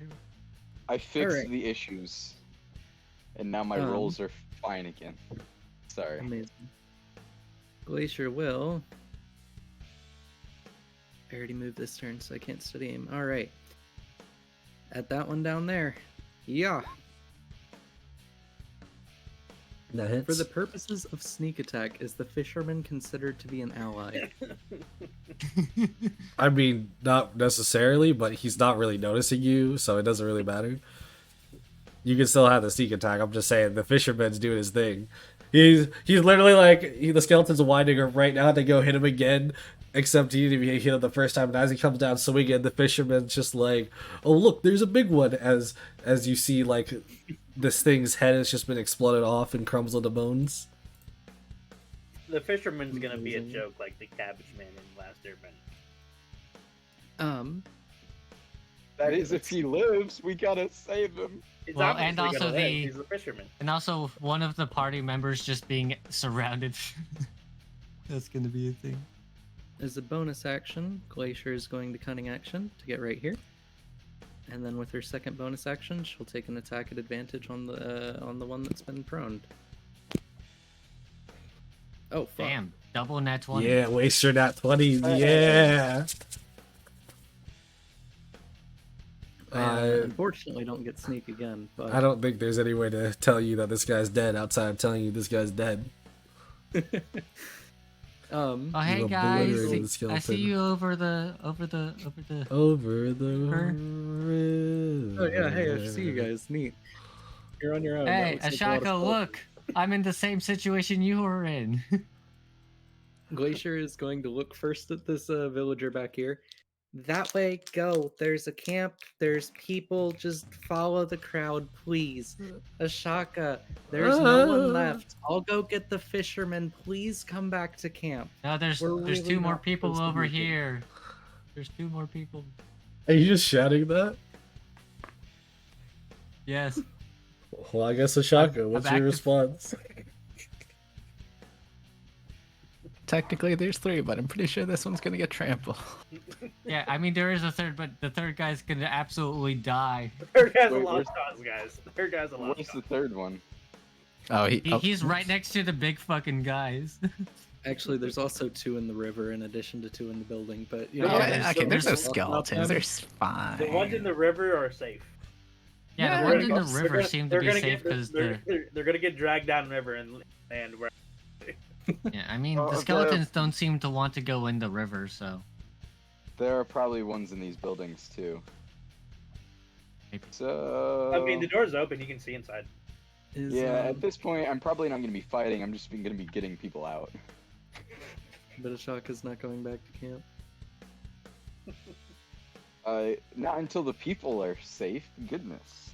I fixed Alright. the issues, and now my rolls are fine again. Sorry. Amazing. Glacier will. I already moved this turn, so I can't study aim. All right. At that one down there. Yeah. That hits. For the purposes of sneak attack, is the fisherman considered to be an ally? I mean, not necessarily, but he's not really noticing you, so it doesn't really matter. You can still have the sneak attack. I'm just saying the fisherman's doing his thing. He's literally like the skeleton's winding up right now to go hit him again. Except he didn't even hit him the first time, and as he comes down swinging, the fisherman's just like, "Oh look, there's a big one!" As you see, like this thing's head has just been exploded off and crumbles into bones. The fisherman's gonna be a joke like the cabbage man in Last Airbender. That is, if he lives, we gotta save him. He's Well, and obviously also gonna live. the- He's the fisherman. And also, one of the party members just being surrounded. That's gonna be a thing. As a bonus action, Glacier is going to cunning action to get right here. And then with her second bonus action, she'll take an attack at advantage on the one that's been proned. Oh fuck. Damn, double net 20. Yeah, waste your nat 20. Yeah. Unfortunately, don't get sneak again. But I don't think there's any way to tell you that this guy's dead outside of telling you this guy's dead. Oh hey You guys, obliterated the I see skeleton. you over the. Over the Her? river. Oh yeah, hey, I see you guys. Neat. You're on your own. That Hey, looks like a lot of Ashaka, fun. look! I'm in the same situation you were in. Glacier is going to look first at this villager back here. That way, go. There's a camp. There's people. Just follow the crowd, please. Ashaka, there's no one left. I'll go get the fisherman. Please come back to camp. No, there's We're there's really two more not people supposed to over be here. here. There's two more people. Are you just shouting that? Yes. Well, I guess Ashaka, what's your active. response? Technically, there's 3, but I'm pretty sure this one's gonna get trampled. Yeah, I mean there is a third, but the third guy's gonna absolutely die. The third guy's a Wait, lost cause, guys. The third guy's a lost Where's the cause. third one? Oh, He's right next to the big fucking guys. Actually, there's also 2 in the river in addition to 2 in the building. But you Oh, know, yeah, Okay, there's no there's skeletons. There's fine. The ones in the river are safe. Yeah, Yeah, the ones in They're the gonna- river seem to they're be gonna safe get- because they're gonna get dragged down river and we're yeah. I mean Oh, the okay. skeletons don't seem to want to go in the river, so There are probably ones in these buildings too. Maybe. So I mean the door's open, you can see inside. is, yeah, at this point, I'm probably not going to be fighting. I'm just going to be getting people out. but Ashaka's not going back to camp. Not until the people are safe. Goodness.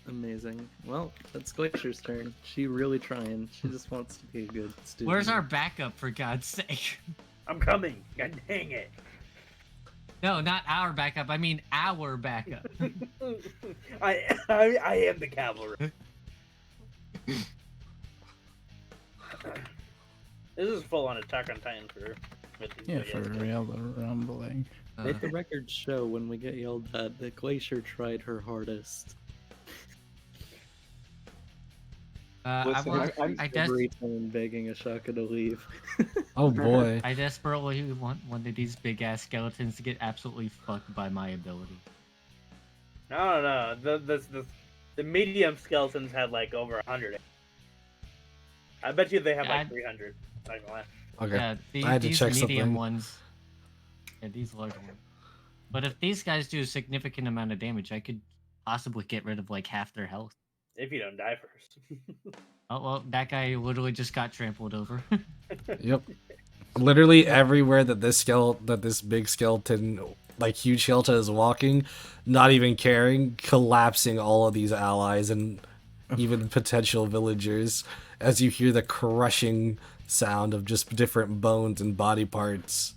Amazing. Well, that's Glacier's turn. She really trying. She just wants to be a good student. where's our backup for God's sake? I'm coming. God dang it. No, not our backup. I mean our backup. I am the cavalry. This is full on Attack on Titan for with these Yeah, videos. for real, the rumbling. Let the record show when we get yelled at that Glacier tried her hardest. Listen, I'm I guess Every time begging Ashaka to leave. Oh boy. I desperately want one of these big ass skeletons to get absolutely fucked by my ability. No. The medium skeletons had like over 100. I bet you they have Yeah, like 300. Not gonna lie. Okay. Yeah, I had to these check medium something. ones. Yeah, these large ones. But if these guys do a significant amount of damage, I could possibly get rid of like half their health. If you don't die first. Oh well, that guy literally just got trampled over. Yep. Literally everywhere that this big skeleton, like huge skeleton, is walking, not even caring, collapsing all of these allies and even potential villagers as you hear the crushing sound of just different bones and body parts.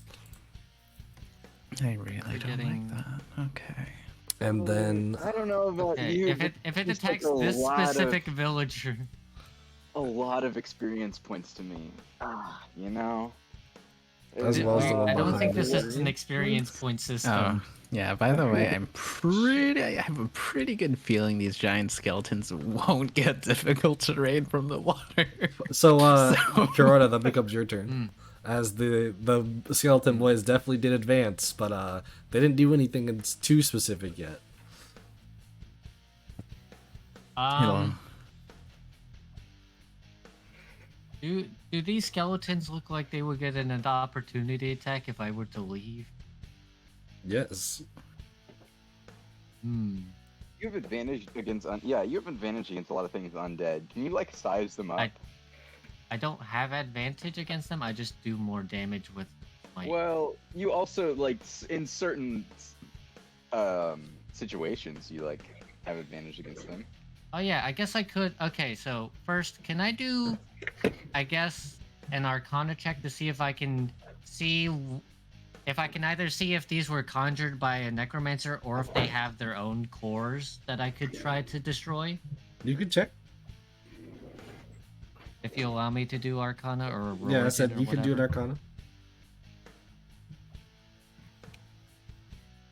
I really don't getting- like that. Okay. And then I don't know about Okay, you. if but it it's attacks like this specific villager, a lot of experience points to me. You know. As well as the one I don't think behind this it. is an experience point system. Oh, yeah. By the way, I have a pretty good feeling these giant skeletons won't get difficult terrain from the water. so Corona, that becomes your turn. As the skeleton boys definitely did advance, but they didn't do anything too specific yet. Do these skeletons look like they would get an opportunity attack if I were to leave? Yes. Hmm. You have advantage against yeah, you have advantage against a lot of things undead. Can you like size them up? I don't have advantage against them. I just do more damage with my. Well, you also like in certain situations you like have advantage against them. Oh yeah, I guess I could. Okay, so first, can I do, I guess, an Arcana check to see if I can see if I can either see if these were conjured by a necromancer or if they have their own cores that I could try to destroy. You could check. If you allow me to do Arcana or religion Yeah, I said or you could do an whatever.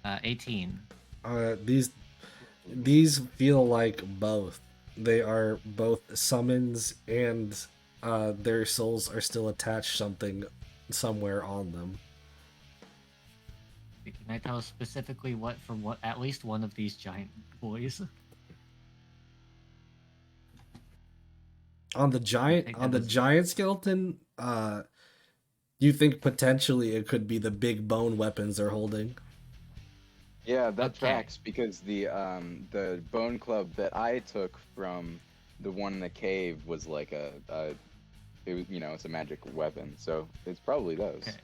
Arcana. 18. These feel like both. They are both summons and their souls are still attached something somewhere on them. Can I tell specifically what from what at least one of these giant boys? On the that is- giant skeleton, you think potentially it could be the big bone weapons they're holding. Yeah, that Okay. tracks because the bone club that I took from the one in the cave was like it was, you know, it's a magic weapon, so it's probably those. Okay.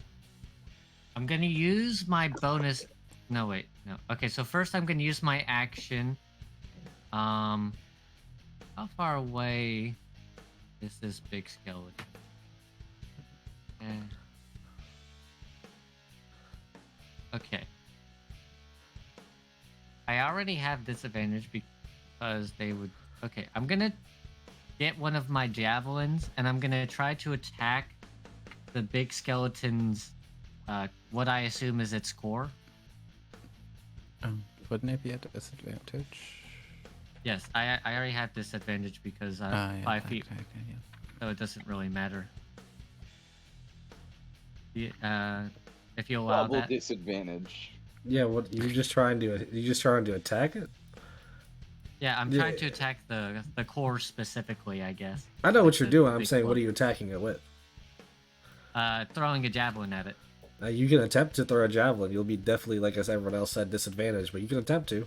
I'm gonna use my bonus. No, wait, no. Okay, so first I'm gonna use my action. How far away is this big skeleton? Eh. Okay. I already have disadvantage because they would. Okay, I'm gonna get one of my javelins and I'm gonna try to attack the big skeleton's. What I assume is its core. Wouldn't it be a disadvantage? Yes, I already have disadvantage because Yeah, 5 feet, okay, yeah. so it doesn't really matter. If you allow Double that. disadvantage. Yeah, what you just trying to attack it? Yeah, I'm Yeah. trying to attack the core specifically, I guess. I know what you're The doing. I'm big saying, what one. are you attacking it with? Throwing a javelin at it. You can attempt to throw a javelin. You'll be definitely, like as everyone else said, disadvantaged, but you can attempt to.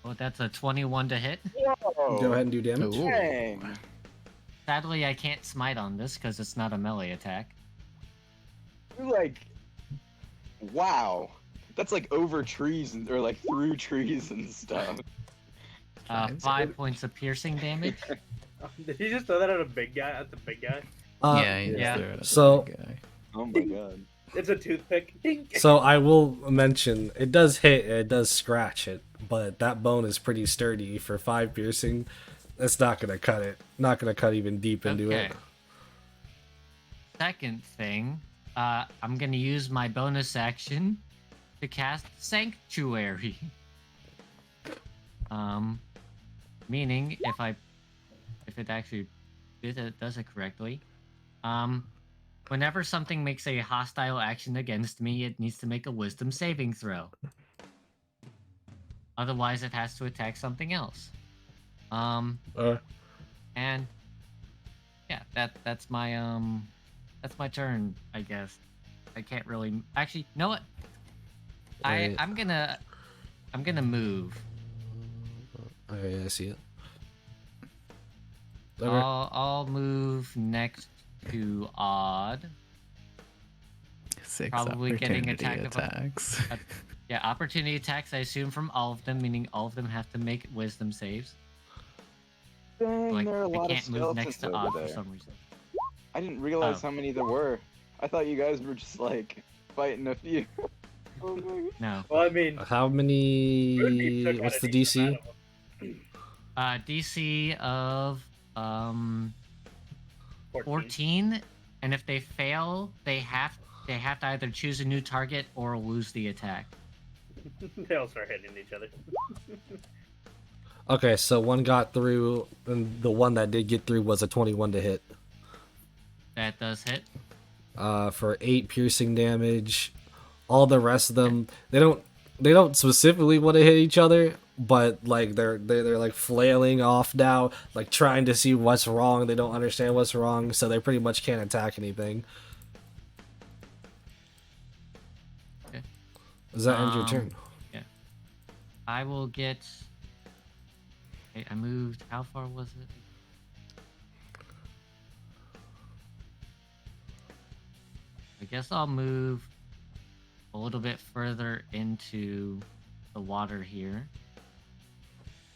Well, that's a 21 to hit. Whoa! Go ahead and do damage. Ooh. Dang! Sadly, I can't smite on this because it's not a melee attack. You like, wow! That's like over trees or like through trees and stuff. Fine. 5 points of piercing damage. Did he just throw that at a big guy? At the big guy? Yeah, he yeah. threw it at the So- big guy. Oh my god! It's a toothpick. Dink. So I will mention, it does hit, it does scratch it, but that bone is pretty sturdy for 5 piercing. That's not gonna cut it. Not gonna cut even deep into Okay. it. Second thing, I'm gonna use my bonus action to cast Sanctuary. Meaning if it actually does it correctly, whenever something makes a hostile action against me, it needs to make a Wisdom saving throw. Otherwise, it has to attack something else. And yeah, that's my turn, I guess. I can't really actually. You know what? Right. I'm gonna move. Okay, I see it. Okay. I'll move next to Odd. 6 Probably getting opportunity attacked with a- attacks. Yeah, opportunity attacks. I assume from all of them, meaning all of them have to make Wisdom saves. Dang, Like there are a I lot of can't move next skeletons to Odd over for there. some reason. I didn't realize Oh. how many there were. I thought you guys were just like fighting a few. Oh my god. No. Well, I mean, How Ruby many? took out What's a the decent DC? amount of them. DC of 14. 14, and if they fail, they have to either choose a new target or lose the attack. They all start hitting each other. Okay, so one got through, and the one that did get through was a 21 to hit. That does hit. For 8 piercing damage. All the rest of them, they don't specifically want to hit each other, but like they're like flailing off now, like trying to see what's wrong. They don't understand what's wrong, so they pretty much can't attack anything. Okay. Does that end your turn? Yeah. I will get. Okay, I moved. How far was it? I guess I'll move a little bit further into the water here.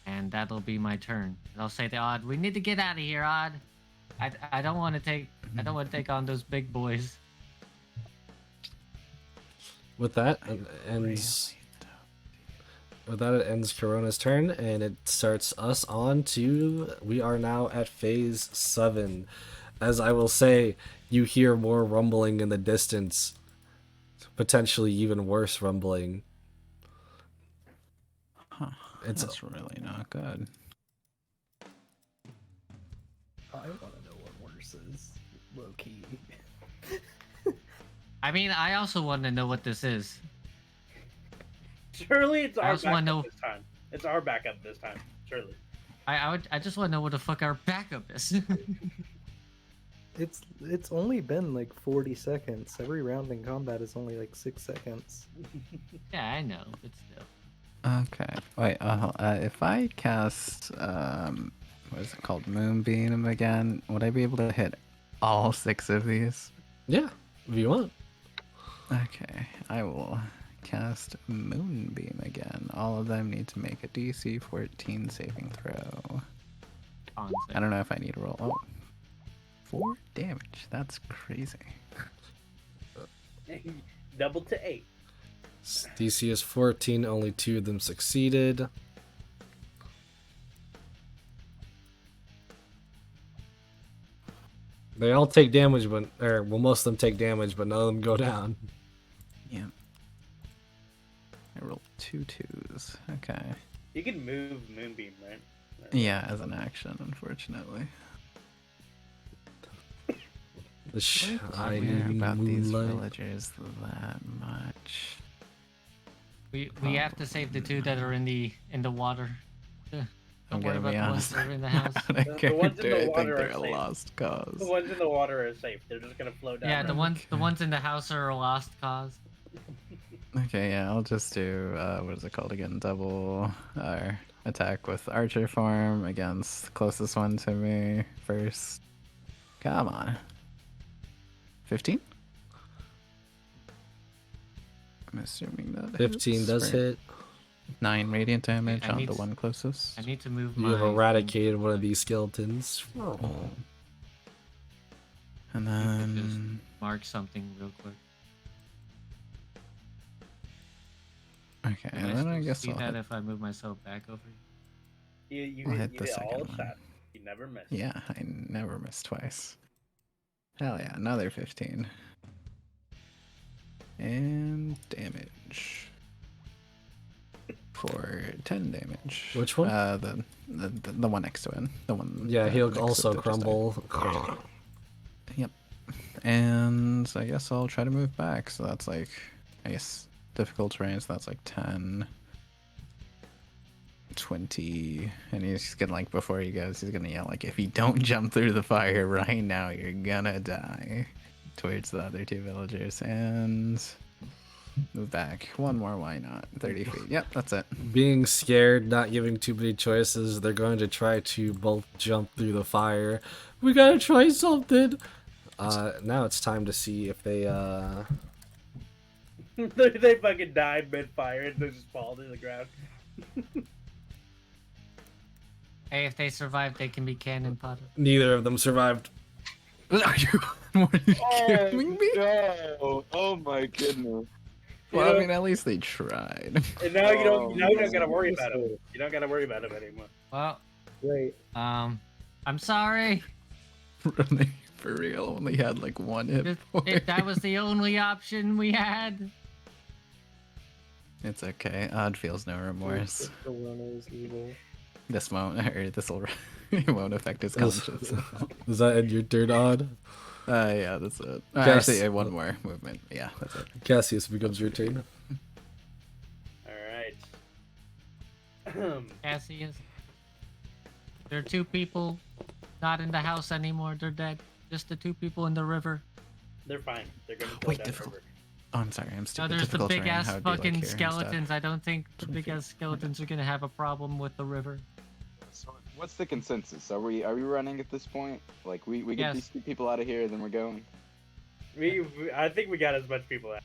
And that'll be my turn. And I'll say to Odd, we need to get out of here, Odd. I don't want to take on those big boys. With that, it ends. With that, it ends Corona's turn, and it starts us on to. We are now at phase 7. As I will say, you hear more rumbling in the distance, potentially even worse rumbling. Huh. That's really not good. I want to know what worse is. Low key. I mean, I also want to know what this is. Surely it's I our also wanna backup know- this time. It's our backup this time. Surely. I just want to know what the fuck our backup is. It's only been like 40 seconds. Every round in combat is only like 6 seconds. Yeah, I know, but still. Okay. Wait. If I cast what is it called, Moonbeam again, would I be able to hit all 6 of these? Yeah, if you want. Okay. I will cast Moonbeam again. All of them need to make a DC 14 saving throw. I don't know if I need to roll. Oh. 4 damage. That's crazy. Double to 8. DC is 14, only 2 of them succeeded. They all take damage, but most of them take damage, but none of them go down. Yeah. I rolled 2 2s. Okay. You can move Moonbeam, right? Yeah, as an action, unfortunately. The Care shiny about these moonlight. villagers that much. We have to save the 2 that are in the water. I'm Don't worry gonna about be the honest. ones that are in the house. I The ones in the think water they're are a safe. lost cause. The ones in the water are safe. They're just gonna float down. Yeah, the ones in the house are a lost cause. Okay, yeah, I'll just do what is it called again? Double attack with archer form against the closest one to me first. Come on. 15? I'm assuming that 15 hits does for hit. 9 radiant damage I on need the to- one closest. I need to move You my. have eradicated one of these skeletons. And I need to just then mark something real quick. okay, Can and then I still guess see I'll that hit, if I move myself back over here? You I'll hit, hit the you hit all second one. shots. You never miss. Yeah, I never miss twice. Hell yeah, another 15. And damage. For 10 damage. Which one? The one next to it. The one. Yeah, next he'll to also the first die. crumble. Yep. And I guess I'll try to move back. So that's like, I guess, difficult terrain. So that's like 10, 20. And he's gonna, like, before he goes, he's gonna yell, like, if you don't jump through the fire right now, you're gonna die. Towards the other 2 villagers. And move back. One more, why not? 30 feet. Yep, that's it. Being scared, not giving too many choices, they're going to try to both jump through the fire. We gotta try something. Now it's time to see if they They fucking die mid-fire and they just fall to the ground. Hey, if they survive, they can be cannon potted. neither of them survived. Are you kidding me? no! Oh my goodness. Well, I mean, at least they tried. And now you don't. Oh, Now you don't man. gotta worry about him. You don't gotta worry about him anymore. Well, Right. I'm sorry. Running for real only had like 1 hit point. That was the only option we had. It's okay. Odd feels no remorse. The runner is evil. This won't, or this'll, it won't affect his Is- conscience. Does that end your turn, Odd? Yeah, that's it. Guess- Actually, one more movement. Yeah, that's it. Cassius becomes your turn. All right. Cassius. There are 2 people not in the house anymore. They're dead. Just the 2 people in the river. They're fine. They're gonna go Wait, down the difficult. river. Oh, I'm sorry. I'm No, stupid. there's the Difficult big terrain. ass How would be, like, fucking here instead? skeletons. I don't think the 20 big feet. ass skeletons are gonna have a problem with the river. So what's the consensus? Are we running at this point? Like we get Yes. these 2 people out of here, then we're going. I think we got as much people out.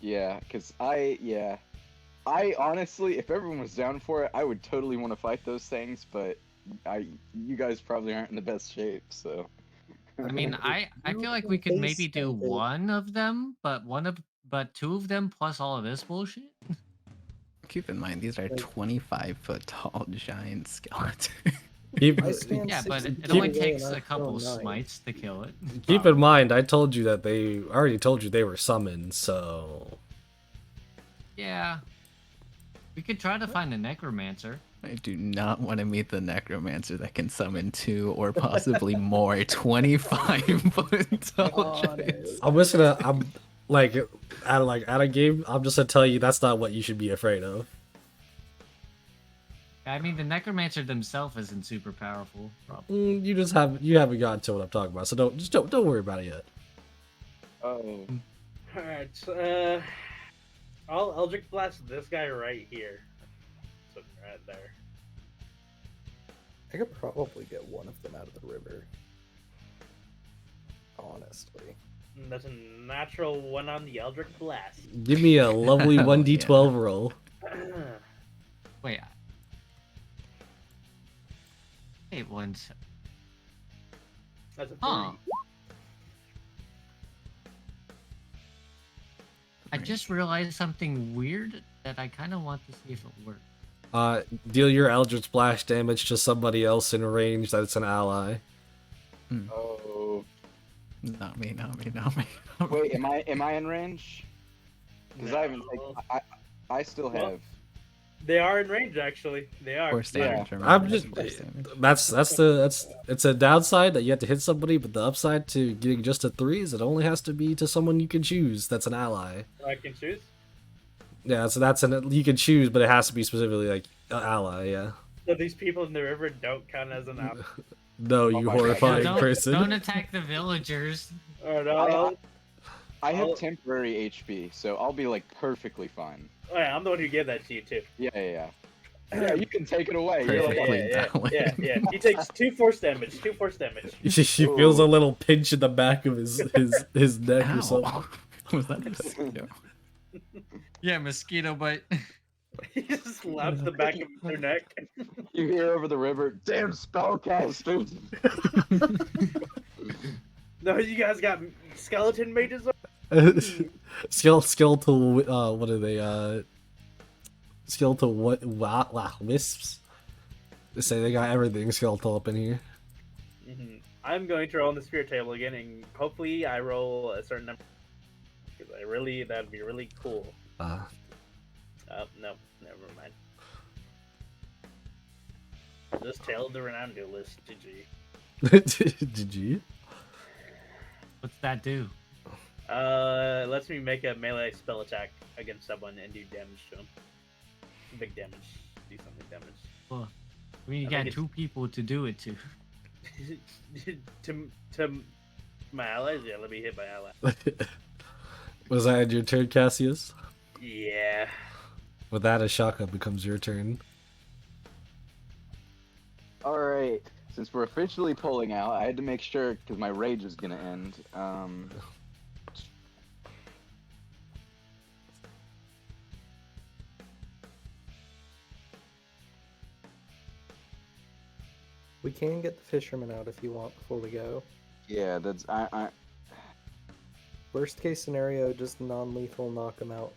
Yeah, cause I honestly, if everyone was down for it, I would totally want to fight those things. But you guys probably aren't in the best shape, so. I mean, I feel like we could maybe do one of them, but 2 of them plus all of this bullshit. Keep in mind, these are Like- 25-foot tall giant skeletons. Keep, I stand Yeah, but 60 it feet only away takes and a I couple throw 9. smites to kill it. keep in mind, I told you that I already told you they were summoned, so. Yeah. We could try to find a necromancer. I do not want to meet the necromancer that can summon 2 or possibly more 25-foot tall giants. I'm just gonna, at a game, I'm just gonna tell you that's not what you should be afraid of. I mean, the necromancer themselves isn't super powerful. Probably. You haven't gotten to what I'm talking about, so don't worry about it yet. Oh. Alright, I'll Eldritch Blast this guy right here. So right there. I could probably get one of them out of the river. Honestly. And that's a natural 1 on the Eldritch Blast. Give me a lovely Hell 1d12 roll. Wait. Wait one sec. That's a 3. Huh. I just realized something weird that I kind of want to see if it works. Deal your Eldritch Splash damage to somebody else in range that's an ally. Oh. Not me, not me, not me. Wait, am I in range? Because I haven't. I still Well, have. They are in range, actually. They are. Force damage. remember, I'm just force damage. it's a downside that you have to hit somebody, but the upside to getting just a 3 is it only has to be to someone you can choose that's an ally. I can choose. Yeah, so you can choose, but it has to be specifically like an ally. Yeah. So these people in the river don't count as an ally. No, you my God. horrifying don't, person. don't attack the villagers. Alright, I'll, I have I'll- temporary HP, so I'll be like perfectly fine. oh, yeah, I'm the one who gave that to you too. Yeah. Yeah, you can take it away. You're like, Perfectly yeah, balanced. yeah. He takes 2 force damage. 2 force damage. She feels a little pinch in the back of his neck or something. Ow. Was that a mosquito? Yeah, mosquito bite. He just slaps the back of their neck. you hear over the river, damn spellcasters. No, you guys got skeleton mages. Skeletal. What are they? Skeletal what? Wow, wisps. They say they got everything skeletal up in here. I'm going to roll on the spirit table again, and hopefully I roll a certain number. Because that'd be really cool. No, never mind. Just tailed the Ronaldo list, GG. Did you? What's that do? Lets me make a melee spell attack against someone and do damage to them. Big damage. Do something damage. Well, I mean, you I got think 2 people to do it to. to my allies? Yeah, let me hit my ally. Was that your turn, Cassius? Yeah. With that, Ashaka becomes your turn. Alright, since we're officially pulling out, I had to make sure, because my rage is going to end. We can get the fisherman out if you want before we go. Yeah, that's... Worst case scenario, just non-lethal knock him out.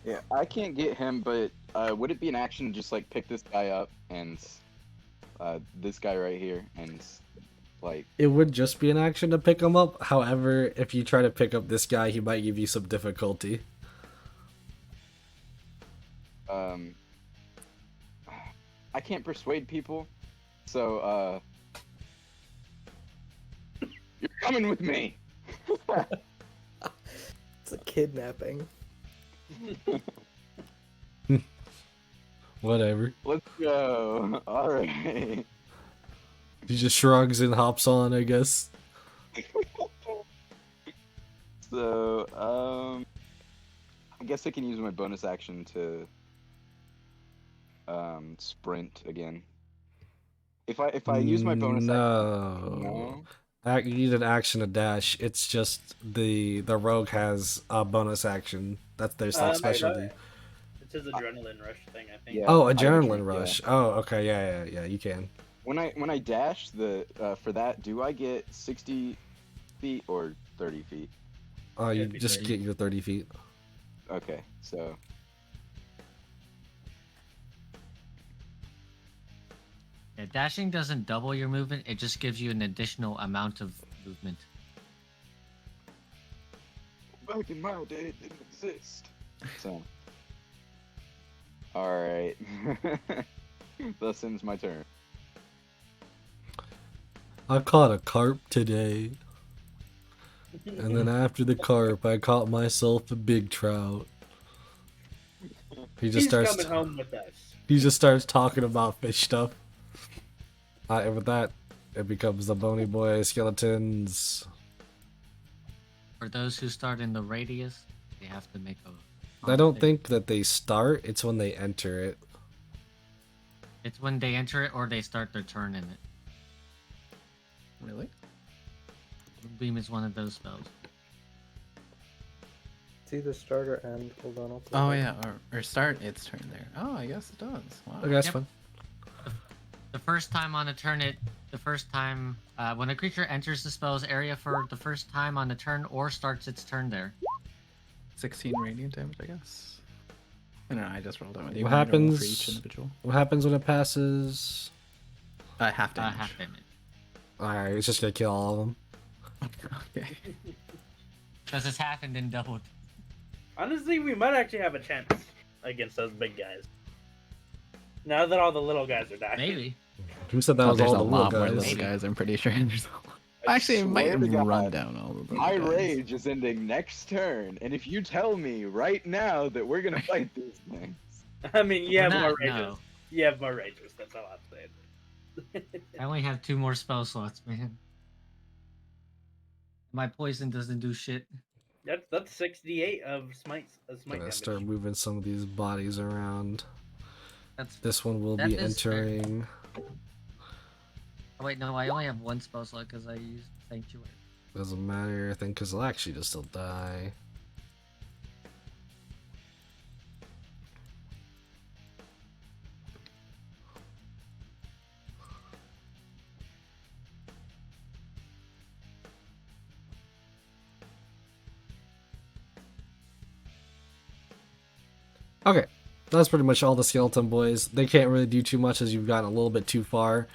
Yeah, I can't get him, but would it be an action to just, like, pick this guy up and... this guy right here, and, like... It would just be an action to pick him up. However, if you try to pick up this guy, he might give you some difficulty. I can't persuade people, so, you're coming with me! It's a kidnapping. Whatever. Let's go. All right. He just shrugs and hops on, I guess. So, I guess I can use my bonus action to sprint again. If I use my bonus action, No. You need an action to dash. It's just the rogue has a bonus action. That's their like no, specialty. It's his adrenaline rush thing, I think. Yeah. Oh, I have adrenaline adrenaline, rush. Oh, okay, yeah. You can. When I dash for that, do I get 60 feet or 30 feet? You It'd be just 30. get your 30 feet. Okay, so Yeah, dashing doesn't double your movement, it just gives you an additional amount of movement. back in my day, it didn't exist. So, all right. Thus ends my turn. I caught a carp today. And then after the carp, I caught myself a big trout. He just He's starts. coming home with us. He just starts talking about fish stuff. And with that, it becomes the Bony Boy skeletons. For those who start in the radius, they have to make a. I don't think that they start. It's when they enter it. It's when they enter it or they start their turn in it. Really? Beam is one of those spells. It's either start or end. Hold on. I'll Oh yeah, or start its turn there. Oh, I guess it does. Wow. Okay, that's Yep. fine. The first time on a turn, when a creature enters the spell's area for the first time on the turn or starts its turn there. 16 radiant damage, I guess. I don't know. I just rolled it. Do you What want me to roll for happens- each individual? What happens when it passes? Half damage. Half damage. Alright, it's just gonna kill all of them. Okay. Because it's happened in double. Honestly, we might actually have a chance against those big guys. Now that all the little guys are dying. Maybe. Who said that Oh, was there's all a the lot little more guys? little guys. I'm pretty sure. There's a lot. I Actually, it might swear to God, run down all of them. My rage is ending next turn, and if you tell me right now that we're gonna fight these things, I mean, you We're have not, more rages. no. You have more rages. That's all I'm saying. I only have 2 more spell slots, man. My poison doesn't do shit. That's 68 of smite Gonna damage. start moving some of these bodies around. That's. This one will That be is fair. entering. Oh wait, no, I only have 1 spell slot because I used Sanctuary. Doesn't matter, I think, because he'll actually just still die. Okay, that's pretty much all the skeleton boys. They can't really do too much as you've gotten a little bit too far.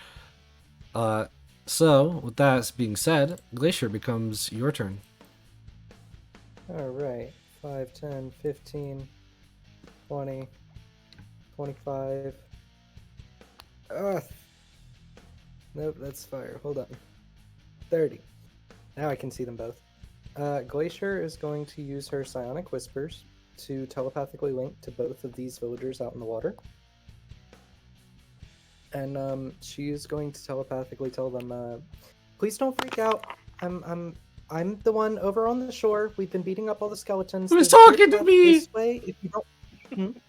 So, with that being said, Glacier becomes your turn. Alright. 5, 10, 15, 20, 25. Ugh. Nope, that's fire. Hold on. 30. Now I can see them both. Glacier is going to use her Psionic Whispers to telepathically link to both of these villagers out in the water. And she is going to telepathically tell them, please don't freak out. I'm the one over on the shore. We've been beating up all the skeletons. Who's There's a talking to path me? This way. If you don't,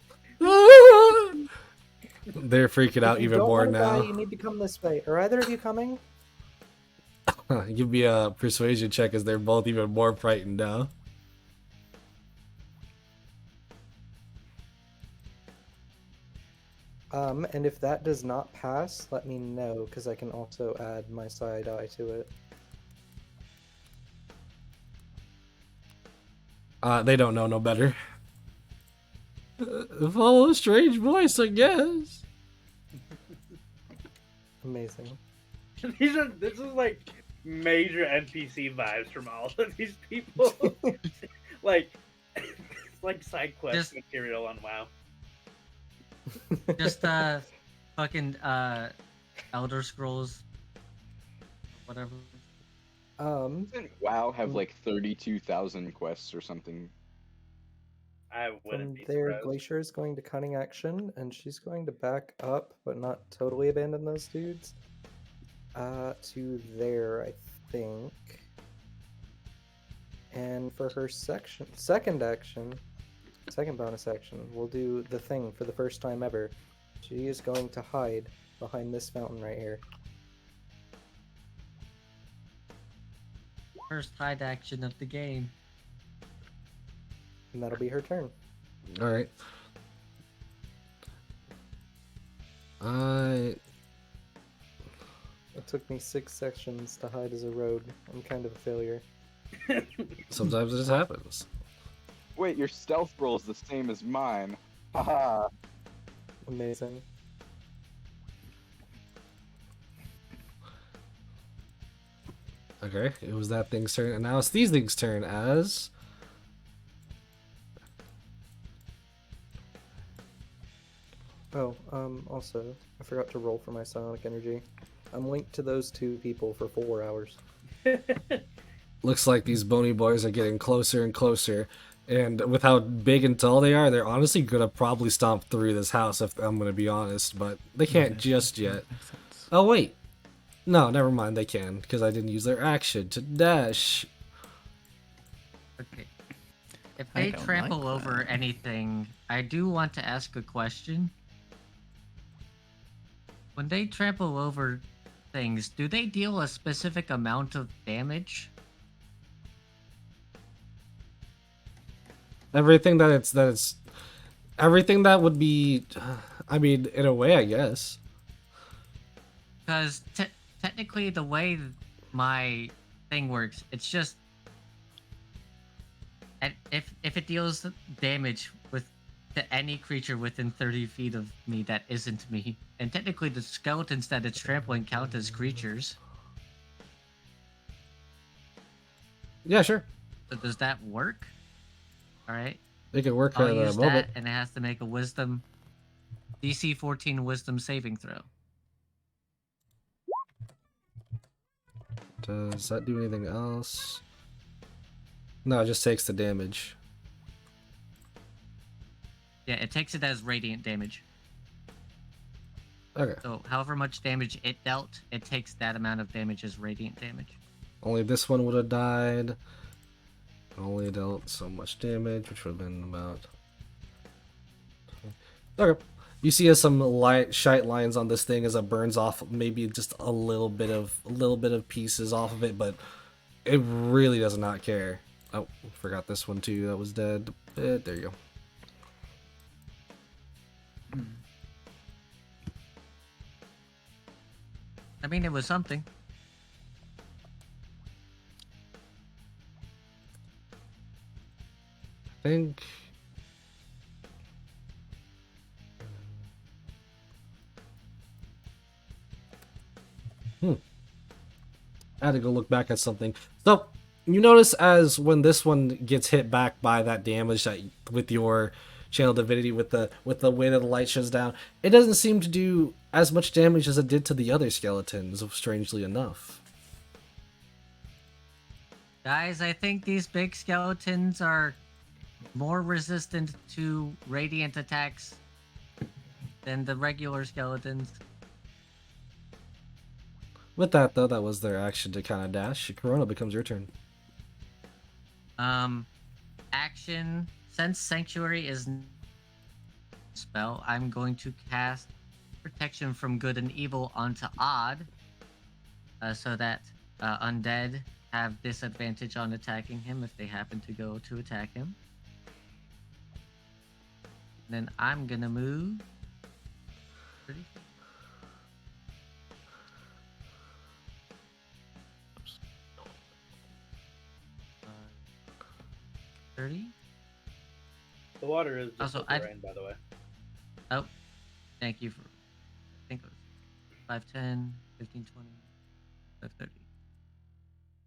They're freaking out if you even don't more wanna now. Die, you need to come this way. Are either of you coming? Give me a persuasion check as they're both even more frightened now. And if that does not pass, let me know, because I can also add my side eye to it. They don't know no better. Follow a strange voice, I guess. Amazing. This is like major NPC vibes from all of these people. Like it's like side quest Just- material on WoW. Just fucking Elder Scrolls, whatever. doesn't WoW have like 32,000 quests or something? I wouldn't From be there, surprised. Glacier is going to cunning action, and she's going to back up, but not totally abandon those dudes. To there, I think. And for her second bonus action, we'll do the thing for the first time ever. She is going to hide behind this fountain right here. First hide action of the game. And that'll be her turn. All right. It took me 6 sections to hide as a rogue. I'm kind of a failure. Sometimes it just happens. Wait, your stealth roll is the same as mine. Haha. Amazing. Okay, it was that thing's turn, and now it's these things' turn as. Oh, also, I forgot to roll for my psionic energy. I'm linked to those 2 people for 4 hours. Looks like these bony boys are getting closer and closer, and with how big and tall they are, they're honestly gonna probably stomp through this house if I'm gonna be honest, but they can't just yet. Makes sense. Oh wait, no, never mind, they can, because I didn't use their action to dash. Okay. If I they don't trample like over that. anything, I do want to ask a question. When they trample over things, do they deal a specific amount of damage? Everything everything that would be, I mean, in a way, I guess. Because technically, the way my thing works, it's just if it deals damage to any creature within 30 feet of me that isn't me, and technically the skeletons that it's trampling count as creatures. Yeah, sure. So does that work? All right. It could work I'll at a use moment. that, and it has to make a wisdom DC 14 wisdom saving throw. Does that do anything else? No, it just takes the damage. Yeah, it takes it as radiant damage. Okay. So however much damage it dealt, it takes that amount of damage as radiant damage. Only this one would have died. Only dealt so much damage, which would have been about. Okay. You see as some light shite lines on this thing as it burns off maybe just a little bit of pieces off of it, but it really does not care. Oh, forgot this one too. That was dead. There you go. I mean, it was something. I think. I had to go look back at something. So you notice as when this one gets hit back by that damage that with your channel divinity with the way that the light shines down, it doesn't seem to do as much damage as it did to the other skeletons, strangely enough. Guys, I think these big skeletons are more resistant to radiant attacks than the regular skeletons. With that though, that was their action to kind of dash. Corona becomes your turn. Action. Since Sanctuary is spell, I'm going to cast Protection from Good and Evil onto Odd, so that undead have disadvantage on attacking him if they happen to go to attack him. Then I'm gonna move 30 feet. 30? The water is just Also, also, rain, by the way. Oh, thank you for. I think it was 5, 10, 15, 20, 5, 30.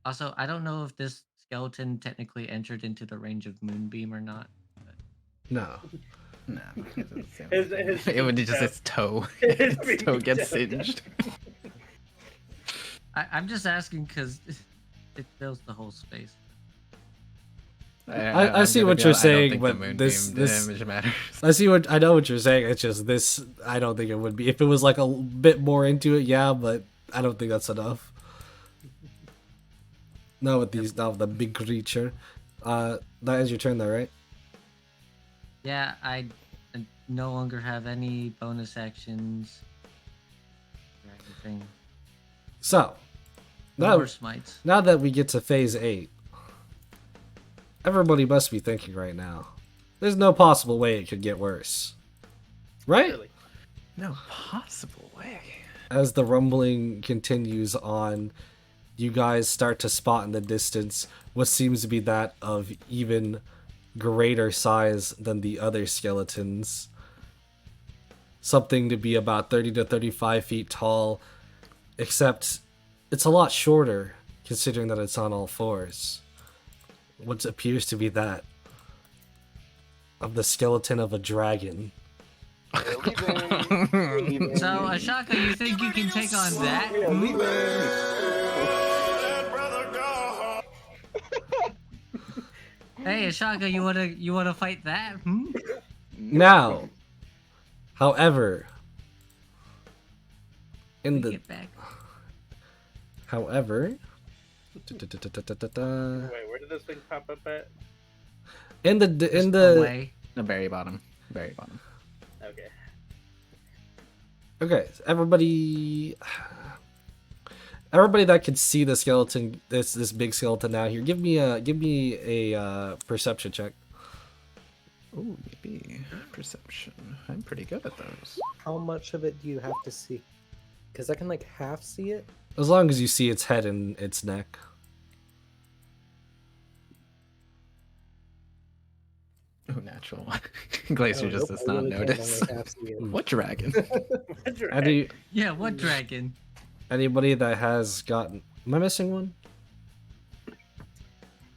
Also, I don't know if this skeleton technically entered into the range of Moonbeam or not. But... No. No, because it's the His- only his thing. It would feet just tap. its toe. His Its feet toe gets tap. singed. I'm just asking because it fills the whole space. I I'm see gonna what be you're honest, I don't saying, think but the this moonbeam damage matters. I know what you're saying. It's just this. I don't think it would be. If it was like a bit more into it, yeah, but I don't think that's enough. Not with these. Not with the big creature. That is your turn, though, right? Yeah, I no longer have any bonus actions or anything. So No now, more smites. now that we get to phase 8, everybody must be thinking right now. There's no possible way it could get worse, right? Really. No possible way. As the rumbling continues on, you guys start to spot in the distance what seems to be that of even greater size than the other skeletons. Something to be about 30 to 35 feet tall, except it's a lot shorter considering that it's on all fours. What appears to be that of the skeleton of a dragon. We're leaving. We're leaving. So, Ashaka, you think you can take on that? We are leaving. Hey, Ashaka, you wanna fight that? Hmm? Now, however, in the Get back. however, Wait, where did this thing pop up at? in the Away. The very bottom. Very bottom. Okay. okay, everybody that can see the skeleton, this big skeleton out here, give me a perception check. Ooh, maybe perception. I'm pretty good at those. How much of it do you have to see? Because I can like half see it. As long as you see its head and its neck. Oh, natural. Glacier Oh, just nope, does I not really can notice. only half see it. What dragon? Yeah, what dragon? Anybody that has gotten, am I missing one?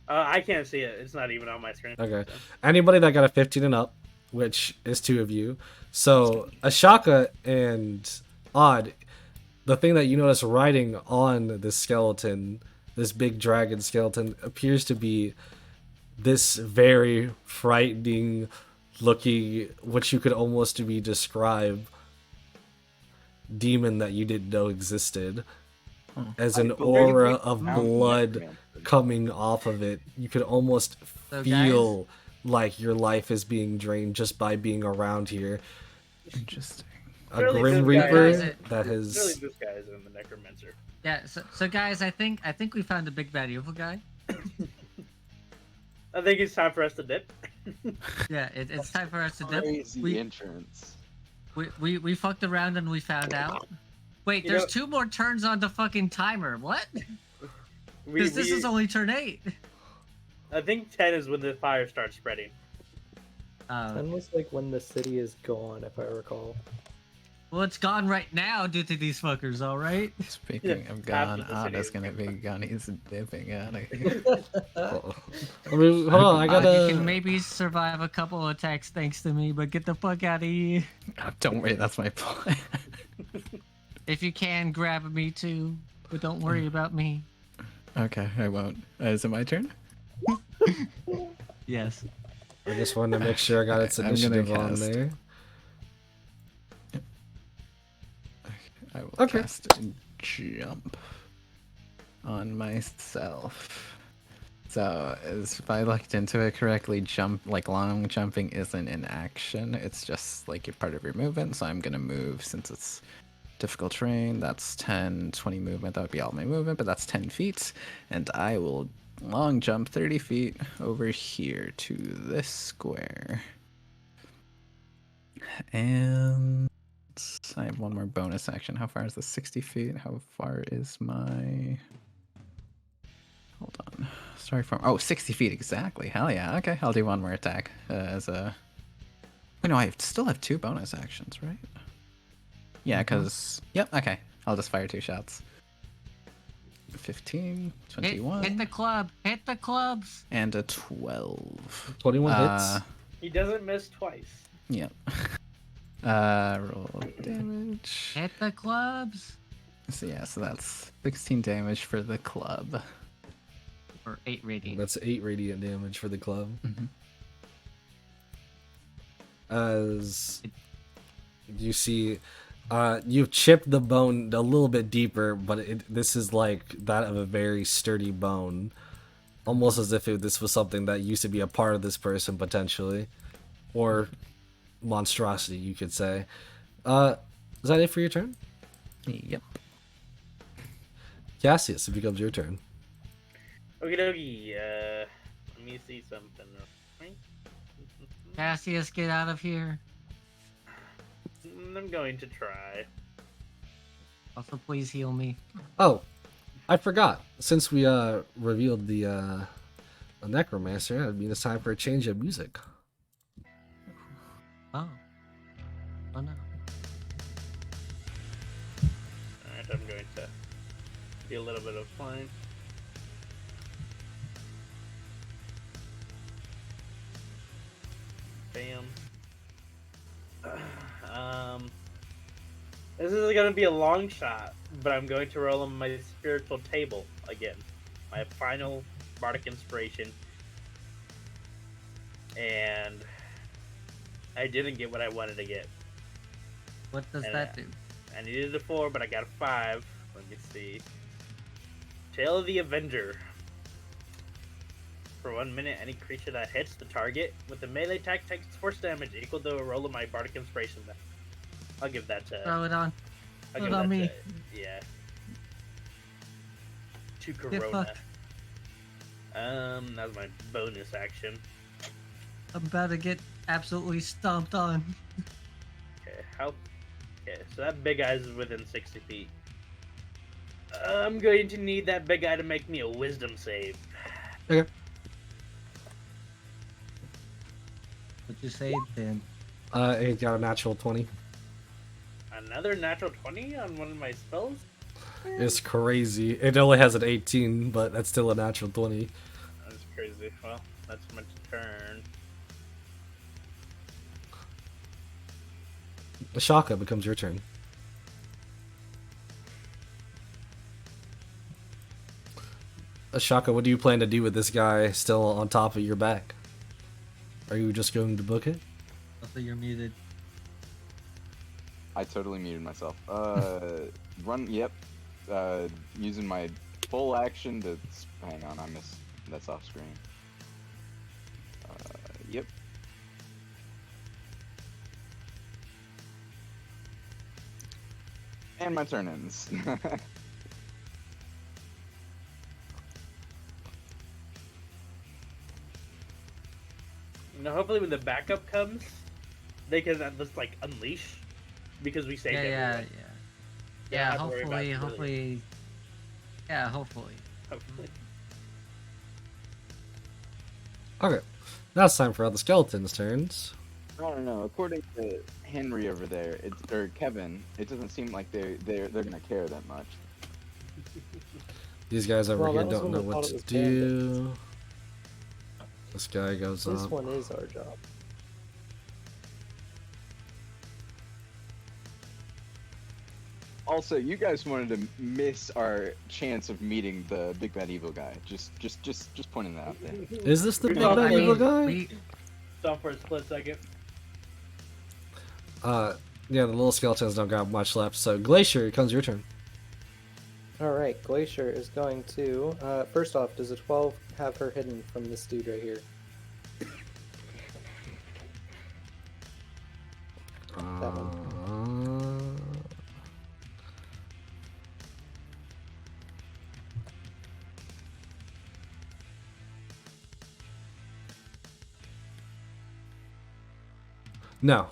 I can't see it. It's not even on my screen. Okay. Anybody that got a 15 and up, which is 2 of you. So Ashaka and Odd, the thing that you notice riding on this skeleton, this big dragon skeleton, appears to be this very frightening looking, what you could almost be described, demon that you didn't know existed. As an aura of blood coming off of it. You could almost So, feel like your life is being drained just by being around here. Interesting. A Surely Grim this guy Reaper is- that Really, has. this guy is in the necromancer. Yeah, so guys, I think we found the big bad evil guy. I think it's time for us to dip. Yeah, it's time for us to dip. Crazy We- entrance. We fucked around and we found out. Wait, You there's know- 2 more turns on the fucking timer. What? Because this is only turn 8. I think 10 is when the fire starts spreading. Ten was like when the city is gone, if I recall. Well, it's gone right now due to these fuckers. All right. Speaking of after gone, the Odd city is is gonna be gone. He's dipping out of here. I mean, hold on, I You gotta. can maybe survive a couple attacks thanks to me, but get the fuck out of here. Don't worry, that's my plan. If you can, grab me too, but don't worry about me. Okay, I won't. Is it my turn? Yes. I just wanted to make sure I got its I'm gonna initiative on cast- there. I will Okay. cast jump on myself. So, if I looked into it correctly, long jumping isn't an action. It's just like a part of your movement. So I'm gonna move since it's difficult terrain. That's 10, 20 movement. That would be all my movement, but that's 10 feet. And I will long jump 30 feet over here to this square. And I have one more bonus action. How far is this? 60 feet. How far is my... Hold on. Sorry for... Oh, 60 feet exactly. Hell yeah. Okay, I'll do one more attack as a... Wait, no, I still have 2 bonus actions, right? Yeah, because... Yep, okay. I'll just fire 2 shots. 15, 21, Hit the club. Hit the clubs. and a 12. 21 hits. He doesn't miss twice. Yep. Roll damage. Hit the clubs. So yeah, so that's 16 damage for the club. Or 8 radiant. That's 8 radiant damage for the club. Mhm. As you see, you've chipped the bone a little bit deeper, but this is like that of a very sturdy bone. Almost as if this was something that used to be a part of this person, potentially. Or monstrosity, you could say. Is that it for your turn? Yep. Cassius, it becomes your turn. Okie dokie. Let me see something. Cassius, get out of here. I'm going to try. Also, please heal me. Oh, I forgot. Since we revealed the necromancer, I mean it's time for a change of music. Oh. Oh no. Alright, I'm going to do a little bit of flying. Bam. This is gonna be a long shot, but I'm going to roll on my spiritual table again. My final bardic inspiration. And I didn't get what I wanted to get. What does And, that do? I needed a 4, but I got a 5. Let me see. Tale of the Avenger. For 1 minute, any creature that hits the target with a melee attack takes force damage equal to a roll of my bardic inspiration. I'll give that to. Throw it on. I'll Throw give it on that me. to. Yeah. To Get Corona. fucked. That was my bonus action. I'm about to get absolutely stomped on. Okay, Okay, so that big guy's within 60 feet. I'm going to need that big guy to make me a wisdom save. Okay. What'd you say then? It got a natural 20. Another natural 20 on one of my spells? It's crazy. It only has an 18, but that's still a natural 20. That's crazy. Well, that's my turn. Ashaka becomes your turn. Ashaka, what do you plan to do with this guy still on top of your back? Are you just going to book it? Also, you're muted. I totally muted myself. Run. Yep. Using my full action to. Hang on, I missed. That's off screen. Yep. And my turn ends. Hopefully when the backup comes, they can just like unleash because we saved Yeah, everyone. yeah. Don't have to worry about it, Hopefully. Yeah, hopefully. Hopefully. Okay. Now it's time for all the skeletons' turns. I don't know. According to Henry over there, or Kevin, it doesn't seem like they're gonna care that much. These guys over Well, here that was don't when know we what thought it to was do. This guy goes This up. one is our job. Also, you guys wanted to miss our chance of meeting the big bad evil guy. Just pointing that out there. Is this the big Well, bad I evil mean, guy? We, Stop for a split second. Yeah, the little skeletons don't got much left. So Glacier, it comes your turn. Alright, Glacier is going to. First off, does a 12 have her hidden from this dude right here? That one. No.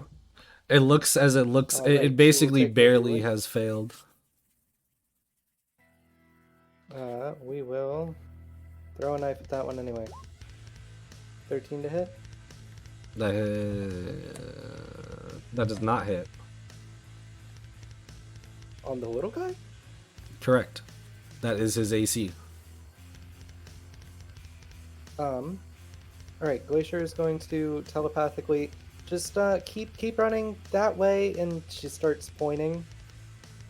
It looks as it looks. Alright, she will It basically take the barely healing. has failed. We will throw a knife at that one anyway. 13 to hit. That does not hit. On the little guy? Correct. That is his AC. Alright, Glacier is going to telepathically just keep running that way, and she starts pointing.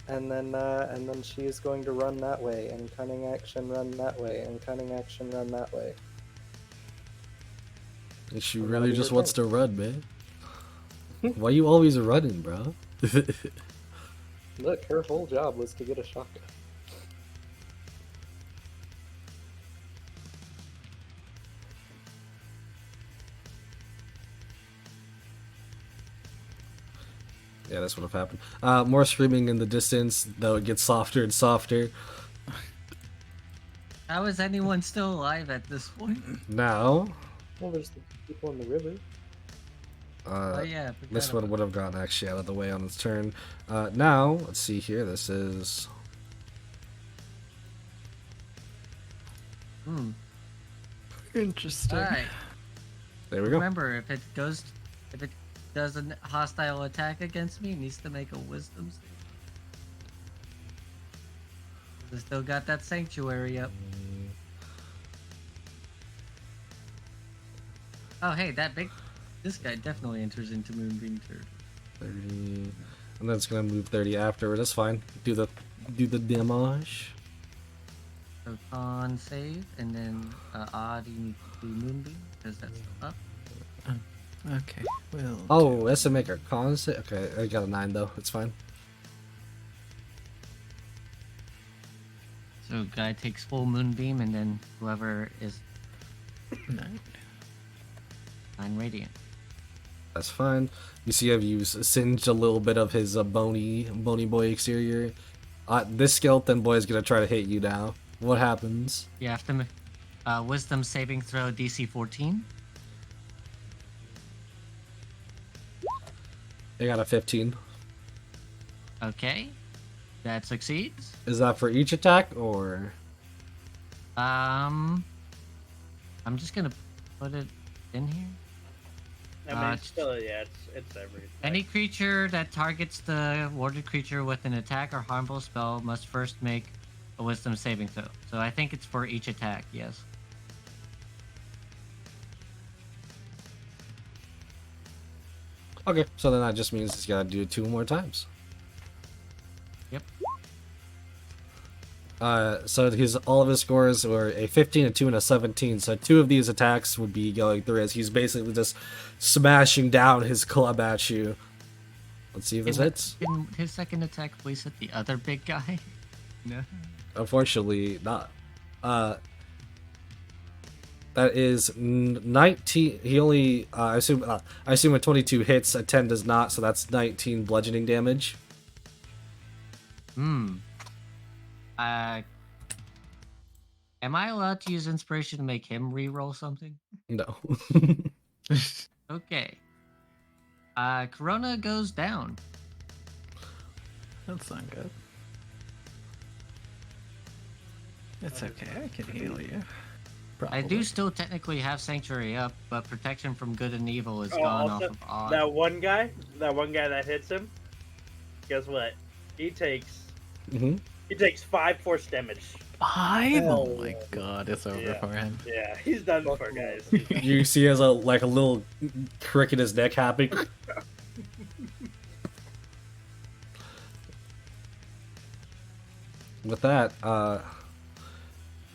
and then she is going to run that way, and cunning action run that way, and cunning action run that way. And she And really that'll be just her wants turn. to run, man. Why you always running, bro? Look, her whole job was to get a shotgun. Yeah, that's what have happened. More screaming in the distance, though it gets softer and softer. How is anyone still alive at this point? Now, Well, there's the people in the river. Oh yeah, I forgot this one about would have gotten actually out of the way on its turn. Now, let's see here. This is... Hmm. Interesting. Alright. There we go. Remember, if it does a hostile attack against me, it needs to make a wisdom save. I still got that sanctuary up. Oh hey, this guy definitely enters into Moonbeam territory. 30... And then it's gonna move 30 after. That's fine. Do the damage. So con save, and then odd you need to do Moonbeam because that's still up. Okay. Well. Oh, that's to make a con save? Okay, I got a 9 though. It's fine. So guy takes full Moonbeam, and then whoever is 9. 9 radiant. That's fine. You see I've used singed a little bit of his bony boy exterior. This skeleton boy is gonna try to hit you now. What happens? You have to wisdom saving throw DC 14. I got a 15. Okay, that succeeds. Is that for each attack or? I'm just gonna put it in here. I mean, it's still, yeah, it's every. Any creature that targets the warded creature with an attack or harmful spell must first make a wisdom saving throw. So I think it's for each attack, yes. Okay, so then that just means he's gotta do it 2 more times. Yep. So all of his scores were a 15, a 2, and a 17. So 2 of these attacks would be going through as he's basically just smashing down his club at you. Let's see if this hits. Can his second attack please hit the other big guy? No. Unfortunately, not. That is 19. He only, I assume a 22 hits, a 10 does not. So that's 19 bludgeoning damage. Am I allowed to use inspiration to make him re-roll something? No. Okay. Corona goes down. That's not good. It's okay. I can heal you. I do still technically have Sanctuary up, but protection from good and evil is gone off Also, of odd. that one guy that hits him, guess what? He takes Mm-hmm. 5 force damage. 5? Oh Oh. my god, it's over Yeah. for him. Yeah, he's done Fuck for no. guys. You see as a little crick in his neck happening. With that,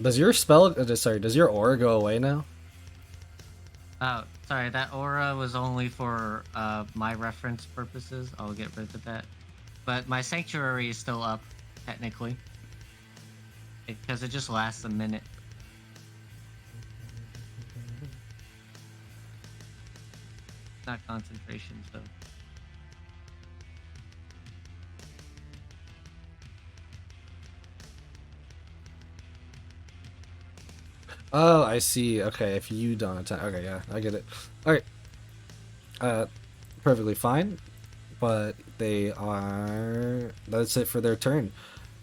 does your does your aura go away now? Oh, sorry, that aura was only for my reference purposes. I'll get rid of that. But my Sanctuary is still up, technically. Because it just lasts a minute. Not concentration, so. Oh, I see. Okay, if you don't attack. Okay, yeah, I get it. Alright. Perfectly fine. But they are... That's it for their turn.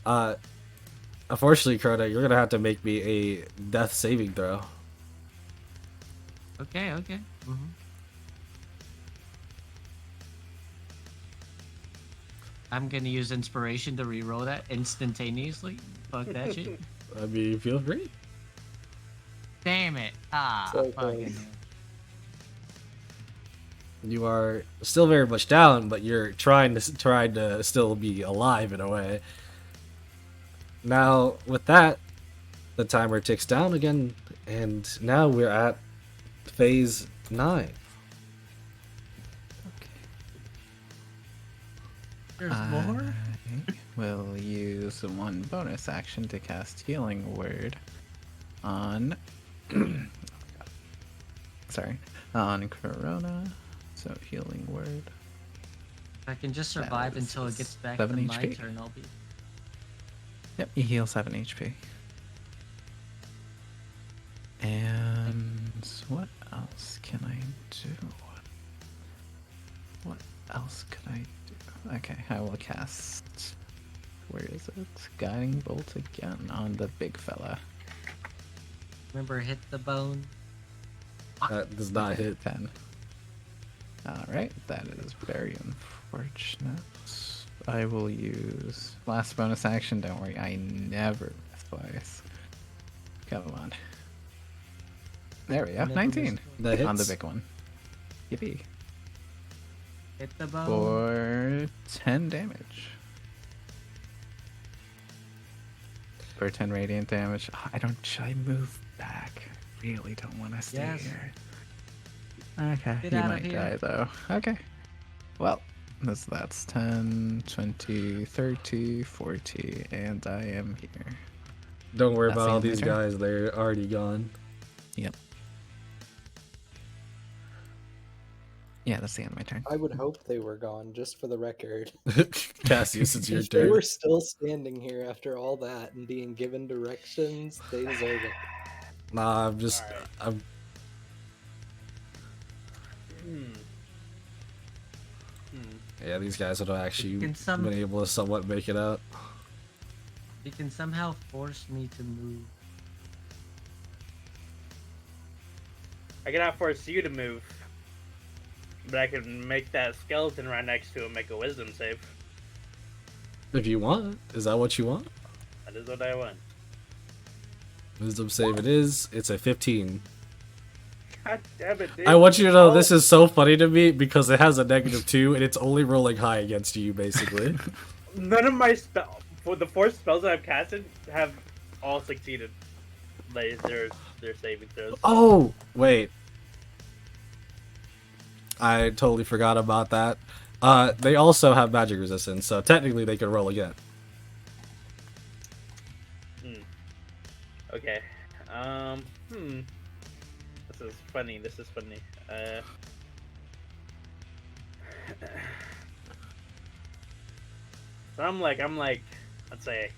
Unfortunately, Crota, you're gonna have to make me a death saving throw. Okay. I'm gonna use inspiration to reroll that instantaneously. Fuck that shit. I mean, feel free. Damn it. Ah, So fucking close. hell. You are still very much down, but you're trying to still be alive in a way. Now, with that, the timer ticks down again, and now we're at phase 9. There's more? I will use one bonus action to cast Healing Word on. Sorry, on Corona. So Healing Word. If I can just survive That is until it gets back to 7 my HP. turn, I'll be. Yep, you heal 7 HP. And what else can I do? What else could I do? Okay, I will cast. Where is it? Guiding Bolt again on the big fella. Remember, hit the bone. That does not hit. 10. Alright, that is very unfortunate. I will use last bonus action. Don't worry, I never miss twice. Come on. There we go. Never 19 miss That hits. on the big one. Yippee. Hit the bone. For 10 damage. For 10 radiant damage. Oh, should I move back? I really don't want to stay Yes. here. Okay, Get you out of might here. die though. Okay. Well, that's 10, 20, 30, 40, and I am here. Don't worry That's about the all end of my these turn. guys, they're already gone. Yep. Yeah, that's the end of my turn. I would hope they were gone, just for the record. Cassius, it's your If they turn. were still standing here after all that and being given directions, they deserve it. Nah, I'm just. Alright. I'm. Yeah, these guys would have actually Can some- been able to somewhat make it out. You can somehow force me to move. I cannot force you to move, but I can make that skeleton right next to him make a wisdom save. If you want. Is that what you want? That is what I want. Wisdom save it is. It's a 15. God damn it, dude. I want you to know Oh, this is so funny to me because it has a -2 and it's only rolling high against you, basically. None of my for the 4 spells that I've casted have all succeeded. Like their saving throws. Oh, wait. I totally forgot about that. They also have magic resistance, so technically they could roll again. Okay. This is funny. So I'm like, let's say,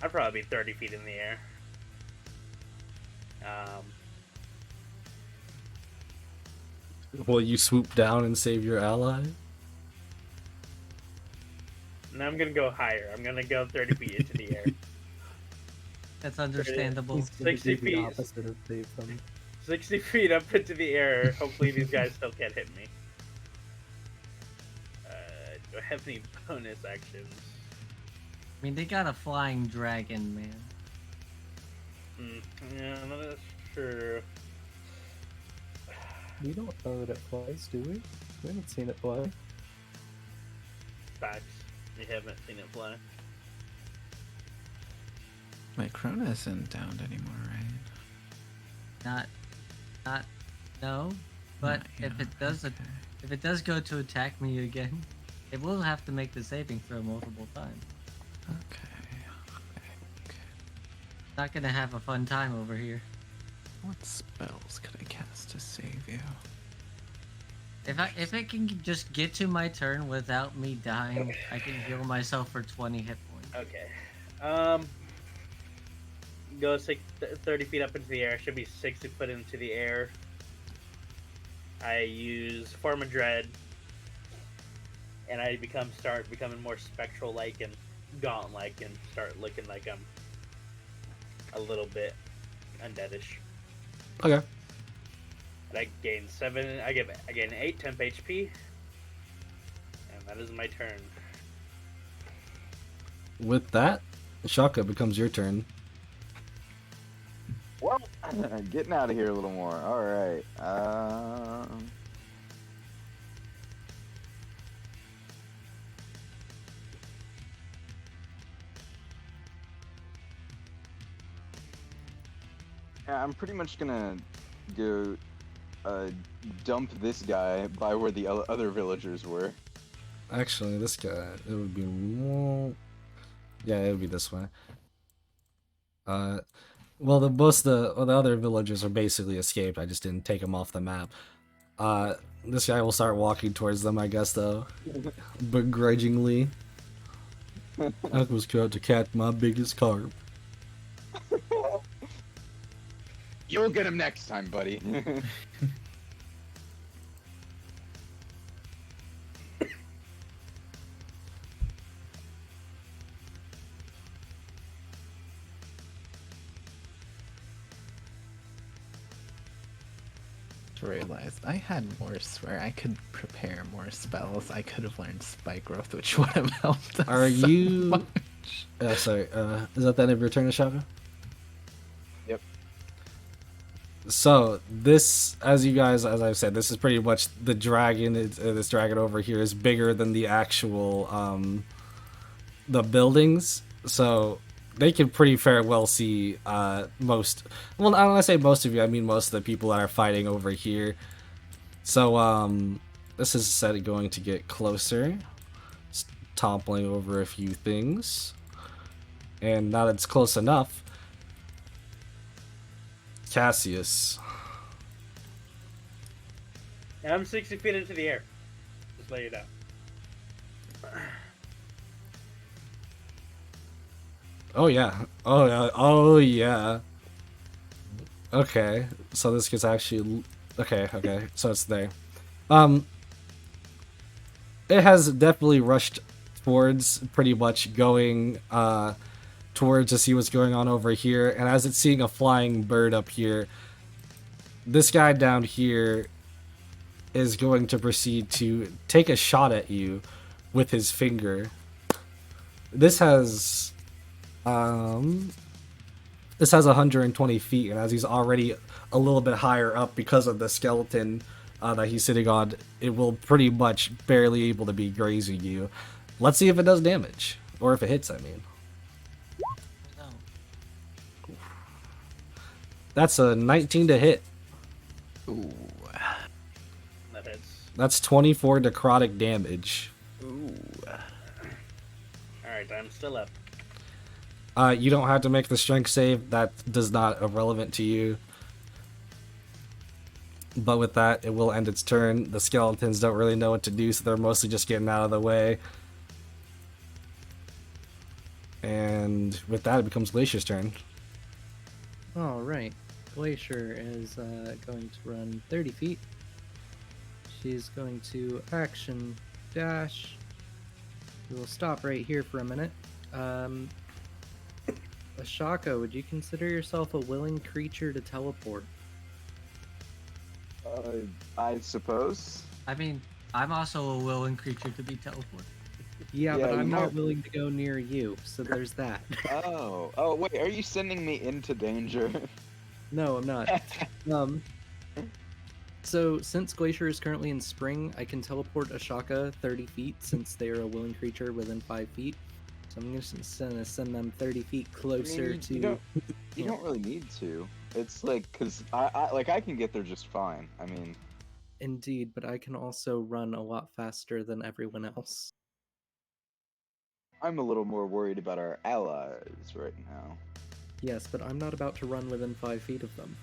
I'd probably be 30 feet in the air. Will you swoop down and save your ally? And I'm gonna go higher. I'm gonna go 30 feet into the air. That's understandable. He's gonna 60 do the feet. opposite of save them. 60 feet up into the air. Hopefully these guys still can't hit me. Do I have any bonus actions? I mean, they got a flying dragon, man. Yeah, I'm not sure. We don't know that it flies, do we? We haven't seen it fly. Facts. We haven't seen it fly. Wait, Corona isn't downed anymore, right? No. But Not if it yet, does, okay. if it does go to attack me again, it will have to make the saving throw multiple times. Okay. Not gonna have a fun time over here. What spells could I cast to save you? If it can just get to my turn without me dying, I can heal myself for 20 hit points. Okay. Go 30 feet up into the air. Should be 60 foot into the air. I use Form of Dread, and I start becoming more spectral-like and gaunt-like, and start looking like I'm a little bit undeadish. Okay. And I gain 7. I gain 8 temp HP, and that is my turn. With that, Shaka becomes your turn. Well, Getting out of here a little more. All right. Yeah, I'm pretty much gonna go dump this guy by where the other villagers were. Actually, this guy, it would be more. Yeah, it would be this way. Well, the other villagers are basically escaped. I just didn't take them off the map. This guy will start walking towards them, I guess, though, begrudgingly. I was going to catch my biggest carp. You'll get him next time, buddy. Realized I had more swear I could prepare more spells. I could have learned spike growth, which would have helped. Us Are so you? much. Sorry. Is that the end of your turn, Shaka? Yep. So this, as I've said, this is pretty much the dragon. This dragon over here is bigger than the actual the buildings. So they can pretty fair well see most. Well, when I say most of you, I mean most of the people that are fighting over here. So this is said going to get closer, toppling over a few things, and now that it's close enough, Cassius. And I'm 60 feet into the air. Just lay it out. Oh yeah. Oh yeah. Oh yeah. Okay. So this gets actually okay. So it's there. It has definitely rushed towards, pretty much going towards to see what's going on over here, and as it's seeing a flying bird up here, this guy down here is going to proceed to take a shot at you with his finger. This has 120 feet, and as he's already a little bit higher up because of the skeleton that he's sitting on, it will pretty much barely able to be grazing you. Let's see if it does damage, or if it hits, I mean. No. That's a 19 to hit. Ooh. That hits. That's 24 necrotic damage. Ooh. Alright, I'm still up. You don't have to make the strength save. That does not irrelevant to you. But with that, it will end its turn. The skeletons don't really know what to do, so they're mostly just getting out of the way. And with that, it becomes Glacier's turn. Alright. Glacier is going to run 30 feet. She's going to action dash. We'll stop right here for a minute. Ashaka, would you consider yourself a willing creature to teleport? I suppose. I mean, I'm also a willing creature to be teleported. Yeah, Yeah, but you I'm not might- willing to go near you, so there's that. Oh, wait, are you sending me into danger? No, I'm not. So since Glacier is currently in spring, I can teleport Ashaka 30 feet since they are a willing creature within 5 feet. So I'm just gonna send them 30 feet closer you to. don't- You don't really need to. It's like, cause I can get there just fine. I mean, Indeed, but I can also run a lot faster than everyone else. I'm a little more worried about our allies right now. Yes, but I'm not about to run within 5 feet of them.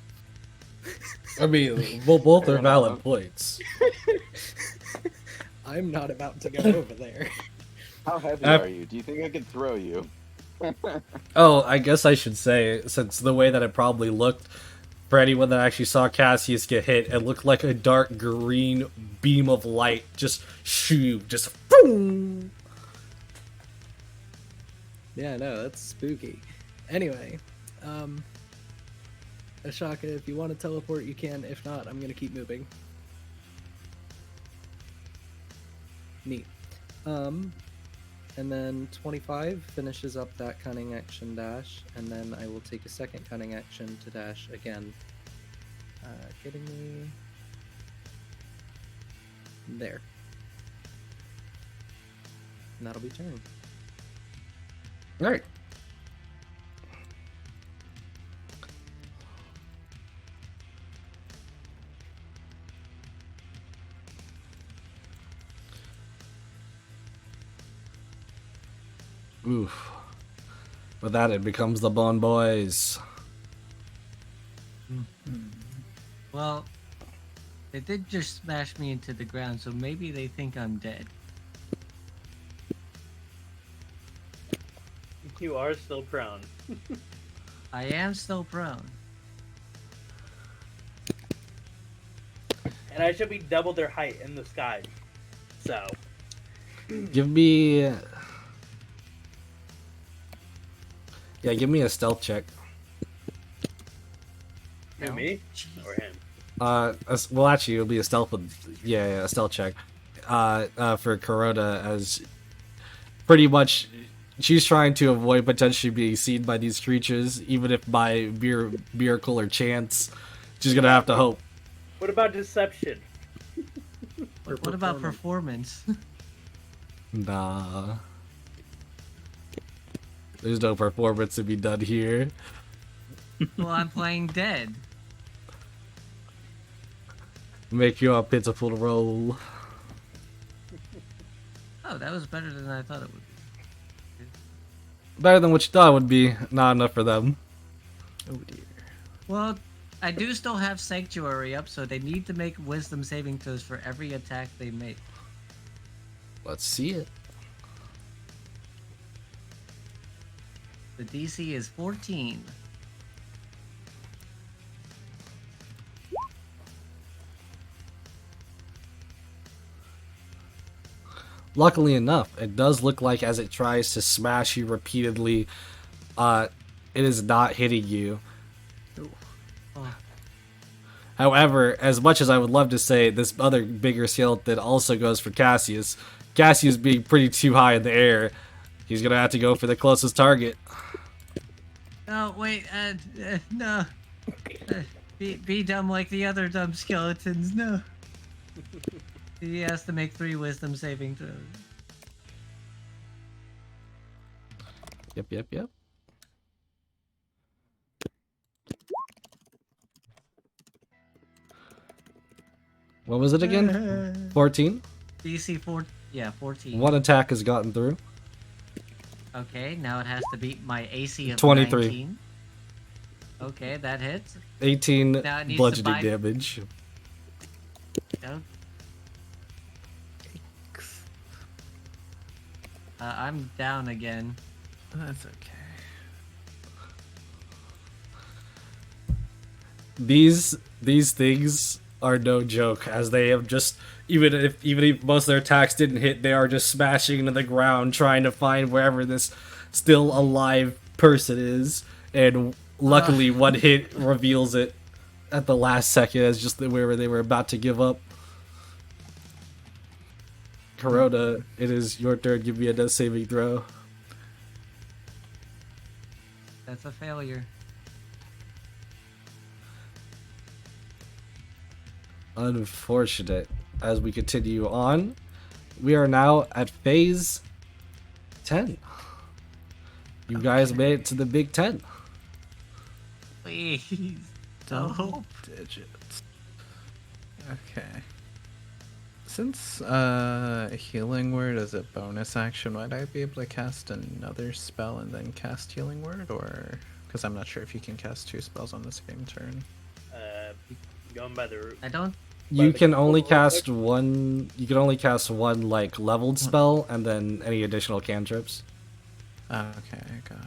I mean, well, both Fair are valid enough. points. I'm not about to go over there. How heavy Uh, are you? Do you think I could throw you? Oh, I guess I should say, since the way that it probably looked, for anyone that actually saw Cassius get hit, it looked like a dark green beam of light just shoot, just boom. Yeah, no, that's spooky. Anyway, Ashaka, if you want to teleport, you can. If not, I'm gonna keep moving. Neat. And then 25 finishes up that cunning action dash, and then I will take a second cunning action to dash again. Getting me there. And that'll be turn. All right. Oof. With that, it becomes the Bon Boys. Well, they did just smash me into the ground, so maybe they think I'm dead. You are still prone. I am still prone. And I should be double their height in the sky. So, Give me. Yeah, give me a stealth check. who, No. me? Or him? Well, actually, it'll be a stealth with, yeah, a stealth check. For Kuroda, as pretty much she's trying to avoid potentially being seen by these creatures, even if by miracle or chance, she's gonna have to hope. What about deception? What about performance? Nah. There's no performance to be done here. Well, I'm playing dead. Make you a pitiful roll. Oh, that was better than I thought it would be. Better than what you thought it would be. Not enough for them. Oh dear. Well, I do still have Sanctuary up, so they need to make wisdom saving throws for every attack they make. Let's see it. The DC is 14. Luckily enough, it does look like as it tries to smash you repeatedly, it is not hitting you. Oh. However, as much as I would love to say this other bigger skeleton also goes for Cassius, Cassius being pretty too high in the air, he's gonna have to go for the closest target. No, wait, no. Be dumb like the other dumb skeletons, no. He has to make 3 wisdom saving throws. Yep. What was it again? 14? DC 4, yeah, 14. One attack has gotten through. Okay, now it has to beat my AC of 23. 19. Okay, that hits. 18 Now it needs to bludgeoning bite- damage. No. I'm down again. That's okay. These things are no joke, as they have just even if most of their attacks didn't hit, they are just smashing into the ground trying to find wherever this still alive person is, and luckily one hit reveals it at the last second as just wherever they were about to give up. Kuroda, it is your turn. Give me a death saving throw. That's a failure. Unfortunate. As we continue on, we are now at phase 10. You guys made it to the Big 10. Please. Double digits. Okay. Since Healing Word is a bonus action, might I be able to cast another spell and then cast Healing Word? Or, because I'm not sure if you can cast 2 spells on the same turn. Going by the I don't. You the can only control real cast one. You can only cast one like leveled spell, and then any additional cantrips. Okay, got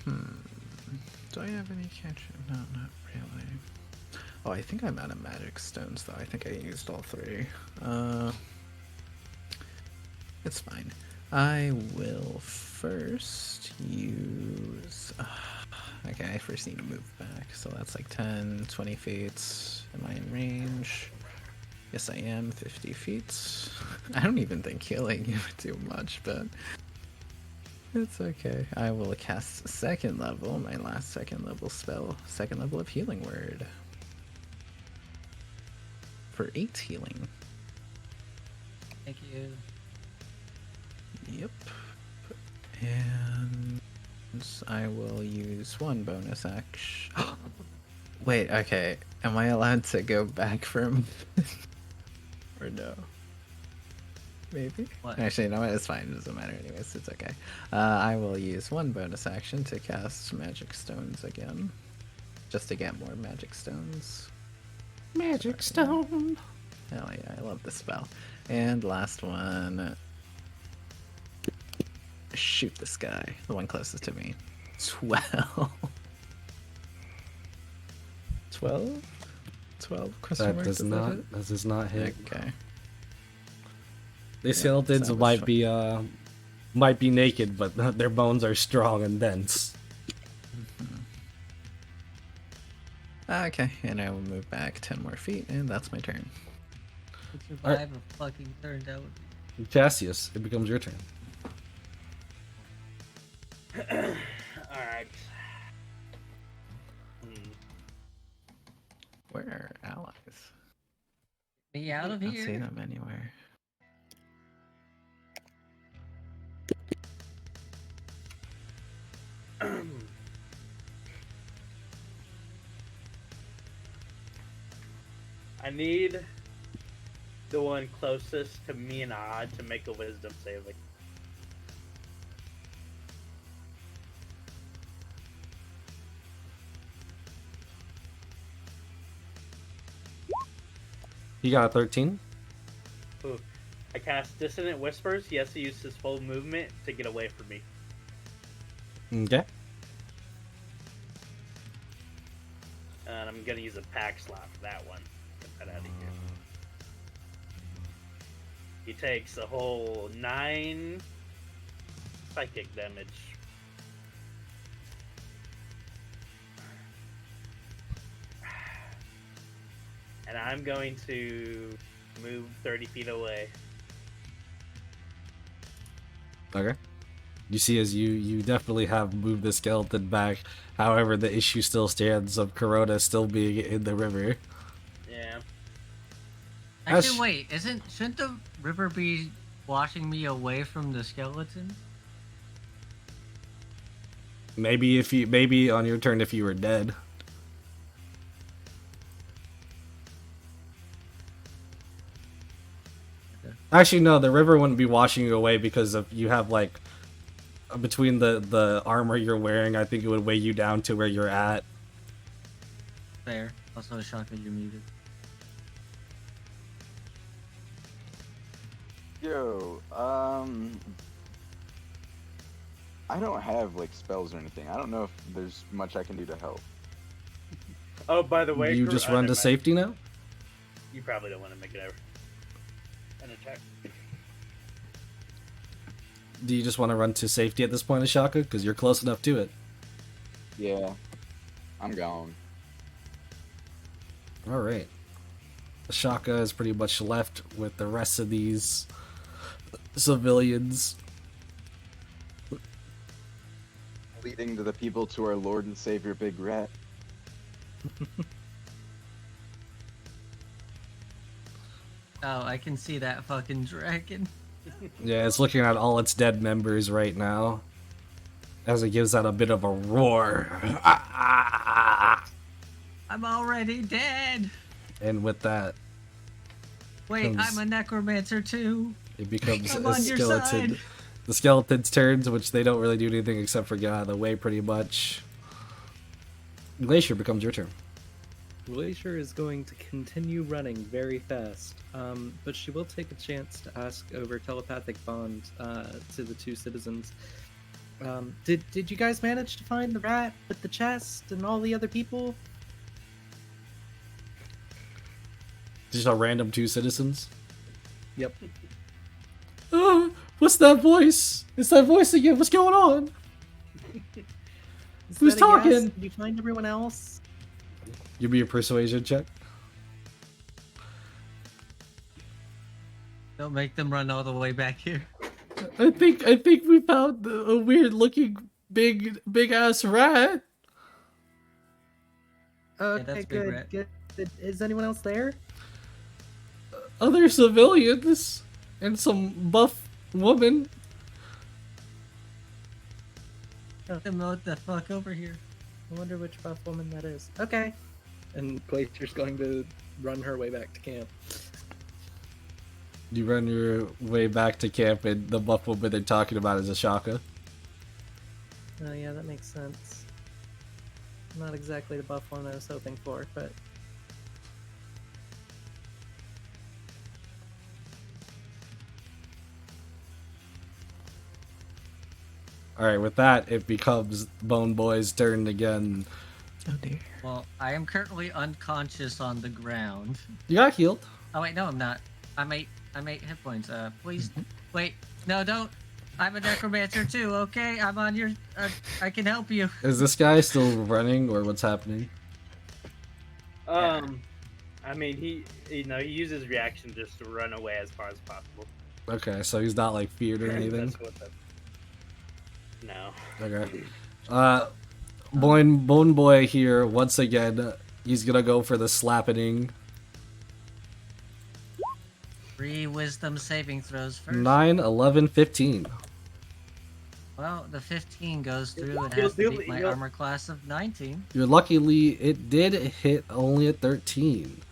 it. Do I have any cantrip? No, not really. Oh, I think I'm out of magic stones, though. I think I used all 3. It's fine. I will first use... okay, I first need to move back. So that's like 10, 20 feet. Am I in range? Yes, I am 50 feet. I don't even think healing you would do much, but it's okay. I will cast second level, my last second level spell, second level of healing word. For 8 healing. Thank you. Yep. And I will use one bonus action. Wait, okay. Am I allowed to go back from or no? Maybe? What? Actually, you know what? It's fine. It doesn't matter anyways. It's okay. I will use one bonus action to cast magic stones again. Just to get more magic stones. Magic stone. Hell yeah, I love this spell. And last one. Shoot this guy. The one closest to me. 12. 12? 12? Question That mark? does that not. hit? That does not hit. Okay. These skeletons so I might was be naked, but their bones are strong and dense. Okay, and I will move back 10 more feet, and that's my turn. Survive a fucking turn, that would be. Cassius, it becomes your turn. Alright. Where are allies? Me out of I don't see here. them anywhere. I need the one closest to me and Odd to make a wisdom saving. You got a 13. Ooh. I cast Dissonant Whispers. He has to use his full movement to get away from me. Okay. And I'm gonna use a pack slap for that one. Get that out of here. He takes a whole 9 psychic damage. And I'm going to move 30 feet away. Okay. You see, as you definitely have moved the skeleton back. However, the issue still stands of Corona still being in the river. Yeah. That's- Actually, wait, shouldn't the river be washing me away from the skeleton? Maybe on your turn if you were dead. Actually, no, the river wouldn't be washing you away because of you have like between the armor you're wearing. I think it would weigh you down to where you're at. Fair. Also, Shaka, you're muted. Yo, I don't have like spells or anything. I don't know if there's much I can do to help. Oh, by the way, You Kar- just oh, run never to mind. safety now. You probably don't want to make it over. An attack. Do you just want to run to safety at this point, Ashaka? Because you're close enough to it. Yeah, I'm gone. All right. Ashaka is pretty much left with the rest of these civilians. Leading to the people to our Lord and Savior, Big Rat. Oh, I can see that fucking dragon. Yeah, it's looking at all its dead members right now. As it gives out a bit of a roar. I'm already dead. And with that, Wait, Comes- I'm a necromancer too. it becomes I'm a on your skeleton. side. The skeleton's turns, which they don't really do anything except for get out of the way pretty much. Glacier becomes your turn. Glacier is going to continue running very fast, but she will take a chance to ask over telepathic bond to the two citizens. Did you guys manage to find the rat with the chest and all the other people? Just a random two citizens. Yep. What's that voice? It's that voice again. What's going on? Is Who's that a yes? talking? Did you find everyone else? Give me a persuasion check. Don't make them run all the way back here. I think we found a weird looking big ass rat. Okay, that's Big good, Rat. good. Is anyone else there? Other civilians and some buff woman. Get them out the fuck over here. I wonder which buff woman that is. Okay. And Glacier's going to run her way back to camp. You run your way back to camp, and the buff woman they're talking about is Ashaka. Oh yeah, that makes sense. Not exactly the buff one I was hoping for, but Alright, with that, it becomes Bone Boy's turn again. Oh dear. Well, I am currently unconscious on the ground. You got healed. Oh wait, no, I'm not. I'm 8 hit points. Please, wait, no, don't. I'm a necromancer too. Okay, I'm on your. I can help you. Is this guy still running, or what's happening? I mean, he uses reaction just to run away as far as possible. Okay, so he's not like feared or anything. That's what that... No. Okay. Bone Boy here once again. He's gonna go for the slappening. 3 wisdom saving throws first. 9, 11, 15. Well, the 15 goes through. It has to beat my You'll- armor class of 19. You're luckily it did hit only at 13.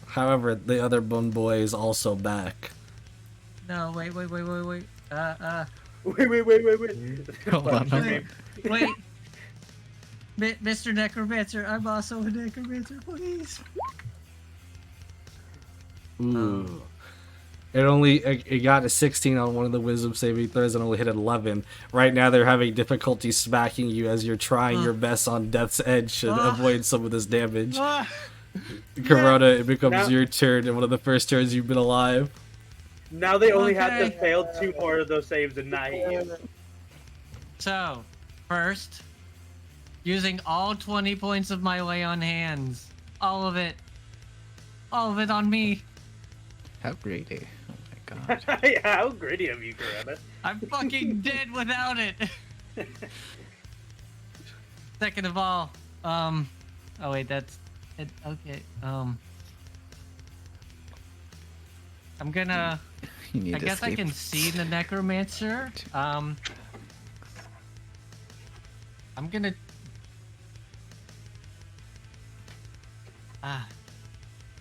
However, the other Bone Boy is also back. No, wait. Wait. Hold Fuck, on. okay. Wait. Mr. Necromancer, I'm also a necromancer, please. Ooh. It got a 16 on one of the wisdom saving throws and only hit an 11. Right now they're having difficulty smacking you as you're trying your best on Death's Edge to avoid some of this damage. Corona, it becomes Now- your turn, and one of the first turns you've been alive. Now they only have to Okay. fail 2 more of those saves and not hit you. So, first, using all 20 points of my lay on hands. All of it. All of it on me. How greedy. Oh my god. Yeah, how gritty of you, Corona. I'm fucking dead without it. Second of all, oh wait, that's it. Okay, I'm gonna. You need I to guess I escape. can see the necromancer. I'm gonna.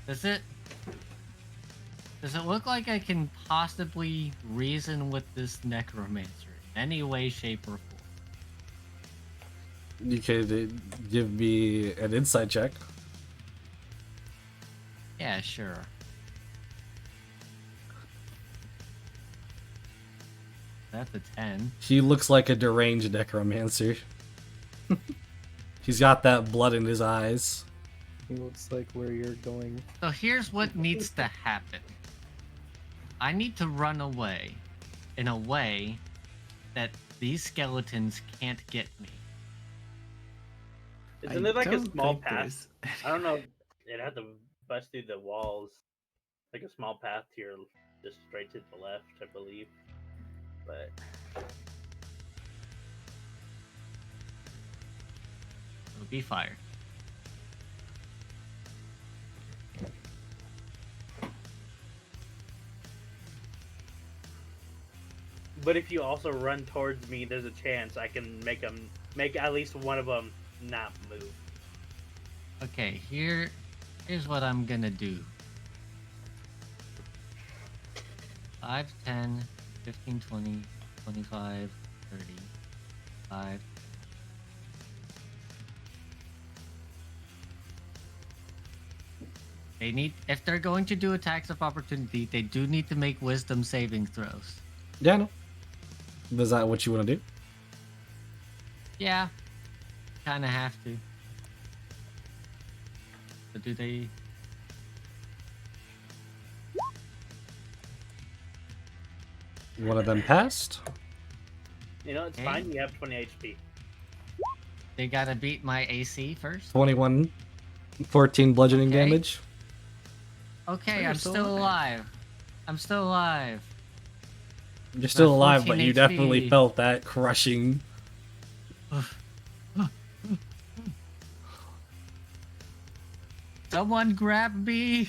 Does it look like I can possibly reason with this necromancer in any way, shape, or form? You can give me an insight check. Yeah, sure. That's a 10. He looks like a deranged necromancer. He's got that blood in his eyes. he looks like where you're going. So here's what needs to happen. I need to run away in a way that these skeletons can't get me. Isn't I it like a don't small think path? there's- I don't know. It had to bust through the walls. Like a small path to your, just straight to the left, I believe. But It'll be fire. if you also run towards me, there's a chance I can make at least one of them not move. Okay, here's what I'm gonna do. 5, 10, 15, 20, 25, 30, 5. They need, if they're going to do attacks of opportunity, they do need to make wisdom saving throws. Yeah, no. Is that what you want to do? Yeah, kind of have to. But do they? One of them passed. You know, it's Okay. fine. You have 20 HP. They gotta beat my AC first. 21, 14 bludgeoning Okay. damage. Okay, you're I'm still still alive. I'm still alive. You're still alive, 14 but you definitely HP. felt that crushing. Someone grab me.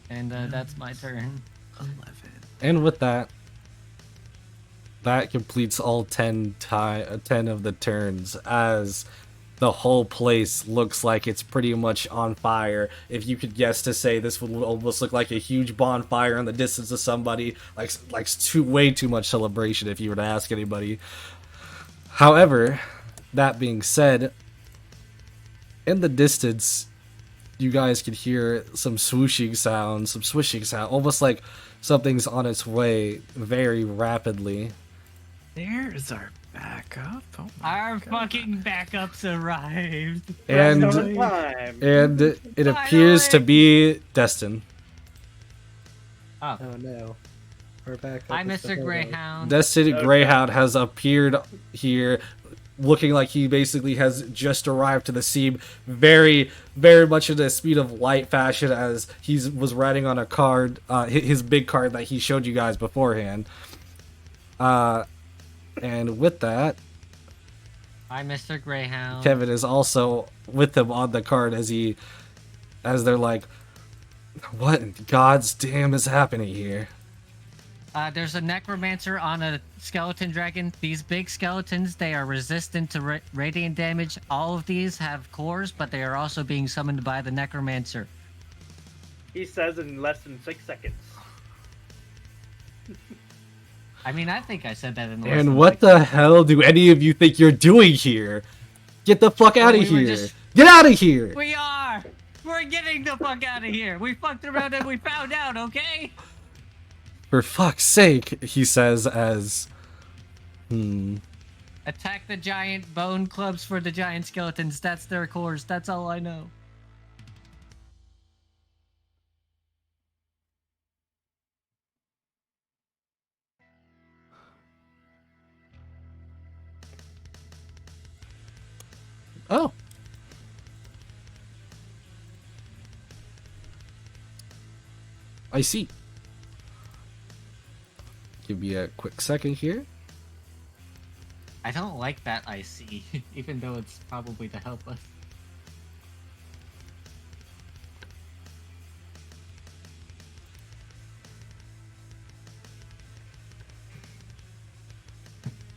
And that's my turn. 11. And with that, that completes all 10 of the turns, as the whole place looks like it's pretty much on fire. If you could guess to say, this would almost look like a huge bonfire in the distance of somebody, like way too much celebration if you were to ask anybody. However, that being said, in the distance, you guys could hear some swishing sound, almost like something's on its way very rapidly. There's our backup. Oh my Our God. fucking backups arrived. And Rest of the time. it appears to be Destin. Oh, Oh no. We're back. hi, Mr. Greyhound. Destin Okay. Greyhound has appeared here, looking like he basically has just arrived to the scene, very, very much in the speed of light fashion, as he was riding on a card, his big card that he showed you guys beforehand. And with that, Hi, Mr. Greyhound. Kevin is also with him on the card as they're like, what in God's damn is happening here? There's a necromancer on a skeleton dragon. These big skeletons, they are resistant to radiant damage. All of these have cores, but they are also being summoned by the necromancer. He says in less than 6 seconds. I mean, I think I said that in the And what the hell do any of you think you're doing here? Get the fuck out of we were here! just- Get out of here! We are! We're getting the fuck out of here! We fucked around and we found out, okay? For fuck's sake, he says as... Attack the giant bone clubs for the giant skeletons. That's their cores. That's all I know. Oh. I see. Give me a quick second here. I don't like that I see, even though it's probably to help us.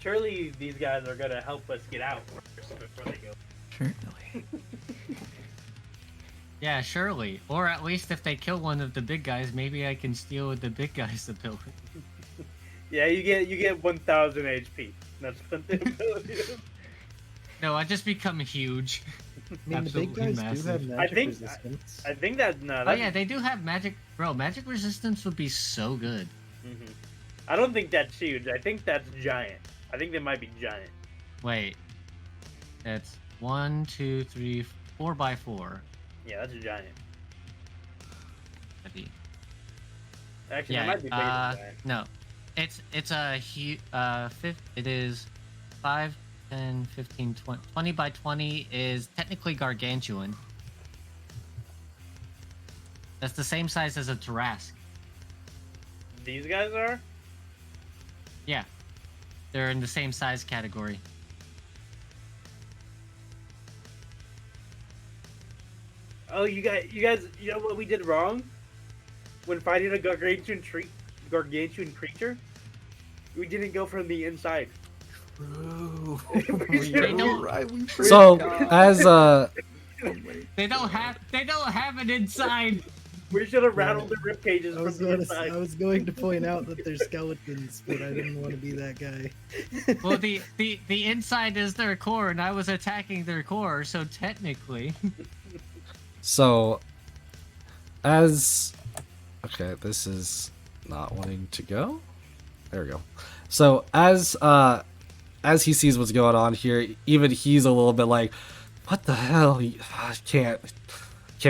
Surely these guys are gonna help us get out first before they go. Certainly. Yeah, surely. Or at least if they kill one of the big guys, maybe I can steal the big guy's ability. Yeah, you get 1,000 HP. That's what the ability is. No, I just become huge. I mean, the big Absolutely guys do massive. have magic think- resistance. I think that no. Oh That's, yeah, they do have magic. Bro, magic resistance would be so good. Mhm. I don't think that's huge. I think that's giant. I think they might be giant. Wait. That's 1, 2, 3, 4 by 4. Yeah, that's a giant. That'd be- Actually, Yeah, it might be bigger than giant. no. It's a it is 5, 10, 15, 20. 20 by 20 is technically gargantuan. That's the same size as a Tarrasque. These guys are. Yeah. They're in the same size category. Oh, you guys, you know what we did wrong? When fighting a gargantuan creature, we didn't go from the inside. True. They don't- right. We So, forgot. as They don't have an inside. We should have rattled the rib cages I from was, the going to, inside. I was going to point out that they're skeletons, but I didn't want to be that guy. Well, the inside is their core, and I was attacking their core, so technically. So, as... Okay, this is not wanting to go. There we go. So, as he sees what's going on here, even he's a little bit like, what the hell? I can't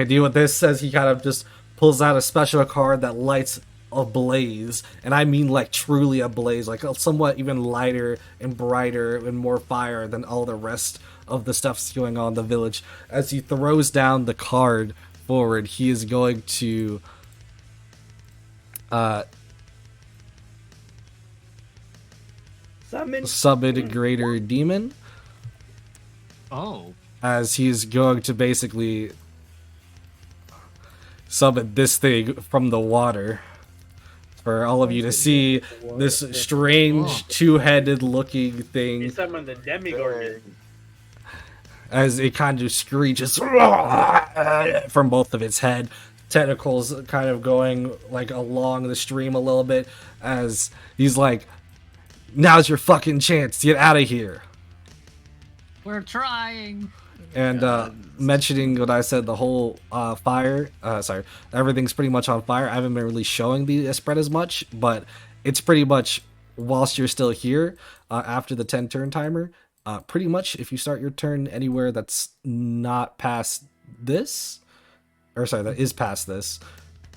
deal with this, as he kind of just pulls out a special card that lights ablaze, and I mean like truly ablaze, like somewhat even lighter and brighter and more fire than all the rest of the stuff's going on in the village. As he throws down the card forward, he is going to summon Greater Demon, Oh, as he's going to basically summon this thing from the water for all of you to see. This strange two-headed looking He thing, summoned the Demigorgon. as it kind of screeches from both of its head, tentacles kind of going like along the stream a little bit, as he's like, now's your fucking chance to get out of here. we're trying. And mentioning what I said, the whole fire, everything's pretty much on fire. I haven't been really showing the spread as much, but it's pretty much whilst you're still here, after the 10 turn timer, pretty much if you start your turn anywhere that's not past this, that is past this,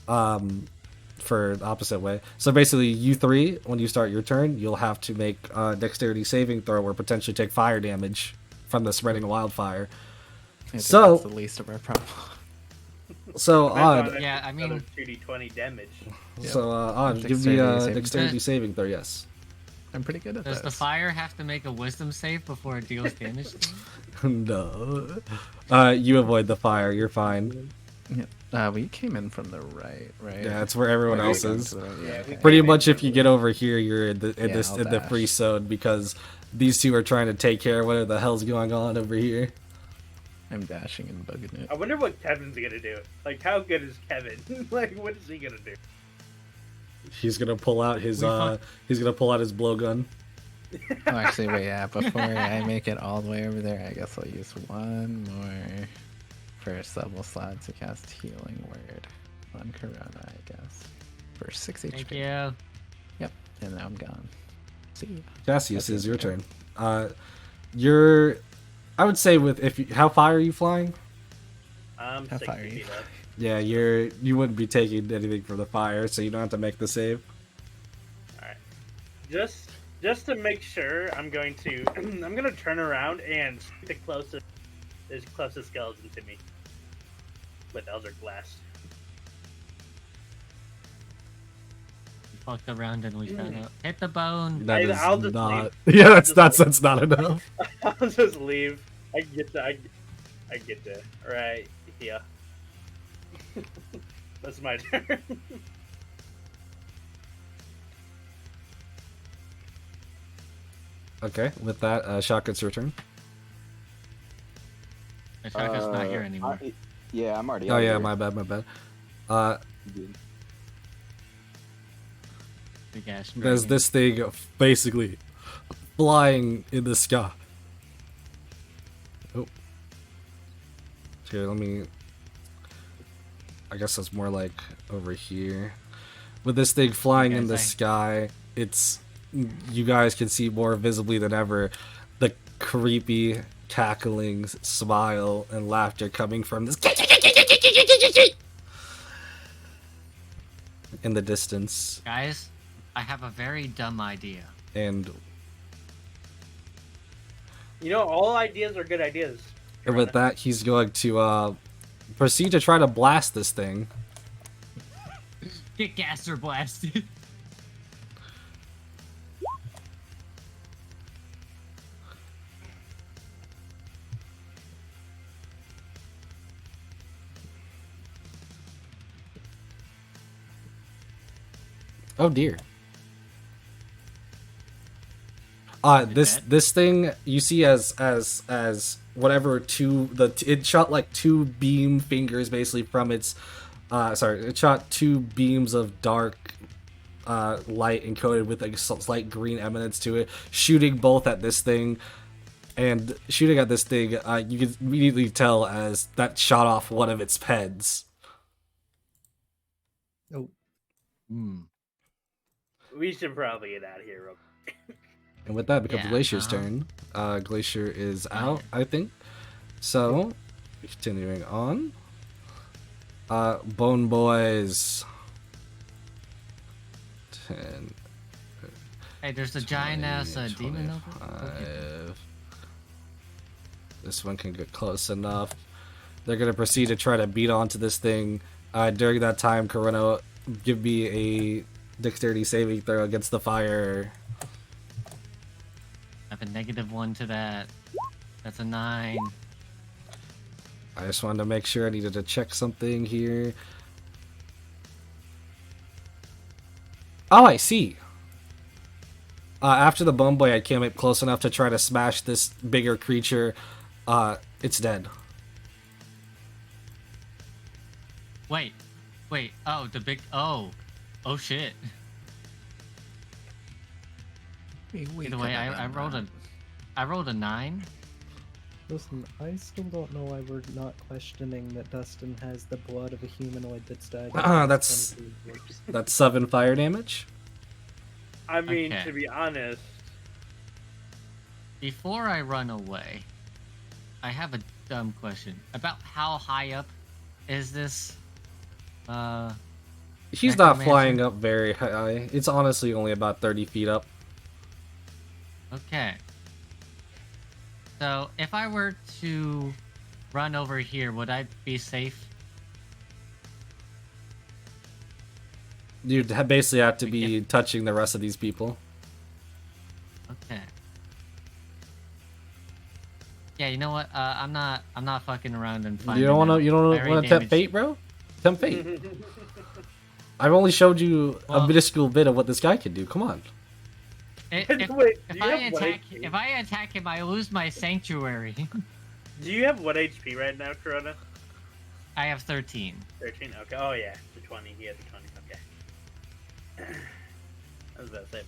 for the opposite way. So basically, you three, when you start your turn, you'll have to make a dexterity saving throw or potentially take fire damage from the spreading wildfire. I think So- that's the least of our problem. So Depends on odd. Yeah, I mean- another 2d20 damage. So odd. Give me Dexterity a saving. dexterity saving throw. Yes. I'm pretty good at Does this. the fire have to make a wisdom save before it deals damage to you? No. You avoid the fire. You're fine. Yeah. We came in from the right? Yeah, it's where everyone Where else you going is. to the right? Yeah, we Pretty came in much, if from you get over here, you're in the Yeah, I'll in the dash. free zone, because these two are trying to take care of whatever the hell's going on over here. I'm dashing and bugging it. I wonder what Kevin's gonna do. Like, how good is Kevin? Like, what is he gonna do? He's gonna pull out his blowgun. Oh, actually, wait, yeah. Before I make it all the way over there, I guess I'll use one more first level slot to cast Healing Word on Corona, I guess. For 6 HP. Thank you. Yep, and now I'm gone. See ya. Cassius, That's is it, your okay. turn. You're, I would say, how far are you flying? I'm How 60 far are you? feet up. Yeah, you wouldn't be taking anything from the fire, so you don't have to make the save. Alright. Just to make sure, I'm going to I'm gonna turn around and shoot the closest skeleton to me with Eldritch Blast. Fucked around and we found out. Hit the bone. That is I'll just not. leave. Yeah, I'll that's just not enough. I'll just leave. I get to right here. That's my turn. Okay, with that, Shotgun's your turn. The shotgun's not here anymore. Yeah, I'm already. Oh out yeah, here. my bad. Big ass There's dragon. this thing basically flying in the sky. Oh. Here, let me. I guess that's more like over here. With this thing flying in the say. sky, it's. You guys can see more visibly than ever the creepy, cackling smile and laughter coming from this. In the distance. Guys, I have a very dumb idea. And You know, all ideas are good ideas. with that, he's going to proceed to try to blast this thing. Get gaster blasted. Oh dear. This thing you see as whatever it shot like two beam fingers basically from its it shot two beams of dark light encoded with like slight green eminence to it, shooting both at this thing. And shooting at this thing, you can immediately tell as that shot off one of its heads. Hmm. We should probably get out of here. Real quick. And with that, it becomes Yeah, Glacier's uh-huh. turn. Glacier is out, I think. So, continuing on. Bone Boys. 10, Hey, there's a giant ass 20, demon over. Okay. 25. This one can get close enough. They're gonna proceed to try to beat onto this thing. During that time, Corona, give me a dexterity saving throw against the fire. I have a -1 to that. That's a 9. I just wanted to make sure I needed to check something here. Oh, I see. After the bone boy, I came up close enough to try to smash this bigger creature. It's dead. Wait. Oh, the big. Oh shit. Either way, I rolled a 9. Listen, I still don't know why we're not questioning that Dustin has the blood of a humanoid that's died. That's 7 fire damage. I mean, Okay. to be honest, Before I run away, I have a dumb question about how high up is this? He's not Necromancer? flying up very high. It's honestly only about 30 feet up. Okay. So if I were to run over here, would I be safe? You'd basically have to be touching the rest of these people. Okay. Yeah, you know what? I'm not fucking around and finding. You don't want fiery to tempt damage. fate, bro? Tempt fate. I've only showed you a Well- minuscule bit of what this guy can do. Come on. If Wait, do if you I have one attack HP? if I attack him, I lose my sanctuary. Do you have 1 HP right now, Corona? I have 13. 13? Okay. Oh, yeah. The 20. He had the 20. Okay. I was about to say.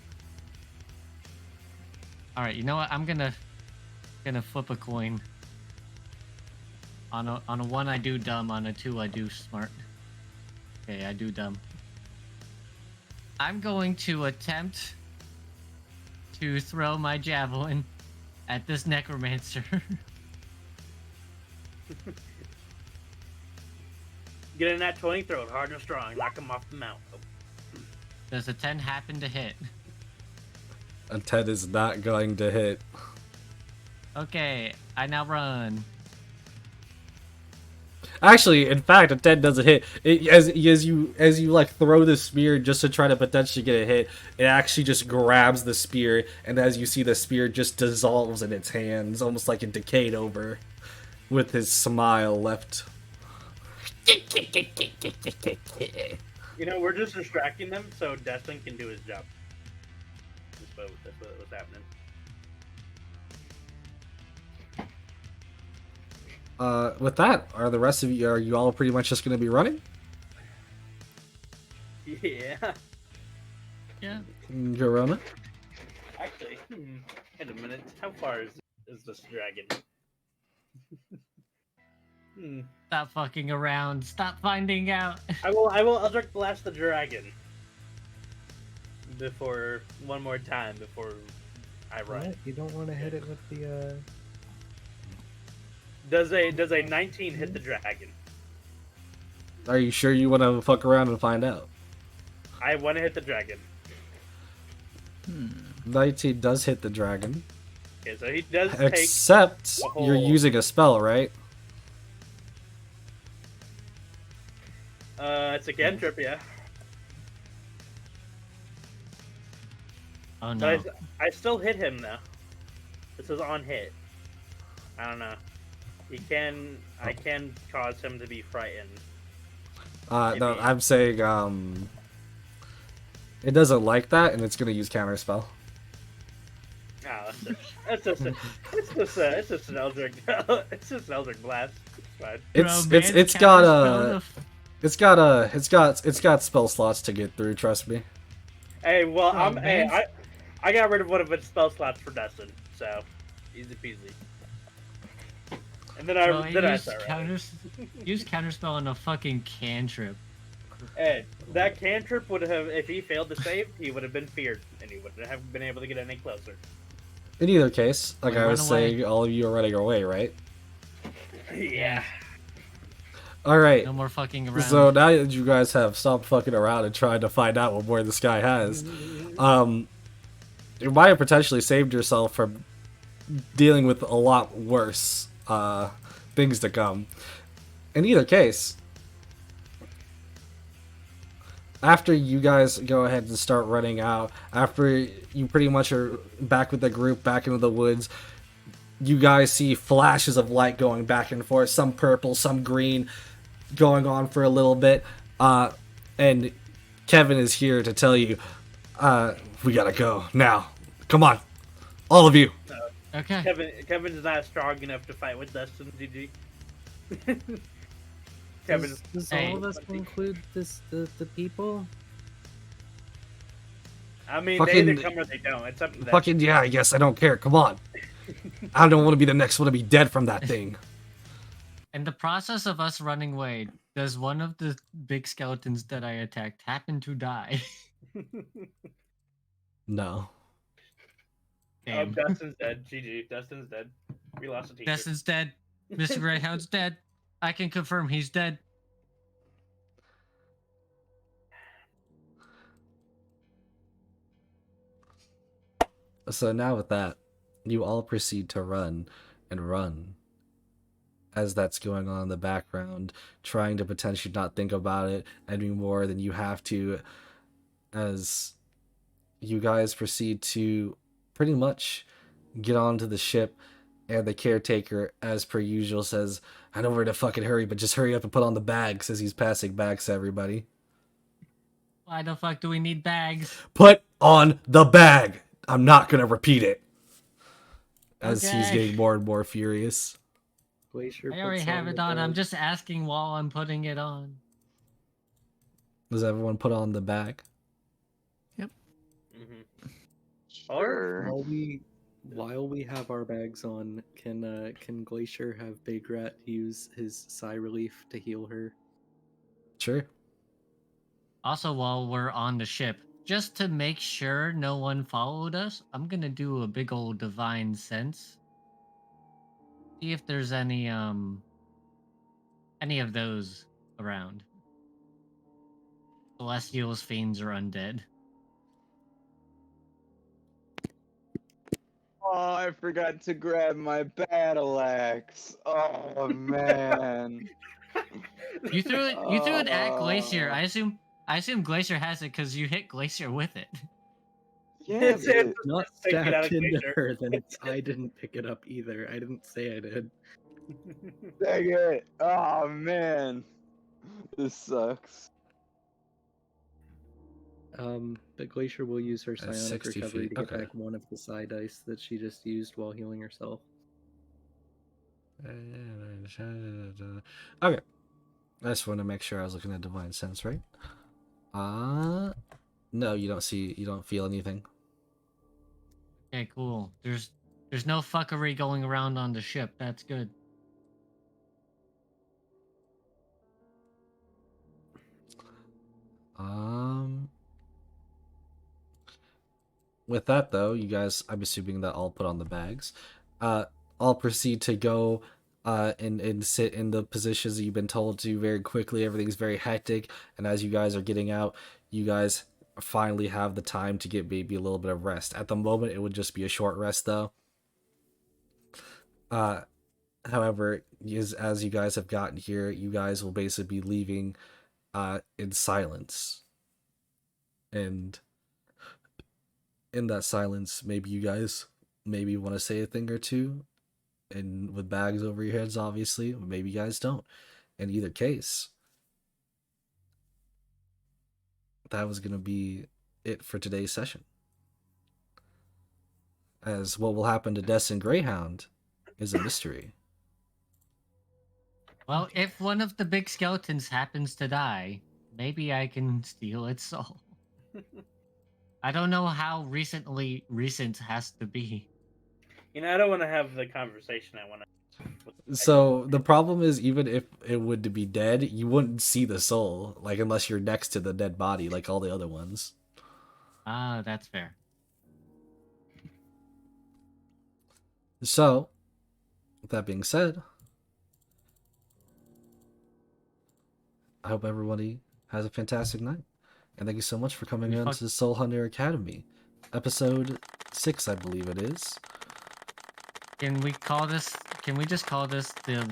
All right, you know what? I'm gonna flip a coin. On a 1 I do dumb, on a 2 I do smart. Okay, I do dumb. I'm going to attempt to throw my javelin at this necromancer. Get in that 20, throw it hard and strong, knock him off the mount. Oh. Does a 10 happen to hit? A 10 is not going to hit. Okay, I now run. Actually, in fact, a 10 doesn't hit. As you like throw the spear just to try to potentially get a hit, it actually just grabs the spear, and as you see, the spear just dissolves in its hands, almost like it decayed over, with his smile left. You know, we're just distracting them so Destin can do his job. That's what was happening. With that, are you all pretty much just going to be running? Yeah. Yeah. Corona? Actually, wait a minute. How far is this dragon? Stop fucking around. Stop finding out. I will Eldritch Blast the dragon. Before one more time before I run. What? You don't want to hit it with the Does a 19 hit the dragon? Are you sure you want to fuck around and find out? I want to hit the dragon. 19 does hit the dragon. Okay, so he does take. Except the whole- you're using a spell, right? It's a cantrip, yeah. Oh no. But I still hit him though. This is on hit. I don't know. I can cause him to be frightened. No, Maybe. I'm saying it doesn't like that, and it's gonna use counterspell. Oh, it's just an Eldritch. It's just an Eldritch Blast. It's fine. It's got spell slots to get through. Trust me. Hey, well, man. I got rid of one of its spell slots for Dustin, so easy peasy. And then Bro, I use start use counterspell on a fucking cantrip. Hey, that cantrip would have, if he failed to save, he would have been feared, and he wouldn't have been able to get any closer. In either case, like Wait, I was run away. saying, all of you are running away, right? Yeah. All right. No more fucking around. So now that you guys have stopped fucking around and tried to find out what more this guy has, you might have potentially saved yourself from dealing with a lot worse things to come. In either case, after you guys go ahead and start running out, after you pretty much are back with the group, back into the woods, you guys see flashes of light going back and forth, some purple, some green, going on for a little bit. And Kevin is here to tell you, we gotta go now. Come on, all of you. Okay. Kevin's not strong enough to fight with Dustin. GG. Kevin, Does Hey. all of us include the people? I mean, Fucking- they either come or they don't. It's up to them. Fucking yeah, I guess I don't care. Come on. I don't want to be the next one to be dead from that thing. In the process of us running away, does one of the big skeletons that I attacked happen to die? No. Damn. Dustin's dead. GG. Dustin's dead. We lost a teacher. Destin's dead. Mr. Greyhound's dead. I can confirm he's dead. So now with that, you all proceed to run and run as that's going on in the background, trying to potentially not think about it any more than you have to, as you guys proceed to pretty much get onto the ship. And the caretaker, as per usual, says, I know where to fucking hurry, but just hurry up and put on the bags as he's passing bags to everybody. Why the fuck do we need bags? Put on the bag! I'm not gonna repeat it. As he's Okay. getting more and more furious. Glacier I already puts have it the on. I'm bag. just asking while I'm putting it on. Does everyone put on the bag? Mm-hmm. Sure. While we have our bags on, can Glacier have Big Rat use his psi relief to heal her? Sure. Also, while we're on the ship, just to make sure no one followed us, I'm gonna do a big old divine sense. See if there's any of those around. Celestials, fiends, or undead. Oh, I forgot to grab my battle axe. Oh man. You threw it. You threw it at Glacier. Oh. I assume Glacier has it because you hit Glacier with it. Yeah, It's but Not Take it out of stabbed into Glacier. her, then I didn't pick it up either. I didn't say I did. dang it. Oh man. This sucks. But Glacier will use her That's psionic 60 recovery feet, to get okay. back one of the psi dice that she just used while healing herself. Okay. I just want to make sure I was looking at Divine Sense, right? No, you don't feel anything. Okay, cool. There's no fuckery going around on the ship. That's good. With that though, you guys, I'm assuming that all put on the bags. I'll proceed to go and sit in the positions that you've been told to very quickly. Everything's very hectic, and as you guys are getting out, you guys finally have the time to get maybe a little bit of rest. At the moment, it would just be a short rest though. However, as you guys have gotten here, you guys will basically be leaving in silence. And in that silence, maybe you guys maybe want to say a thing or two, and with bags over your heads, obviously, maybe you guys don't. In either case, that was going to be it for today's session. As what will happen to Des and Greyhound is a mystery. Well, if one of the big skeletons happens to die, maybe I can steal its soul. I don't know how recent has to be. You know, I don't want to have the conversation I want to. So the problem is, even if it would to be dead, you wouldn't see the soul, like unless you're next to the dead body, like all the other ones. Ah, that's fair. So, with that being said, I hope everybody has a fantastic night. And thank you so much for coming We in fuck- to Soul Hunter Academy. Episode 6, I believe it is. Can we call this? Can we just call this the